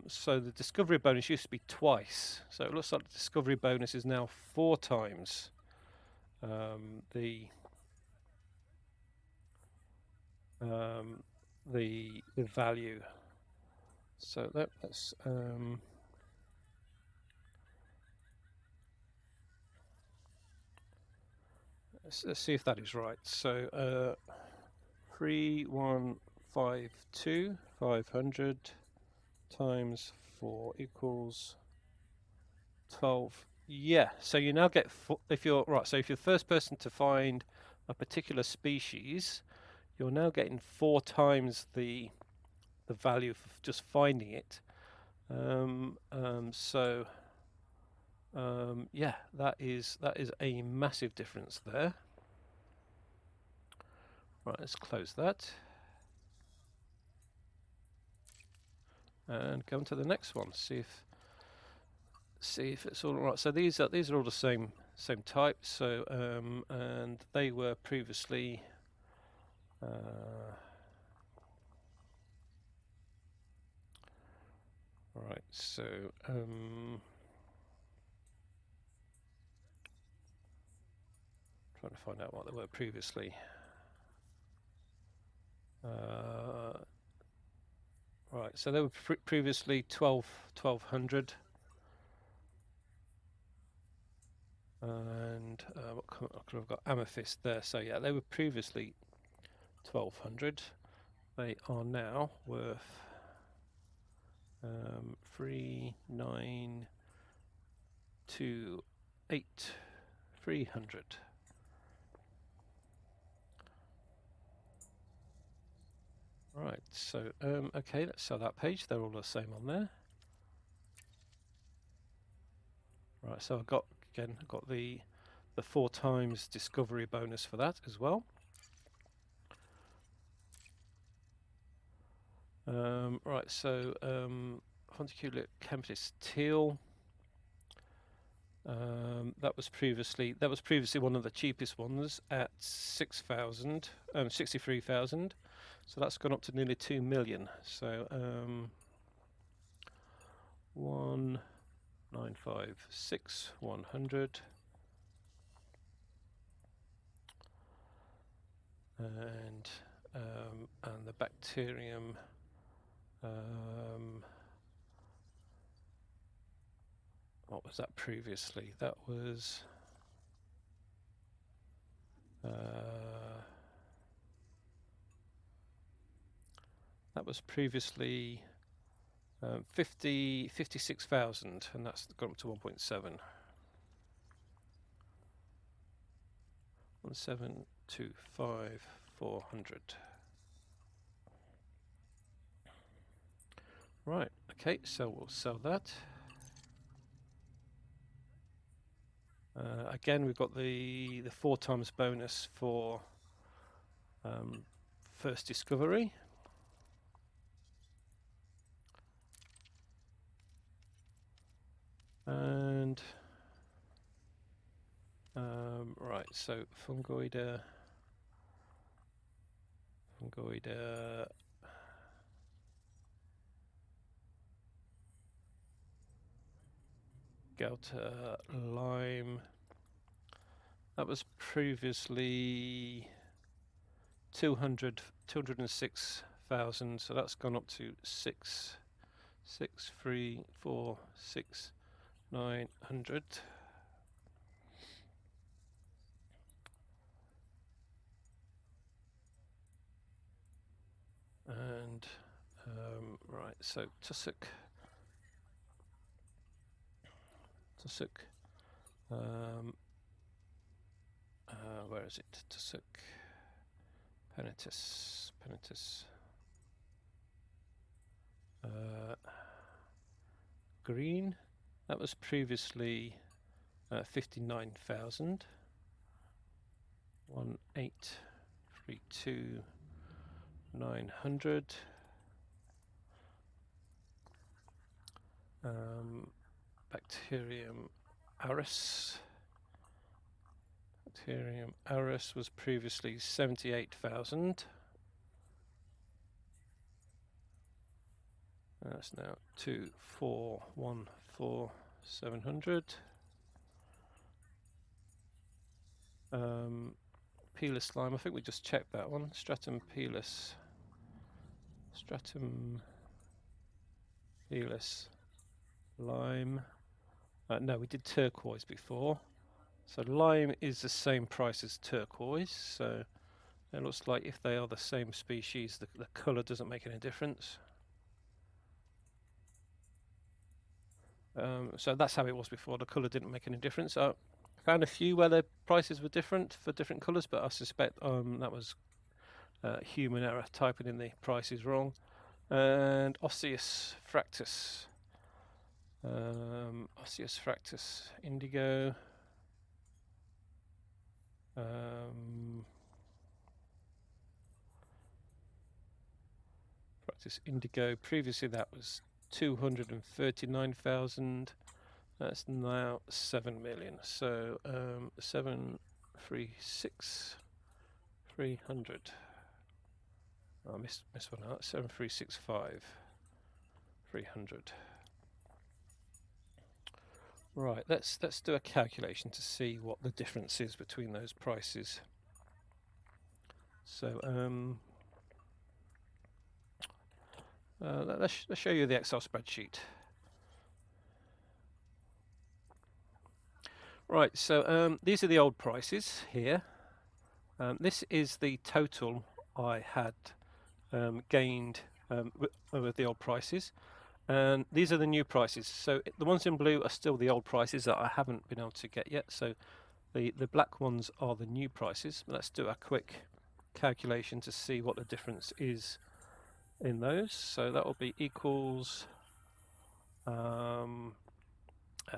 S1: so the discovery bonus used to be twice. So it looks like the discovery bonus is now 4 times the value. So let's see if that is right. So 3152 500 times 4 equals 12. Yeah, so you now get if you're right. So if you're the first person to find a particular species, you're now getting 4 times the value for just finding it. Yeah, that is a massive difference there. Right, let's close that and go on to the next one. See if it's all right. So these are all the same type. So and they were previously right. So trying to find out what they were previously. Right, so they were previously 1200. And what could have got amethyst there? So yeah, they were previously 1200. They are now worth 3928 300. Right, so okay, let's sell that page. They're all the same on there. Right, so I've got the 4 times discovery bonus for that as well. Right, so Fonticulate Campus Teal. That was previously one of the cheapest ones at 63,000. So that's gone up to nearly 2 million. So 1956 100. And the bacterium what was that previously? That was previously 56,000, and that's gone up to 1.7. 1725 400. Right, okay, so we'll sell that. Again, we've got the 4 times bonus for first discovery. And right, so fungoida Gauta lime. That was previously 206,000, so that's gone up to 900. And right, so tussock. Where is it? Tussock. Penitus. Green. That was previously 59,000. 1832 900. Bacterium aureus. Bacterium aureus was previously 78,000. That's now 2,414,700. Peeler slime, I think we just checked that one. Stratum peelis. Stratum peelis lime. No, we did turquoise before. So lime is the same price as turquoise. So it looks like if they are the same species, the colour doesn't make any difference. So that's how it was before. The colour didn't make any difference. I found a few where the prices were different for different colours, but I suspect that was human error, typing in the prices wrong. And osseous fractus. Osseous fractus indigo. Fractus indigo. Previously that was 239,000. That's now 7 million. So 736,300. I missed one out. 7365300. Right, let's do a calculation to see what the difference is between those prices. So let's show you the Excel spreadsheet. Right, so these are the old prices here. This is the total I had gained with the old prices, and these are the new prices. So the ones in blue are still the old prices that I haven't been able to get yet. So the black ones are the new prices. Let's do a quick calculation to see what the difference is in those. So that will be equals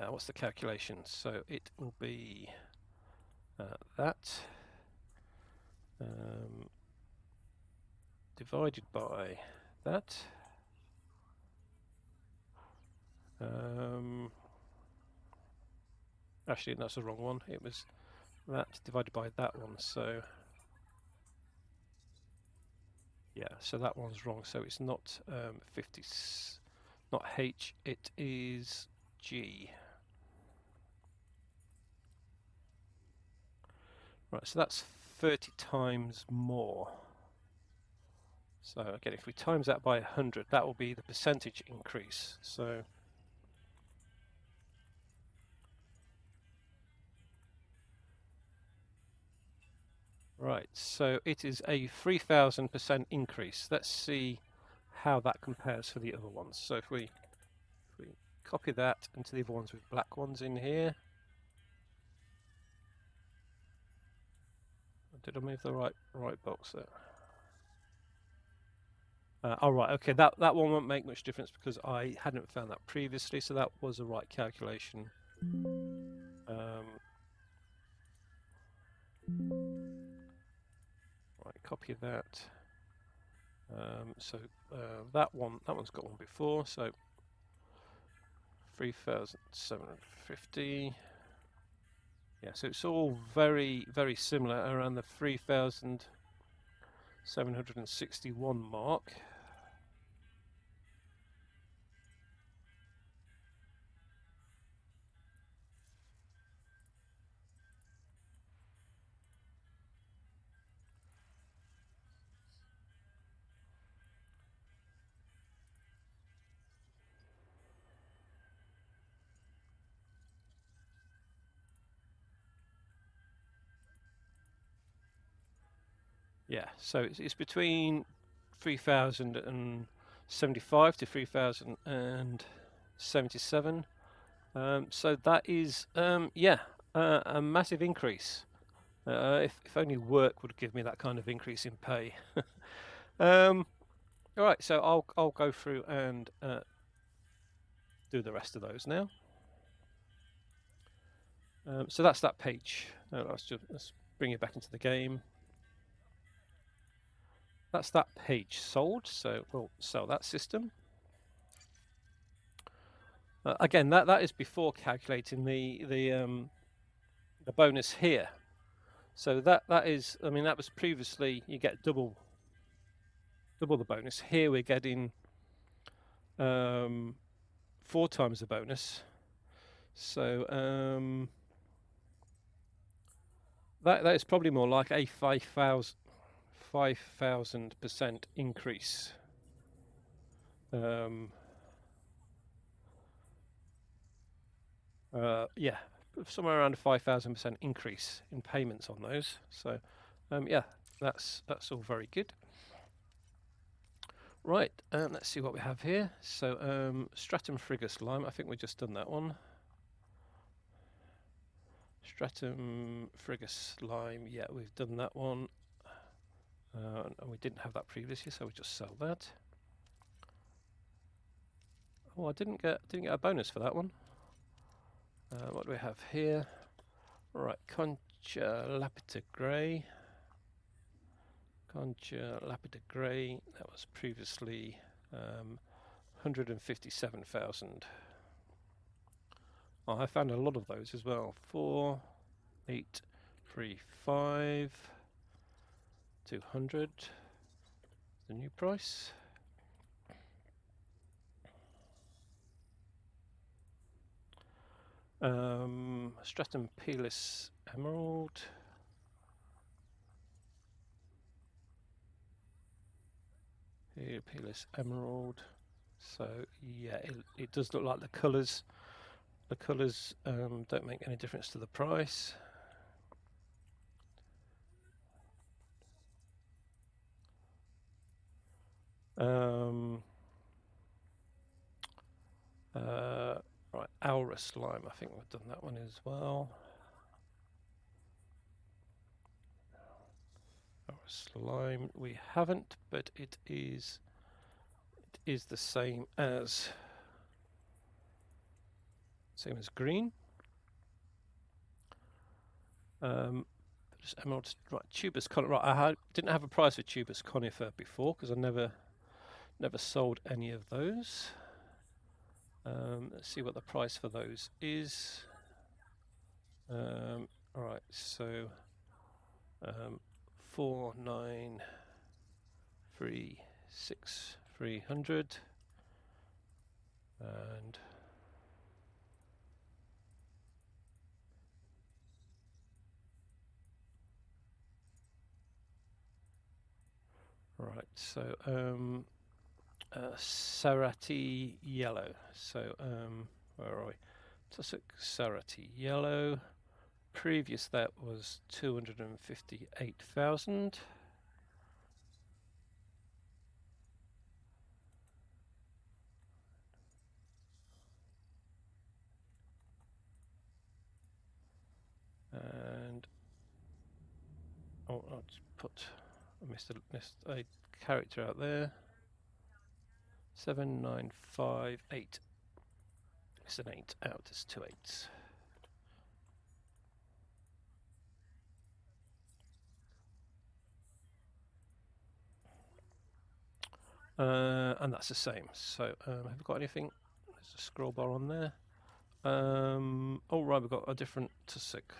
S1: what's the calculation? So it will be that divided by that. Actually, that's the wrong one. It was that divided by that one. So yeah, so that one's wrong. So it's not 50, not H. It is G. Right, so that's 30 times more. So again, if we times that by 100, that will be the percentage increase. So right, so it is a 3,000% increase. Let's see how that compares for the other ones. So if we copy that into the other ones with black ones in here. Did I move the right box there? All right, okay, that one won't make much difference because I hadn't found that previously, so that was the right calculation. Right, copy that. So that one's got one before, so 3,750. Yeah, so it's all very, very similar around the 3,761 mark. Yeah, so it's between 3,075 to 3,077. So that is, yeah, a massive increase. If only work would give me that kind of increase in pay. All right, so I'll go through and do the rest of those now. So that's that page. Let's bring it back into the game. That's that page sold, so we'll sell that system. Again, that is before calculating the bonus here. So that is, I mean, that was previously you get double the bonus. Here we're getting 4 times the bonus. So that is probably more like a 5,000% increase. Yeah, somewhere around a 5,000% increase in payments on those. So yeah, that's all very good. Right, let's see what we have here. So Stratum Frigus Lime, I think we've just done that one. Stratum Frigus Lime, yeah, we've done that one. And we didn't have that previously, so we just sell that. Oh, I didn't get a bonus for that one. What do we have here? Right, Concha Lapita Grey. Concha Lapita Grey, that was previously 157,000. Oh, I found a lot of those as well. 4, 8, 3, 5, 200. The new price. Stratum Pelis Emerald. Here, Pelis Emerald. So yeah, it does look like the colours. The colours don't make any difference to the price. Right, Aura Slime, I think we've done that one as well. Aura Slime, we haven't, but it is the same as green. Just emerald, right? Tubus conifer. Right, I didn't have a price for Tubus conifer before because I never sold any of those. Let's see what the price for those is. Alright, so 4,936,300 and right, so Sarati Yellow. So where are we? Tussock Sarati Yellow. Previous that was 258,000. And I'll just put missed a character out there. 7958. It's an 8 out. It's 2 8s. And that's the same. So have we got anything? There's a scroll bar on there. Oh right, we've got a different Tussock.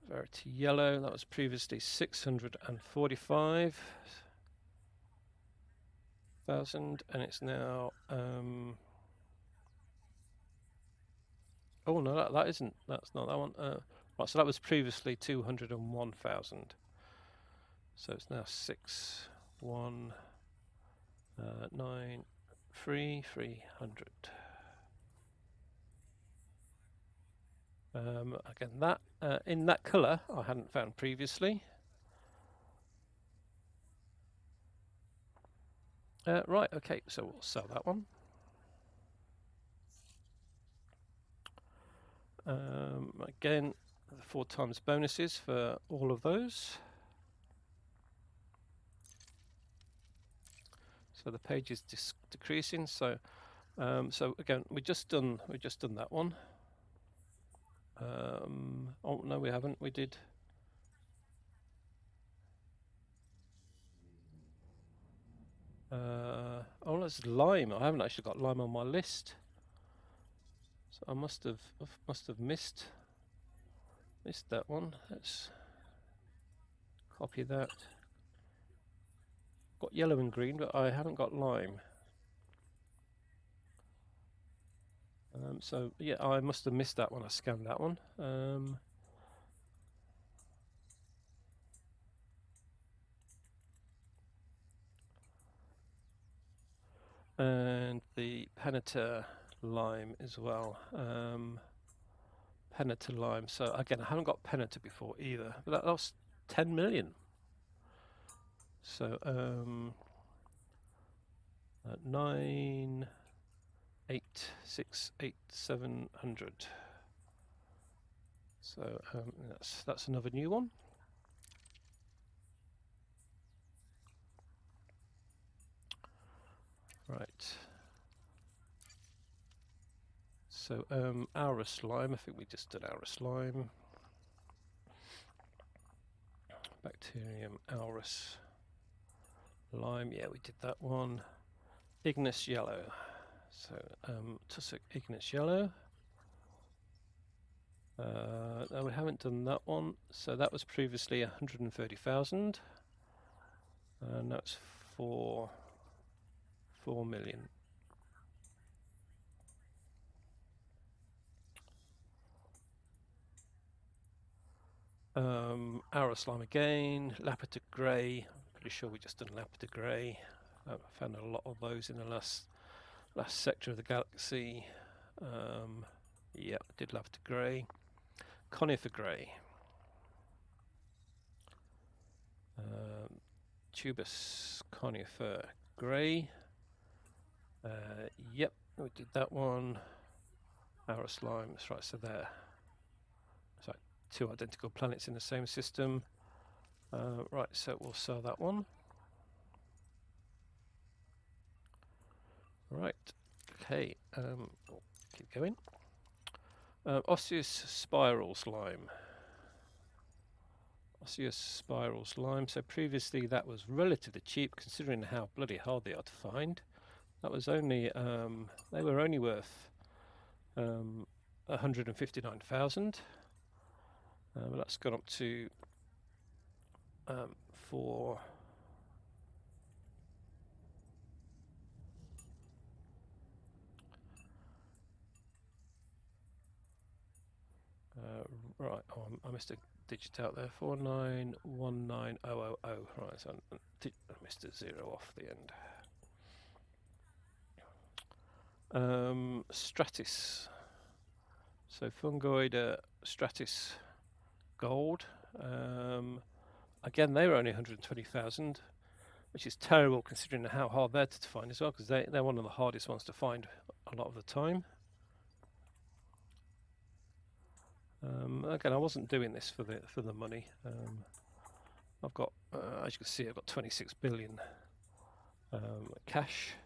S1: Verity Yellow. That was previously 645,000, and it's now. Oh no, that isn't. That's not that one. Right, so that was previously 201,000. So it's now 6,193,300. Again, that in that colour I hadn't found previously. Right, okay, so we'll sell that one. Again, the 4 times bonuses for all of those. So the page is decreasing. So, so again, we just done that one. Oh no, we haven't. We did. Oh, that's lime. I haven't actually got lime on my list. So I must have missed that one. Let's copy that. Got yellow and green, but I haven't got lime. So yeah, I must have missed that when I scanned that one. And the Peneta lime as well. Peneta lime. So again, I haven't got Peneta before either, but that lost 10 million. So 9, 8, 6, 8, 700. So that's another new one. Right. So Aurus lime. I think we just did Aurus lime. Bacterium Aurus lime. Yeah, we did that one. Ignis yellow. So Tussock Ignis yellow. No, we haven't done that one. So that was previously 130,000, and that's for 4 million. Aurus lime again. Lapita grey. Pretty sure we just done Lapita grey. I found a lot of those in the last sector of the galaxy. Yeah, I did Lapita grey. Conifer grey. Tubus conifer grey. Yep, we did that one. Aurus lime. That's right. So there. So 2 identical planets in the same system. Right, so we'll sell that one. Right, okay, keep going. Osseous spirals lime. Osseous spirals lime. So previously that was relatively cheap, considering how bloody hard they are to find. That was only they were only worth 159,000. But that's gone up to for right. Oh, I missed a digit out there. 4919000. Right, so I missed a 0 off the end. Stratis. So fungoid Stratis gold. Again, they were only 120,000, which is terrible considering how hard they're to find as well, because they're one of the hardest ones to find a lot of the time. Again, I wasn't doing this for the money. I've got, as you can see, I've got 26 billion cash,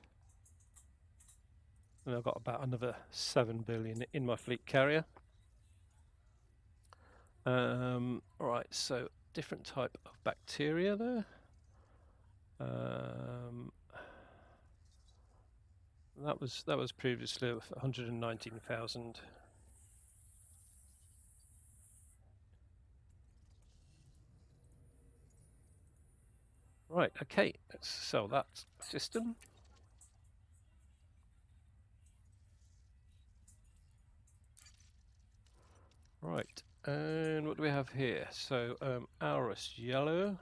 S1: and I've got about another 7 billion in my fleet carrier. Right, so different type of bacteria there. That was previously 119,000. Right, okay, let's sell that system. Right, and what do we have here? So Aurus yellow.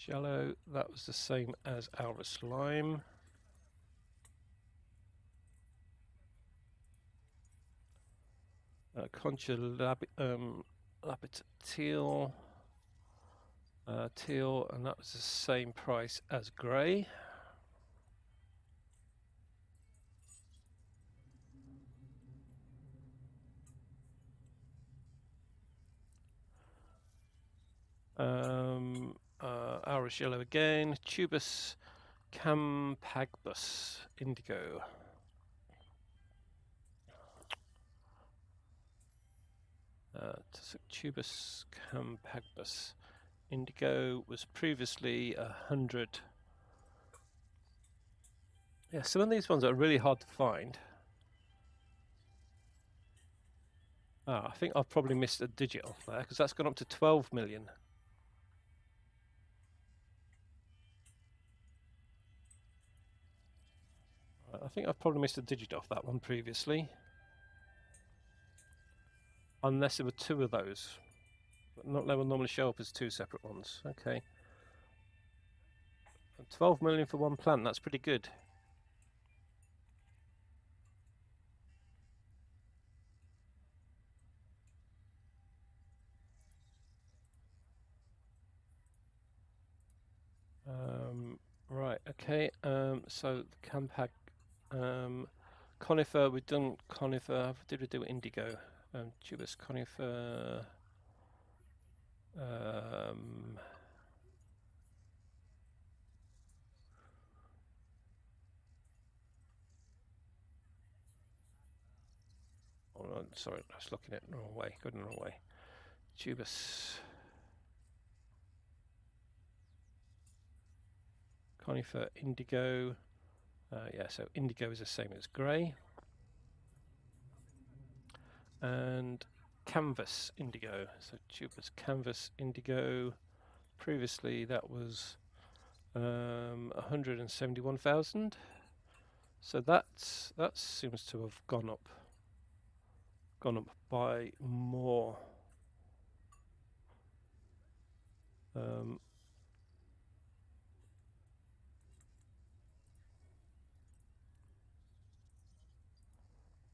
S1: Yellow, that was the same as Aurus lime. Concha Lapita teal. Teal, and that was the same price as grey. Aurus yellow again. Tubus campagbus indigo. Tubus campagbus indigo was previously 100 Yeah, some of these ones are really hard to find. I think I've probably missed a digit off there because that's gone up to 12 million. I think I've probably missed a digit off that one previously. Unless there were two of those. But they will normally show up as two separate ones. Okay. 12 million for one plant, that's pretty good. Right, okay. So the Campag conifer, we've done conifer. Did we do indigo? Tubus conifer. Oh no, sorry, I was looking at it the wrong way. Going the wrong way. Tubus conifer indigo. Yeah, so indigo is the same as grey. And canvas indigo. So tubus canvas indigo. Previously that was 171,000. So that seems to have gone up by more.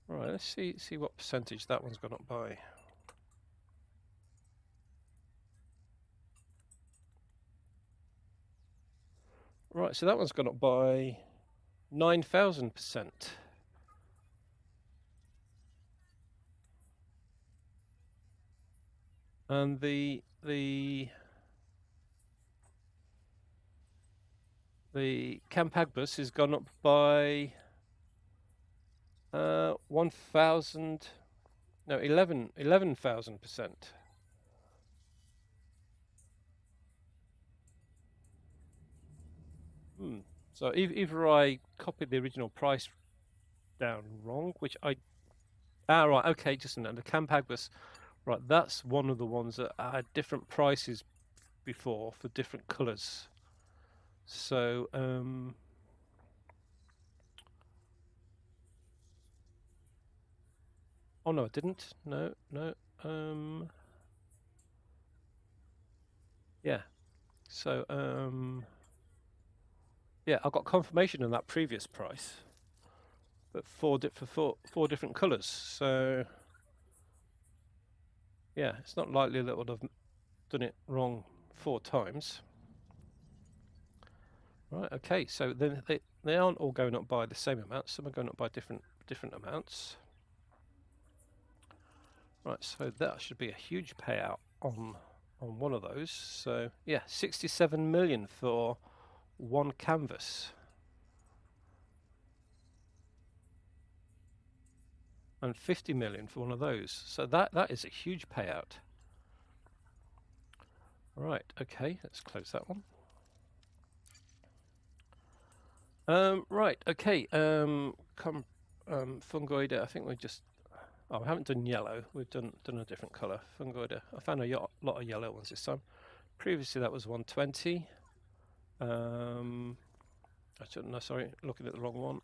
S1: Right, let's see what percentage that one's gone up by. Right, so that one's gone up by 9,000%. And the Campagbus has gone up by 11,000%. So either I copied the original price down wrong, which I... right, okay, just a minute. The Campagbus, right, that's one of the ones that had different prices before for different colours. So, oh no, I didn't. No. Yeah. So, yeah, I got confirmation on that previous price, but four different colours. So, yeah, it's not likely that I would have done it wrong 4 times. Right. Okay. So then they aren't all going up by the same amount. Some are going up by different amounts. Right. So that should be a huge payout on one of those. So yeah, 67 million for one canvas. And 50 million for one of those. So that is a huge payout. Right, okay, let's close that one. Right, okay, fungoida, I think we just... Oh, we haven't done yellow, we've done a different colour. Fungoida, I found a lot of yellow ones this time. Previously that was 120. No, sorry, looking at the wrong one.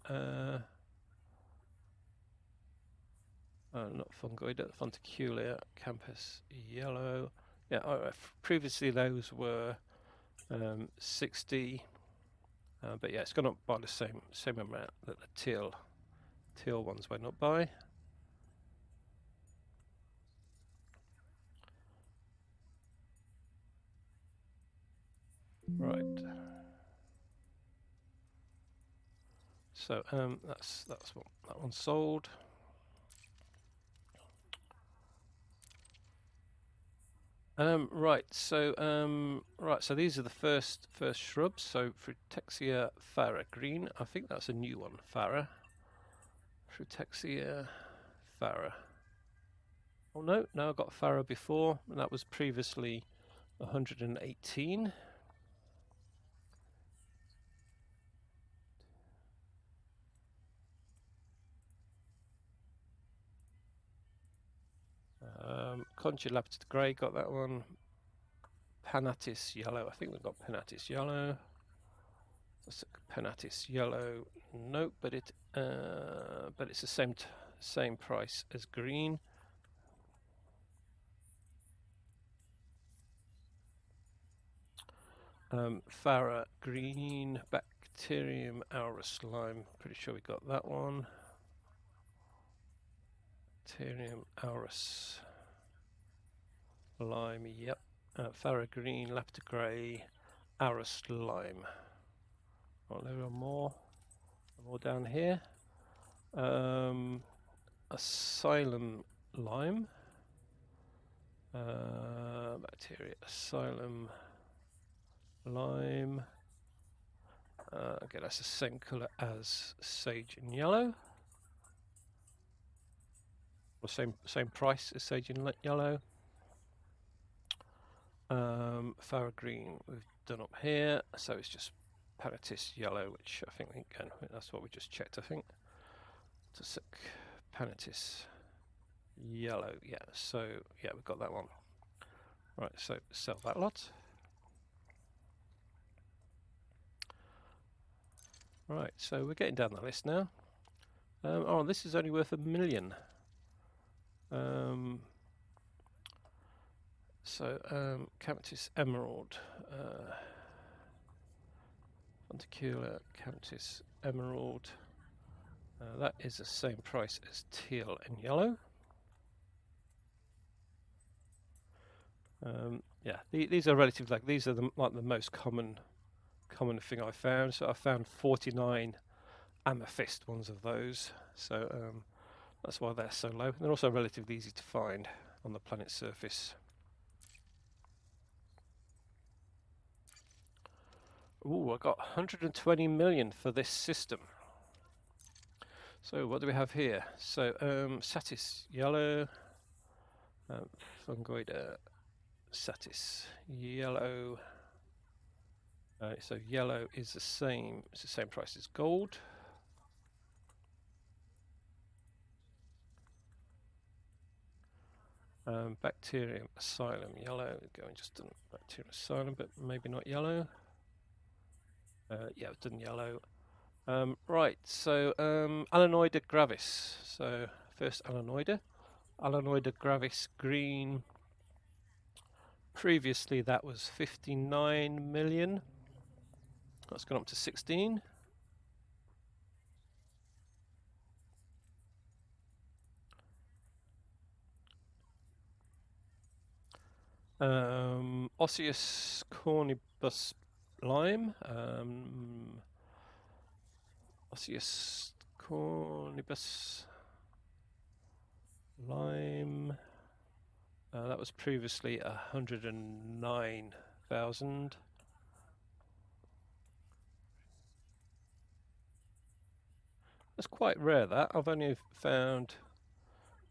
S1: Not fungoida, fonticulia, campus yellow. Yeah, previously those were 60, but yeah, it's gone up by the same amount that the teal ones went up by. Right. So that's what that one sold. Right. So So these are the first shrubs. So Frutexia Farah green. I think that's a new one. Farah. Frutexia Farah. Oh no, I got Farah before, and that was previously 118. Concha Lapid Grey, got that one. Panatis Yellow, I think we've got Panatis Yellow. Panatis Yellow, nope, but it's the same price as green. Farah Green, Bacterium Aurus Lime, pretty sure we got that one. Bacterium Aurus Lime, yep. Farah Green, Lapita Grey, Aurus Lime. Oh, there are more down here. Asylum Lime. Bacteria Asylum Lime. Okay, that's the same colour as Sage and Yellow. Or same price as Sage and Yellow. Farah Green we've done up here, so it's just Panatis Yellow, which I think again that's what we just checked. I think Panatis Yellow, yeah. So yeah, we've got that one. Right, so sell that lot. Right, so we're getting down the list now. Oh, this is only worth $1 million. Camptis Emerald, Fonticula Camptis Emerald. That is the same price as teal and yellow. Yeah, these are relative. Like these are the most common thing I found. So I found 49 amethyst ones of those. So that's why they're so low. They're also relatively easy to find on the planet's surface. Ooh, I got 120 million for this system. So what do we have here? So Satis Yellow, Fungoida Satis Yellow. So yellow is the same. It's the same price as gold. Bacterium Asylum Yellow. Going just done Bacterium Asylum, but maybe not yellow. Yeah, we've done yellow. Right, so Alanoida gravis. So first Alanoida gravis green. Previously that was 59 million. That's gone up to 16. Osseous cornibus lime. Osseous cornibus lime. That was previously 109,000. That's quite rare. That I've only found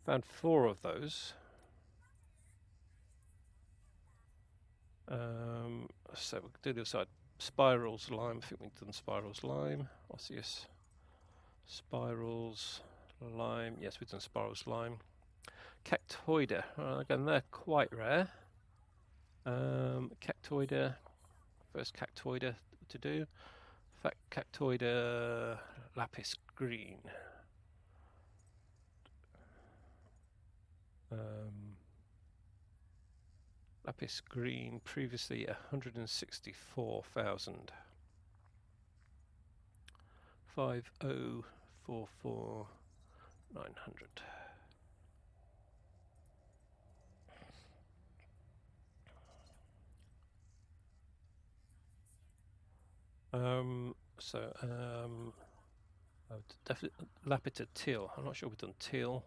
S1: 4 of those. So we'll do the other side. Spirals lime. I think we've done spirals lime. Osseous spirals lime. Yes, we've done spirals lime. Cactoida. Again, they're quite rare. Cactoida. First Cactoida to do. Cactoida lapis green. Lapis green, previously 164,000. 5044,900. Definitely Lapita teal. I'm not sure we've done teal.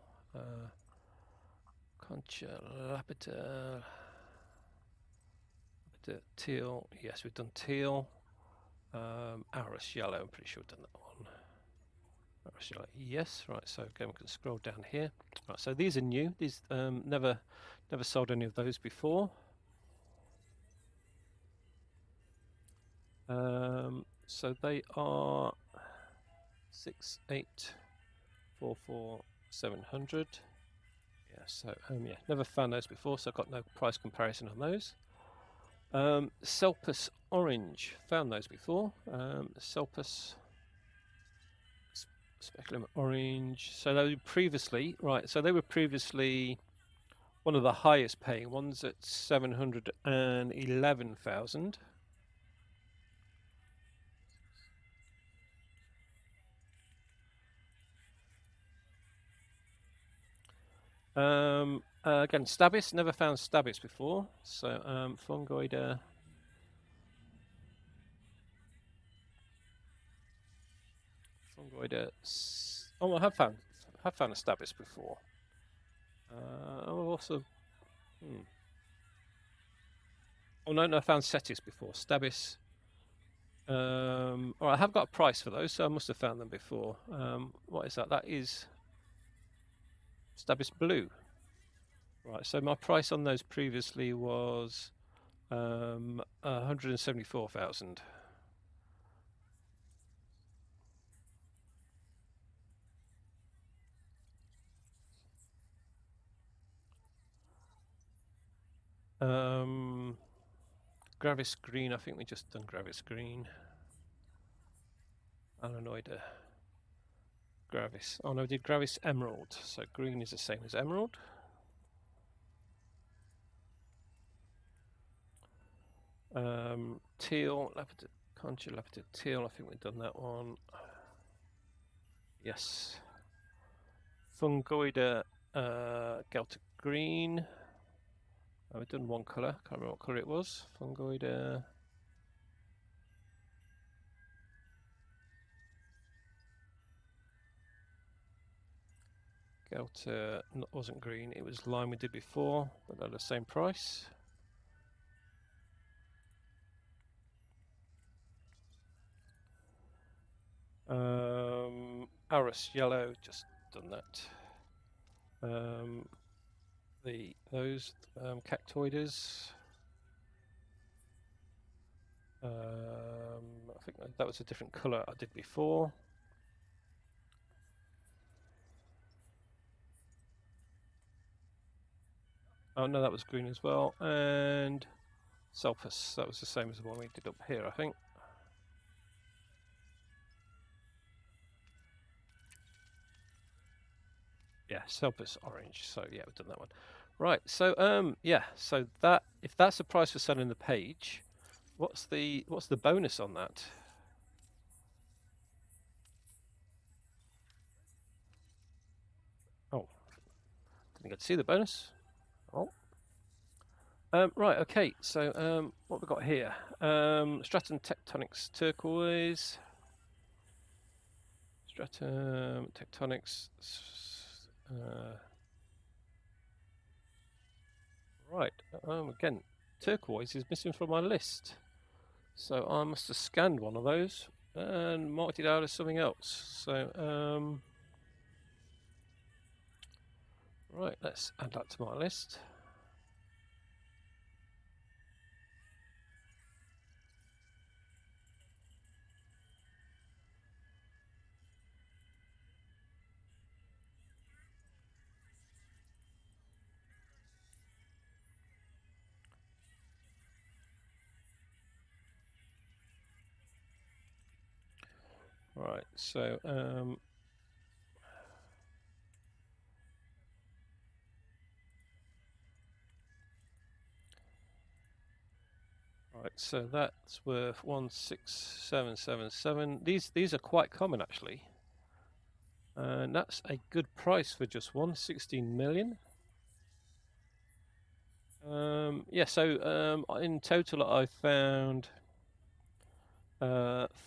S1: Concha Lapita teal. Yes, we've done teal. Aurus yellow. I'm pretty sure we've done that one. Aurus yellow. Yes. Right. So again, we can scroll down here. Right. So these are new. These never sold any of those before. So they are 6844700. Yeah. So yeah, never found those before, so I've got no price comparison on those. Selpus orange, found those before. Selpus speculum orange. So they were previously So they were previously one of the highest paying ones at 711,000. Again, Stabis, never found Stabis before. So Fungoida. Oh, I have found a Stabis before. I've also. Oh no, I found Cetis before. Stabis. I have got a price for those, so I must have found them before. What is that? That is Stabis Blue. Right, so my price on those previously was 174,000. Gravis Green, I think we just done Gravis Green. Alanoida. Gravis. Oh no, we did Gravis Emerald. So green is the same as emerald. Teal, Concha Lapided Teal, I think we've done that one. Yes. Fungoida Gelta Green. Oh, we've done one colour, can't remember what colour it was. Fungoida. Gelta wasn't green, it was lime we did before, but at the same price. Aris Yellow, just done that. Those cactoides. I think that was a different colour I did before. Oh no, that was green as well. And Sulpus, that was the same as the one we did up here, I think. Yeah, Sulpus orange. So yeah, we've done that one. Right. So yeah. So that if that's the price for selling the page, what's the bonus on that? Oh, didn't get to see the bonus. Oh. Right. Okay. So what have we got here? Stratum Tectonics Turquoise. Stratum Tectonics. Right. Again, turquoise is missing from my list, so I must have scanned one of those and marked it out as something else. So right, let's add that to my list. Right, so right, so that's worth 16777. These are quite common actually, and that's a good price for just 116 million. Yeah, so in total I found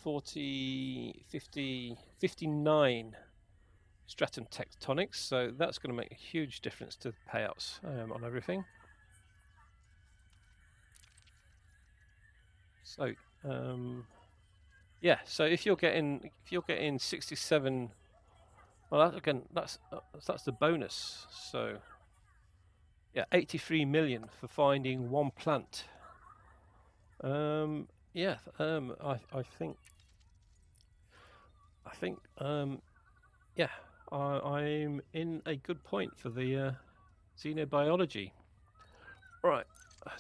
S1: 40, 50, 59 stratum tectonics, so that's going to make a huge difference to the payouts on everything. So yeah, so if you're getting 67, well that's the bonus. So yeah, 83 million for finding one plant. Yeah, I think yeah, I'm in a good point for the Xenobiology. Right,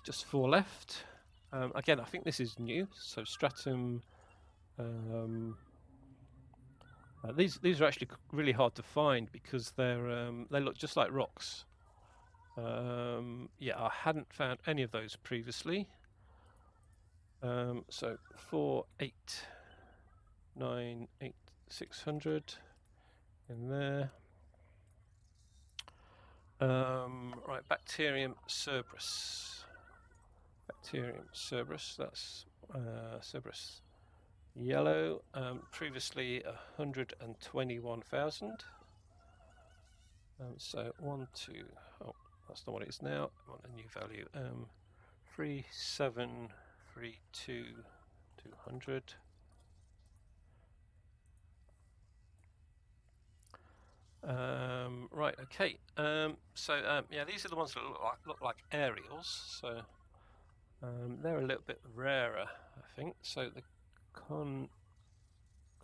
S1: just 4 left. Again, I think this is new. So stratum. These are actually really hard to find because they look just like rocks. Yeah, I hadn't found any of those previously. So 4, 8, 9, 8, 600 in there. Right, Bacterium Cerberus. Bacterium Cerberus, that's Cerberus yellow. Previously 121,000. So 1, 2, oh, that's not what it is now. I want a new value. 3, 7, 3, 2, 200. Right, okay. Yeah, these are the ones that look like aerials. So they're a little bit rarer, I think. So the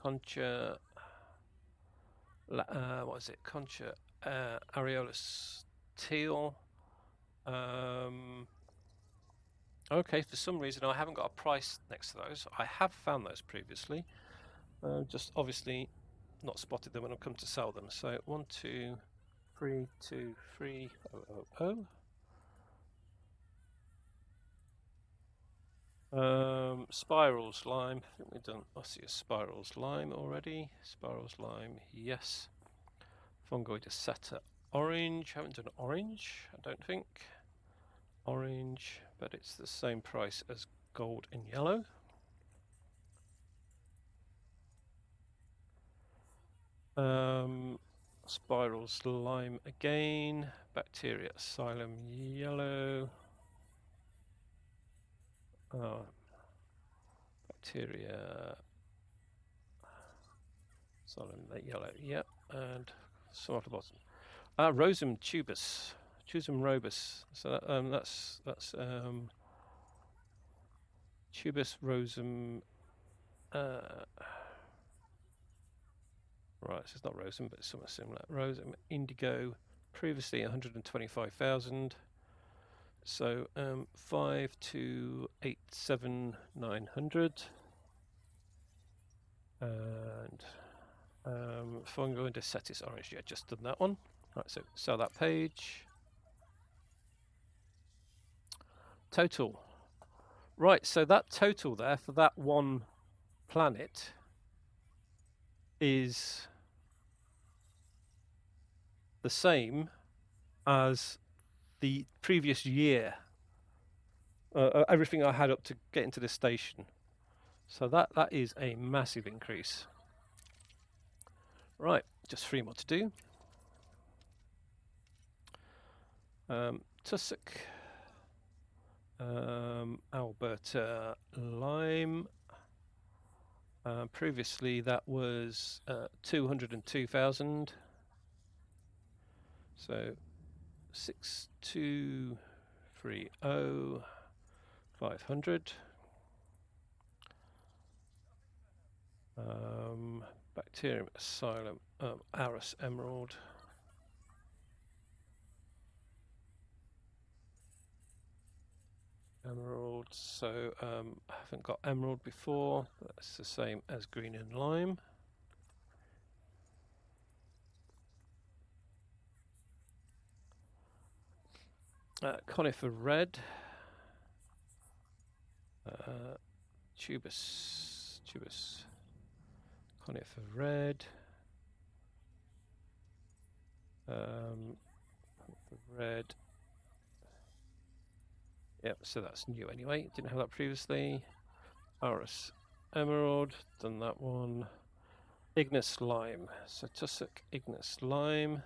S1: Concha, what is it? Concha areolus teal. Okay, for some reason I haven't got a price next to those. I have found those previously, just obviously not spotted them when I've come to sell them. So 1, 2, 3, 2, 3, 0, 0. Spirals lime. I think we've done osseous spirals lime already. Spirals lime, yes. Fungoidiceta orange. Haven't done orange, I don't think. Orange, but it's the same price as gold and yellow. Spirals lime again. Bacteria asylum yellow. Bacteria asylum yellow, yep, and some at the bottom. Rosum tubus, Chusum robus. So that's tubus rosum. Right, so it's not rosum, but it's something similar. Rosum indigo, previously 125,000. So 5, 2, 8, 7, 900. And Fungoidiceta orange. Yeah, just done that one. Right, so sell that page. Total. Right, so that total there for that one planet is the same as the previous year. Everything I had up to get into this station. So that is a massive increase. Right, just 3 more to do. Tussock, Alberta lime. Previously that was 202,000. So 6230 500. Bacterium asylum, Aris emerald. Emerald, so I haven't got emerald before. That's the same as green and lime. Conifer red. Tubus. Conifer red. Red. Yep, so that's new anyway. Didn't have that previously. Aris emerald, done that one. Ignis lime. So tussock Ignis lime.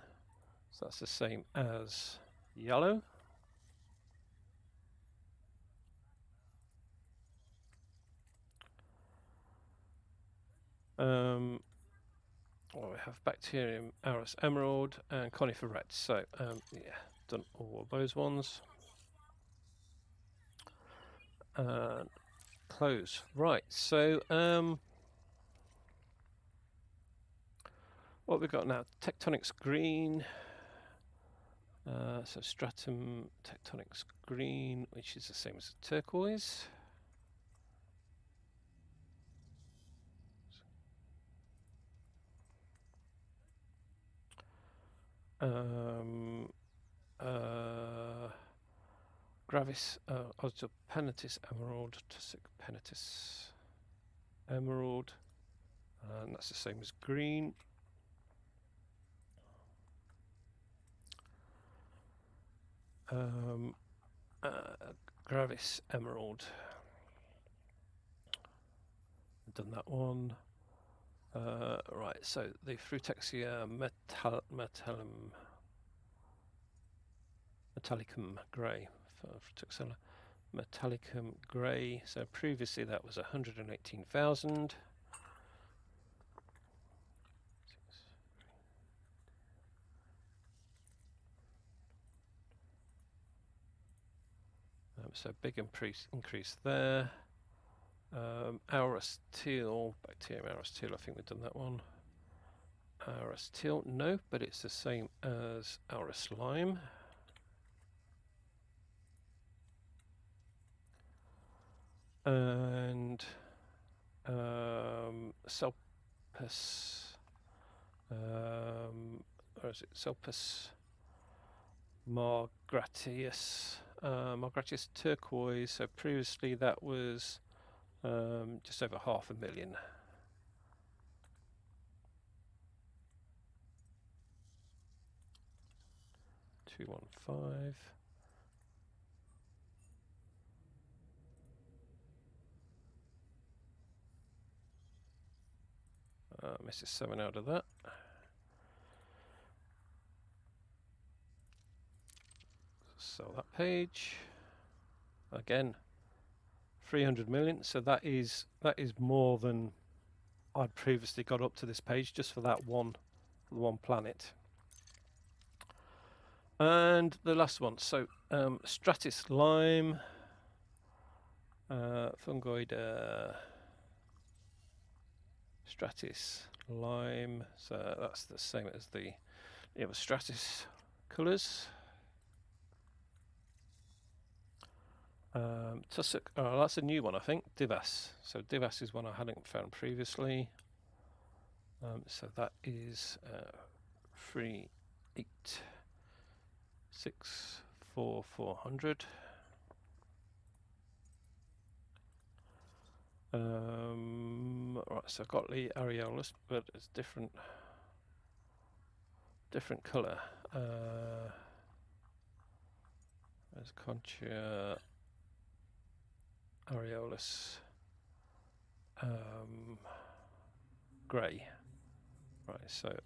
S1: So that's the same as yellow. We have bacterium Aris emerald and conifer red. So yeah, done all of those ones. Close. Right, so what have we got now? Tectonics green. So stratum tectonics green, which is the same as the turquoise. Gravis, Penitus emerald, Tussock Penitus emerald, and that's the same as green. Gravis emerald. I've done that one. Right, so the Frutexia metallicum grey. Frutexella metallicum grey. So previously that was 118,000. So big increase there. Aurus teal, bacterium Aurus teal, I think we've done that one. Aurus teal, no, but it's the same as Aurus lime. And Celpus, or is it Celpus Margratius? Margratius turquoise. So previously that was just over 500,000. $215. Misses 7 out of that. Sell that page. Again, 300 million. So that is more than I'd previously got up to this page just for that one planet. And the last one. So Stratus lime, fungoid Stratus lime. So that's the same as the Stratus colours. Tussock, that's a new one, I think. Divas. So Divas is one I hadn't found previously. So that is 3864400. Right, so I've got the areolus, but it's different colour. There's Concha areolus grey. Right, so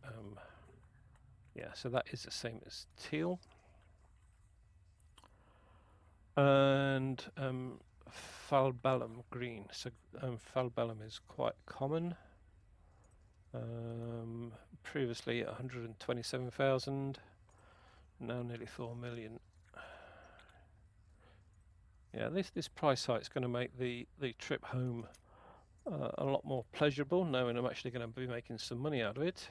S1: yeah, so that is the same as teal. And falbellum green. So falbellum is quite common. Previously 127,000, now nearly 4 million. Yeah, this price hike is going to make the trip home a lot more pleasurable, knowing I'm actually going to be making some money out of it.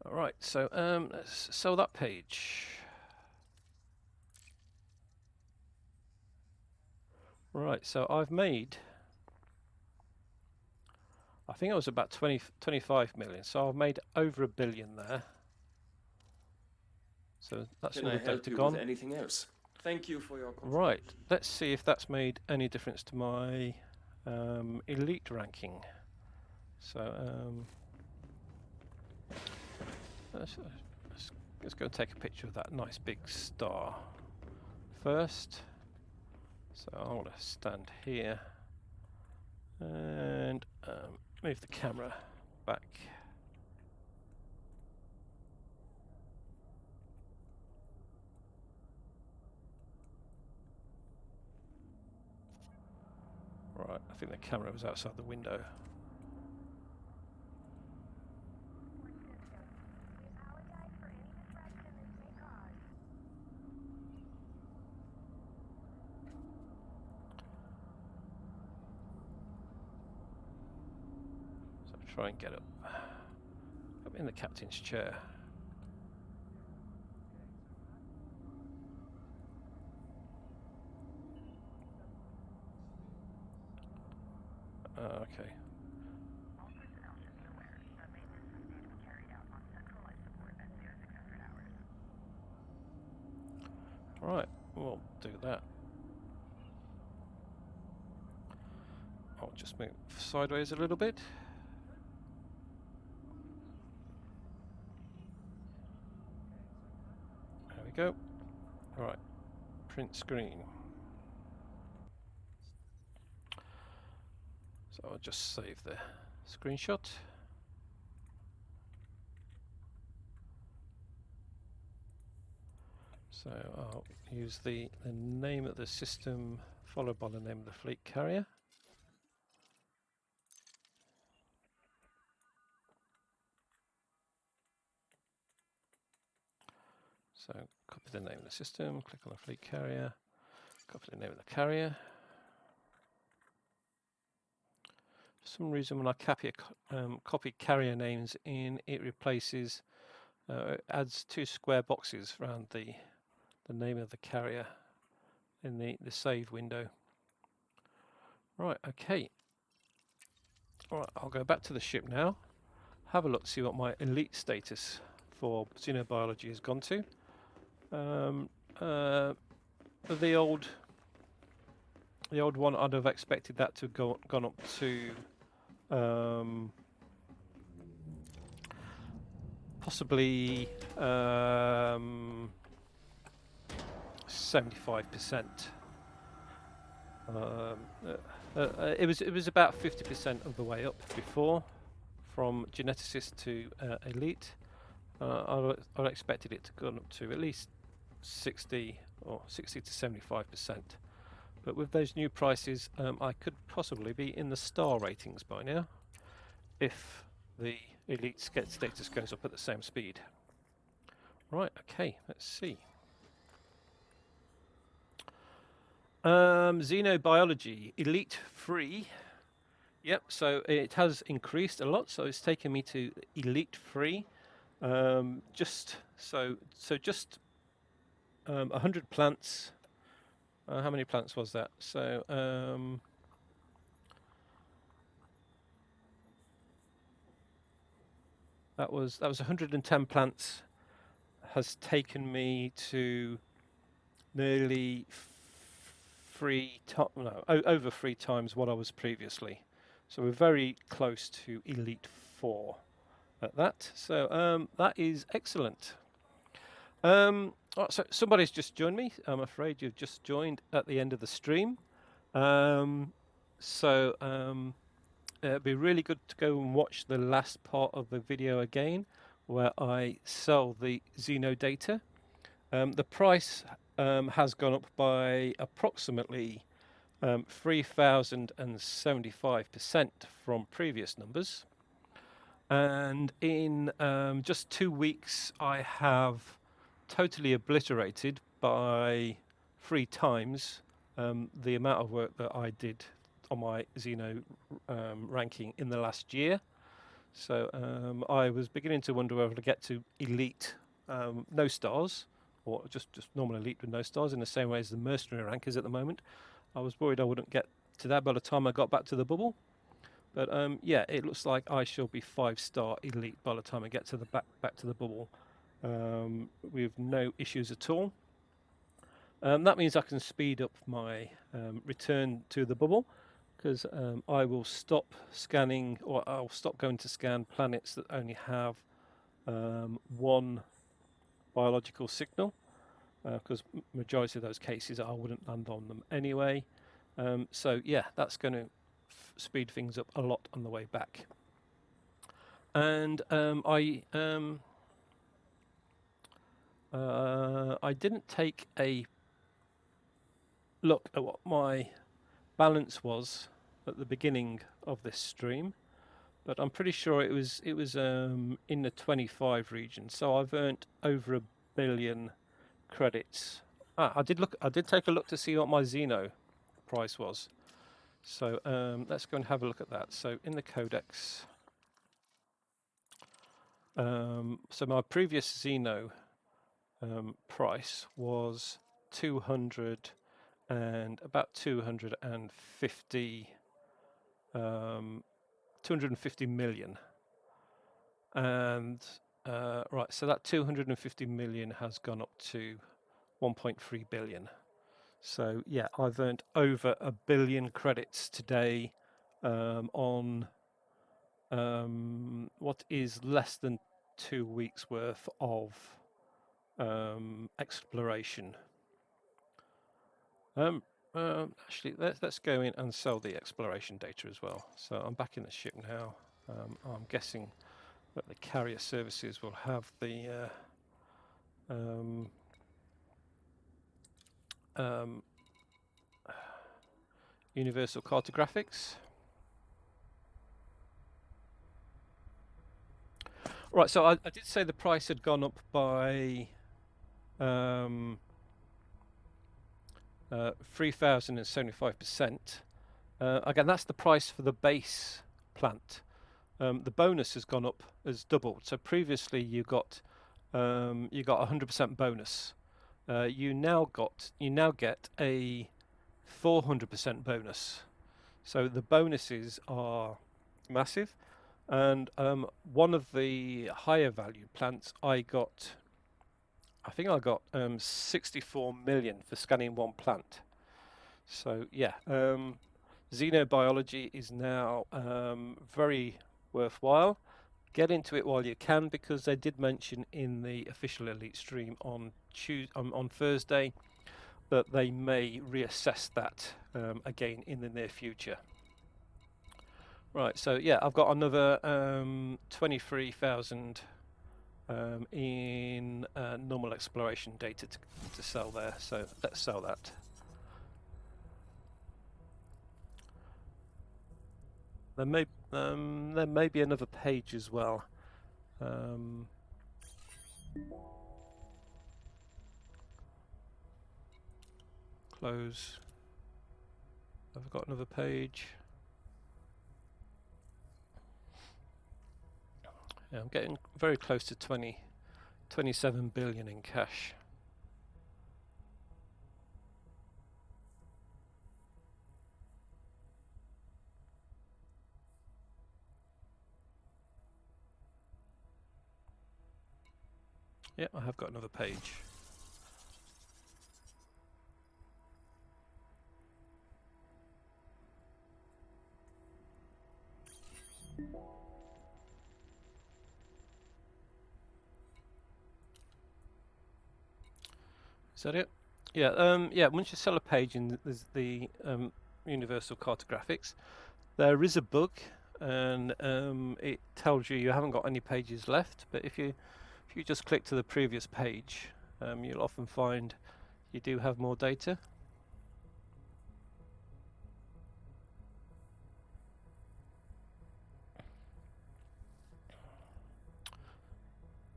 S1: Alright, so let's sell that page. Right, so I've made, I think it was about 25 million, so I've made over $1 billion there. So that's
S5: Can
S1: all
S5: I
S1: the
S5: help
S1: data
S5: you
S1: gone.
S5: with anything else? Thank you for your contribution.
S1: Right, let's see if that's made any difference to my elite ranking. So let's go take a picture of that nice big star first. So I want to stand here and move the camera back. Right, I think the camera was outside the window. So try and get up in the captain's chair. Okay. Right, we'll do that. I'll just move sideways a little bit. There we go. Right, print screen. So I'll just save the screenshot. So I'll use the name of the system followed by the name of the fleet carrier. So copy the name of the system, click on the fleet carrier, copy the name of the carrier. For some reason when I copy carrier names in, it replaces, it adds 2 square boxes around the name of the carrier in the save window. Right, okay. Alright, I'll go back to the ship now, have a look, see what my elite status for xenobiology has gone to. The old one, I'd have expected that to have gone up to possibly 75%. It was about 50% of the way up before, from geneticist to elite. I expected it to go up to at least 60 or 60 to 75%. But with those new prices, I could possibly be in the star ratings by now, if the elite status goes up at the same speed. Right, okay, let's see. Xenobiology, Elite Free. Yep, so it has increased a lot, so it's taken me to Elite Free. Just 100 plants. How many plants was that? So that was 110 plants. Has taken me to nearly over 3 times what I was previously. So we're very close to Elite 4 at that. So that is excellent. So somebody's just joined me. I'm afraid you've just joined at the end of the stream. It'd be really good to go and watch the last part of the video again, where I sell the Xeno data. The price has gone up by approximately 3,075% from previous numbers. And in just 2 weeks, I have totally obliterated by 3 times the amount of work that I did on my Xeno ranking in the last year. So I was beginning to wonder whether to get to Elite, no stars, or just normal Elite with no stars, in the same way as the mercenary rank is at the moment. I was worried I wouldn't get to that by the time I got back to the bubble. But yeah, it looks like I shall be 5-star Elite by the time I get to the back to the bubble, with no issues at all. That means I can speed up my return to the bubble, because I will stop scanning, or I'll stop going to scan planets that only have 1 biological signal, because majority of those cases I wouldn't land on them anyway. So yeah, that's going to speed things up a lot on the way back. And I didn't take a look at what my balance was at the beginning of this stream, but I'm pretty sure it was in the 25 region. So I've earned over 1 billion credits. I did take a look to see what my Xeno price was. So let's go and have a look at that. So in the codex, so my previous Xeno price was 200 and about 250 250 million. And right, so that 250 million has gone up to 1.3 billion. So yeah, I've earned over 1 billion credits today on what is less than 2 weeks worth of exploration. Actually, let's go in and sell the exploration data as well. So I'm back in the ship now. I'm guessing that the carrier services will have the universal cartographics. Right, so I did say the price had gone up by 3,075%. Again, that's the price for the base plant. The bonus has gone up, has doubled. So previously you got 100% bonus. You now get a 400% bonus. So the bonuses are massive. And one of the higher value plants, I think I got 64 million for scanning one plant. So yeah, xenobiology is now very worthwhile. Get into it while you can, because they did mention in the official Elite stream on Thursday that they may reassess that again in the near future. Right, so yeah, I've got another 23,000 in normal exploration data to sell there, so let's sell that. There may be another page as well. Close. I've got another page. Yeah, I'm getting very close to 27 billion in cash. Yeah, I have got another page. Is that it? Yeah, yeah, once you sell a page and there's the universal cartographics, there is a bug, and it tells you haven't got any pages left, but if you just click to the previous page, you'll often find you do have more data.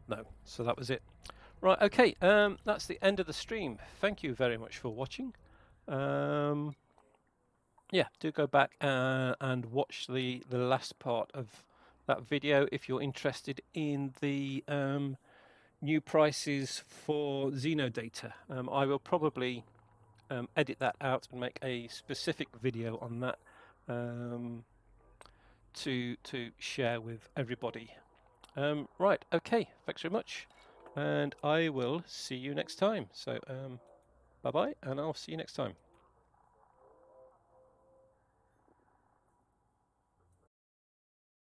S1: No, so that was it. Right, okay, that's the end of the stream. Thank you very much for watching. Yeah, do go back and watch the last part of that video if you're interested in the new prices for Xenodata. I will probably edit that out and make a specific video on that to share with everybody. Right, okay, thanks very much, and I will see you next time. So bye bye, and I'll see you next time.